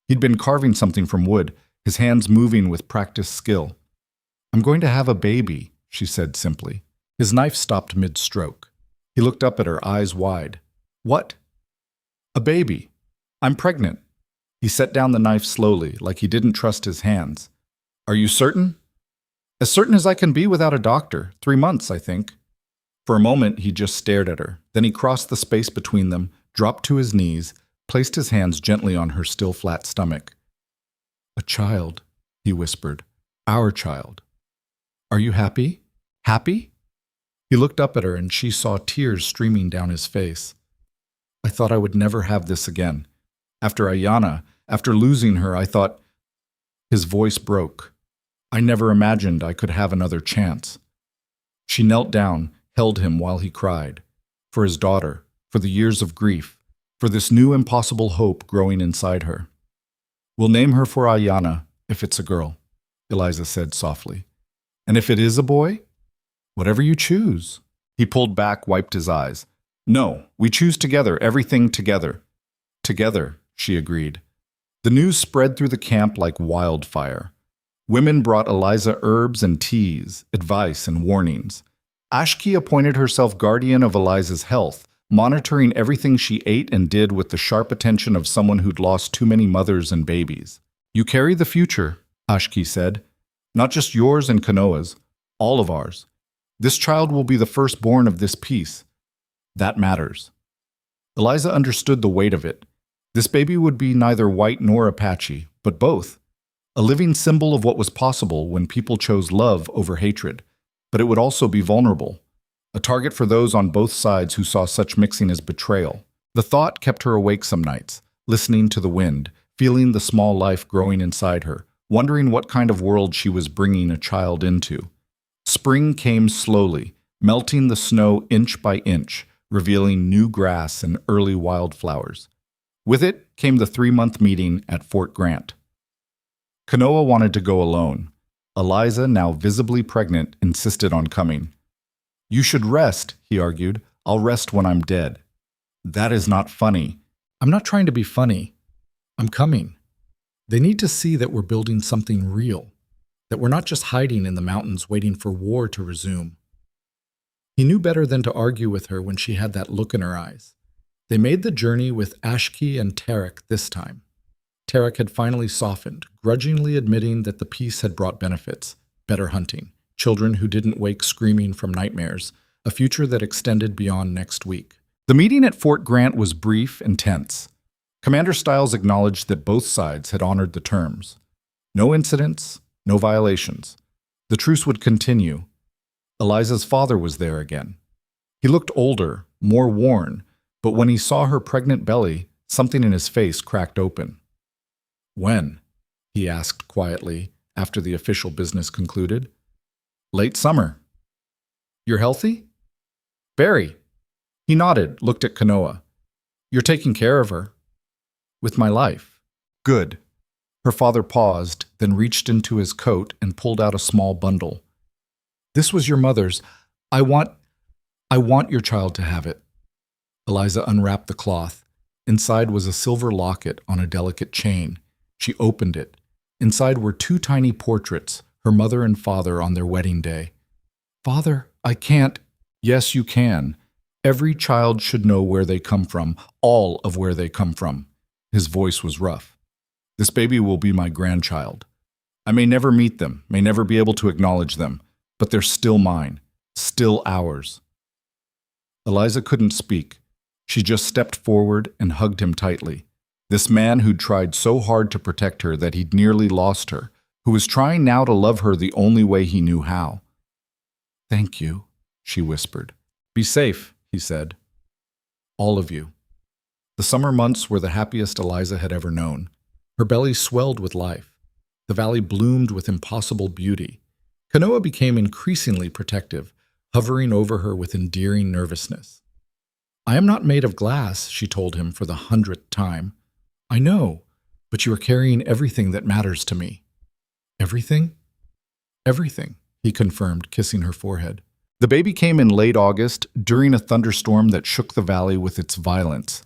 He'd been carving something from wood, his hands moving with practiced skill. I'm going to have a baby, she said simply. His knife stopped mid-stroke. He looked up at her, eyes wide. What? A baby. I'm pregnant. He set down the knife slowly, like he didn't trust his hands. Are you certain? As certain as I can be without a doctor. 3 months, I think. For a moment, he just stared at her. Then he crossed the space between them, dropped to his knees, placed his hands gently on her still flat stomach. A child, he whispered. Our child. Are you happy? Happy? He looked up at her and she saw tears streaming down his face. I thought I would never have this again. After Ayana, after losing her, I thought... His voice broke. I never imagined I could have another chance. She knelt down, held him while he cried. For his daughter, for the years of grief, for this new impossible hope growing inside her. We'll name her for Ayana, if it's a girl, Eliza said softly. And if it is a boy? Whatever you choose. He pulled back, wiped his eyes. No, we choose together, everything together. Together, she agreed. The news spread through the camp like wildfire. Women brought Eliza herbs and teas, advice and warnings. Ashki appointed herself guardian of Eliza's health, monitoring everything she ate and did with the sharp attention of someone who'd lost too many mothers and babies. You carry the future, Ashki said. Not just yours and Kanoa's, all of ours. This child will be the firstborn of this peace. That matters. Eliza understood the weight of it. This baby would be neither white nor Apache, but both. A living symbol of what was possible when people chose love over hatred. But it would also be vulnerable. A target for those on both sides who saw such mixing as betrayal. The thought kept her awake some nights, listening to the wind, feeling the small life growing inside her, wondering what kind of world she was bringing a child into. Spring came slowly, melting the snow inch by inch, revealing new grass and early wildflowers. With it came the 3-month meeting at Fort Grant. Kanoa wanted to go alone. Eliza, now visibly pregnant, insisted on coming. You should rest, he argued. I'll rest when I'm dead. That is not funny. I'm not trying to be funny. I'm coming. They need to see that we're building something real, that we're not just hiding in the mountains waiting for war to resume. He knew better than to argue with her when she had that look in her eyes. They made the journey with Ashki and Tarek this time. Tarek had finally softened, grudgingly admitting that the peace had brought benefits, better hunting, children who didn't wake screaming from nightmares, a future that extended beyond next week. The meeting at Fort Grant was brief and tense. Commander Stiles acknowledged that both sides had honored the terms. No incidents, no violations. The truce would continue. Eliza's father was there again. He looked older, more worn, but when he saw her pregnant belly, something in his face cracked open. When? He asked quietly after the official business concluded. Late summer. You're healthy? Very. He nodded, looked at Kanoa. You're taking care of her. With my life. Good. Her father paused, then reached into his coat and pulled out a small bundle. This was your mother's. I want your child to have it. Eliza unwrapped the cloth. Inside was a silver locket on a delicate chain. She opened it. Inside were 2 tiny portraits, her mother and father on their wedding day. Father, I can't. Yes, you can. Every child should know where they come from, all of where they come from. His voice was rough. This baby will be my grandchild. I may never meet them, may never be able to acknowledge them, but they're still mine, still ours. Eliza couldn't speak. She just stepped forward and hugged him tightly. This man who'd tried so hard to protect her that he'd nearly lost her, who was trying now to love her the only way he knew how. "Thank you," she whispered. "Be safe," he said. "All of you." The summer months were the happiest Eliza had ever known. Her belly swelled with life. The valley bloomed with impossible beauty. Kanoa became increasingly protective, hovering over her with endearing nervousness. "I am not made of glass," she told him for the 100th time. "I know, but you are carrying everything that matters to me." "Everything?" "Everything," he confirmed, kissing her forehead. The baby came in late August during a thunderstorm that shook the valley with its violence.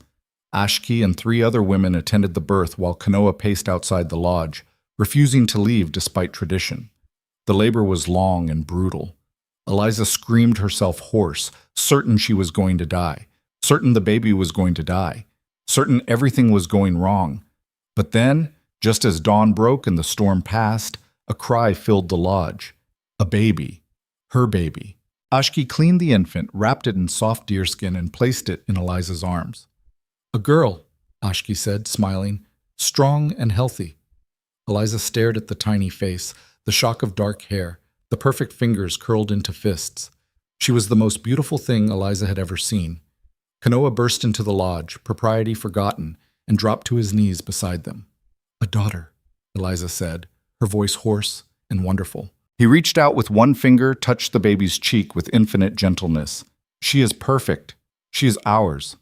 Ashki and 3 other women attended the birth while Kanoa paced outside the lodge, refusing to leave despite tradition. The labor was long and brutal. Eliza screamed herself hoarse, certain she was going to die, certain the baby was going to die, certain everything was going wrong. But then, just as dawn broke and the storm passed, a cry filled the lodge. A baby. Her baby. Ashki cleaned the infant, wrapped it in soft deerskin, and placed it in Eliza's arms. "A girl," Ashki said, smiling, "strong and healthy." Eliza stared at the tiny face, the shock of dark hair, the perfect fingers curled into fists. She was the most beautiful thing Eliza had ever seen. Kanoa burst into the lodge, propriety forgotten, and dropped to his knees beside them. "A daughter," Eliza said, her voice hoarse and wonderful. He reached out with one finger, touched the baby's cheek with infinite gentleness. "She is perfect. She is ours."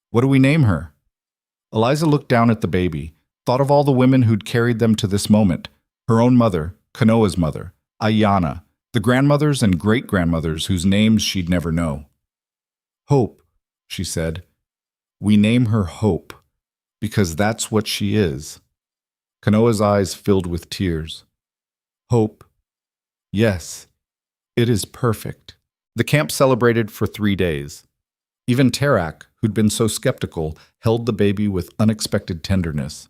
"What do we name her?" Eliza looked down at the baby, thought of all the women who'd carried them to this moment, her own mother, Kanoa's mother, Ayana, the grandmothers and great-grandmothers whose names she'd never know. "Hope," she said. "We name her Hope, because that's what she is." Kanoa's eyes filled with tears. "Hope. Yes, it is perfect." The camp celebrated for 3 days. Even Tarak, who'd been so skeptical, held the baby with unexpected tenderness.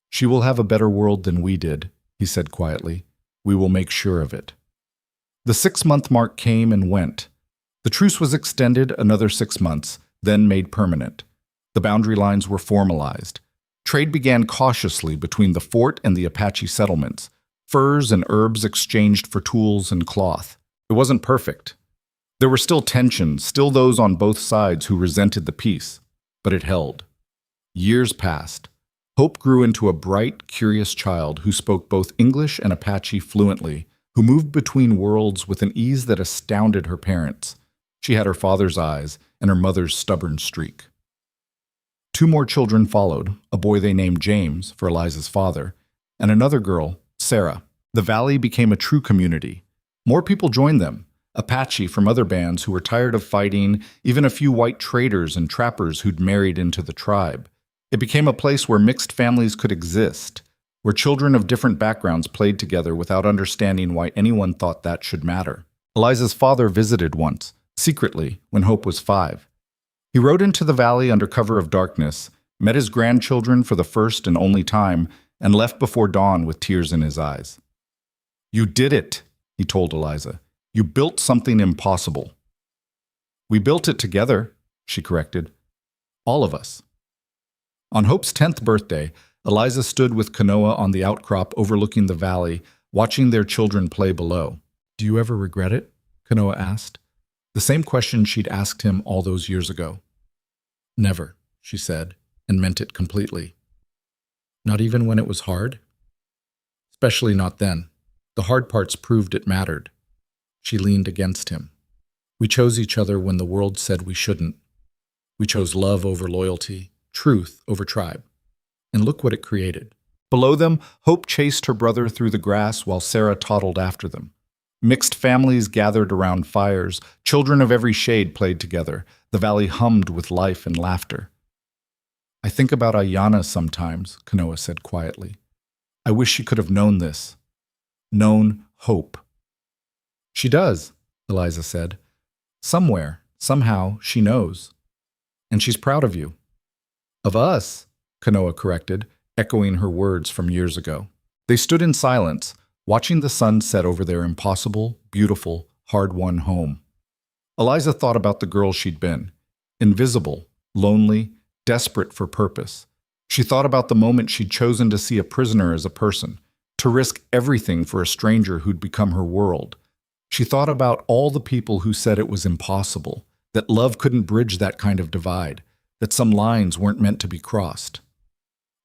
"She will have a better world than we did," he said quietly. "We will make sure of it." The 6-month mark came and went. The truce was extended another 6 months, then made permanent. The boundary lines were formalized. Trade began cautiously between the fort and the Apache settlements. Furs and herbs exchanged for tools and cloth. It wasn't perfect. There were still tensions, still those on both sides who resented the peace, but it held. Years passed. Hope grew into a bright, curious child who spoke both English and Apache fluently, who moved between worlds with an ease that astounded her parents. She had her father's eyes and her mother's stubborn streak. 2 more children followed, a boy they named James, for Eliza's father, and another girl, Sarah. The valley became a true community. More people joined them, Apache from other bands who were tired of fighting, even a few white traders and trappers who'd married into the tribe. It became a place where mixed families could exist, where children of different backgrounds played together without understanding why anyone thought that should matter. Eliza's father visited once, secretly, when Hope was 5. He rode into the valley under cover of darkness, met his grandchildren for the first and only time, and left before dawn with tears in his eyes. "You did it," he told Eliza. "You built something impossible." "We built it together," she corrected. "All of us." On Hope's 10th birthday, Eliza stood with Kanoa on the outcrop overlooking the valley, watching their children play below. "Do you ever regret it?" Kanoa asked. The same question she'd asked him all those years ago. "Never," she said, and meant it completely. "Not even when it was hard?" "Especially not then. The hard parts proved it mattered." She leaned against him. "We chose each other when the world said we shouldn't. We chose love over loyalty, truth over tribe. And look what it created." Below them, Hope chased her brother through the grass while Sarah toddled after them. Mixed families gathered around fires. Children of every shade played together. The valley hummed with life and laughter. "I think about Ayana sometimes," Kanoa said quietly. "I wish she could have known this. Known hope." "She does," Eliza said. "Somewhere, somehow, she knows. And she's proud of you." "Of us," Kanoa corrected, echoing her words from years ago. They stood in silence, watching the sun set over their impossible, beautiful, hard-won home. Eliza thought about the girl she'd been. Invisible, lonely, desperate for purpose. She thought about the moment she'd chosen to see a prisoner as a person, to risk everything for a stranger who'd become her world. She thought about all the people who said it was impossible, that love couldn't bridge that kind of divide, that some lines weren't meant to be crossed.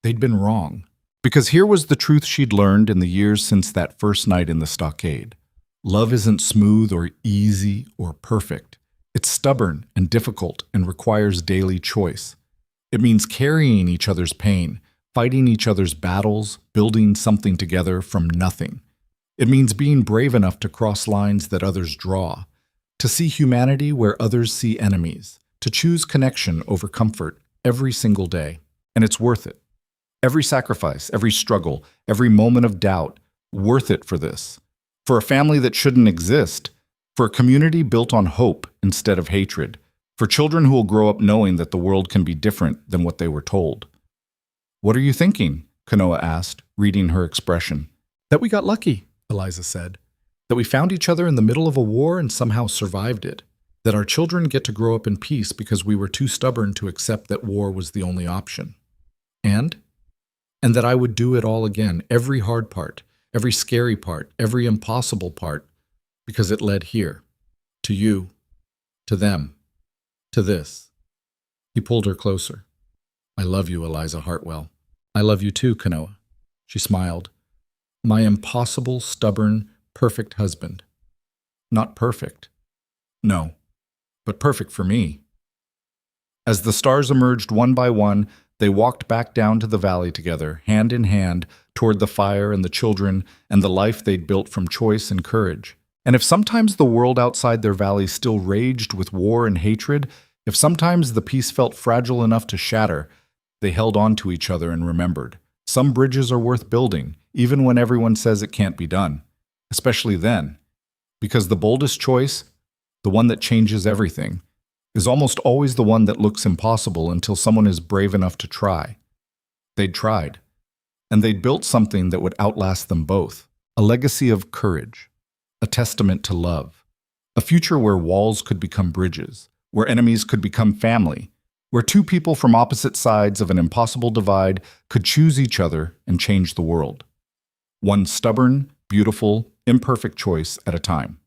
They'd been wrong. Because here was the truth she'd learned in the years since that first night in the stockade. Love isn't smooth or easy or perfect. It's stubborn and difficult and requires daily choice. It means carrying each other's pain, fighting each other's battles, building something together from nothing. It means being brave enough to cross lines that others draw, to see humanity where others see enemies, to choose connection over comfort every single day. And it's worth it. Every sacrifice, every struggle, every moment of doubt, worth it for this. For a family that shouldn't exist, for a community built on hope instead of hatred, for children who will grow up knowing that the world can be different than what they were told. "What are you thinking?" Kanoa asked, reading her expression. "That we got lucky," Eliza said. "That we found each other in the middle of a war and somehow survived it. That our children get to grow up in peace because we were too stubborn to accept that war was the only option. And that I would do it all again, every hard part, every scary part, every impossible part, because it led here, to you, to them, to this." He pulled her closer. "I love you, Eliza Hartwell. I love you too, Kanoa." She smiled. "My impossible, stubborn, perfect husband. Not perfect. No, but perfect for me." As the stars emerged one by one, they walked back down to the valley together, hand in hand, toward the fire and the children and the life they'd built from choice and courage. And if sometimes the world outside their valley still raged with war and hatred, if sometimes the peace felt fragile enough to shatter, they held on to each other and remembered. Some bridges are worth building, even when everyone says it can't be done. Especially then. Because the boldest choice, the one that changes everything, is almost always the one that looks impossible until someone is brave enough to try. They'd tried. And they'd built something that would outlast them both. A legacy of courage. A testament to love. A future where walls could become bridges. Where enemies could become family. Where two people from opposite sides of an impossible divide could choose each other and change the world. One stubborn, beautiful, imperfect choice at a time.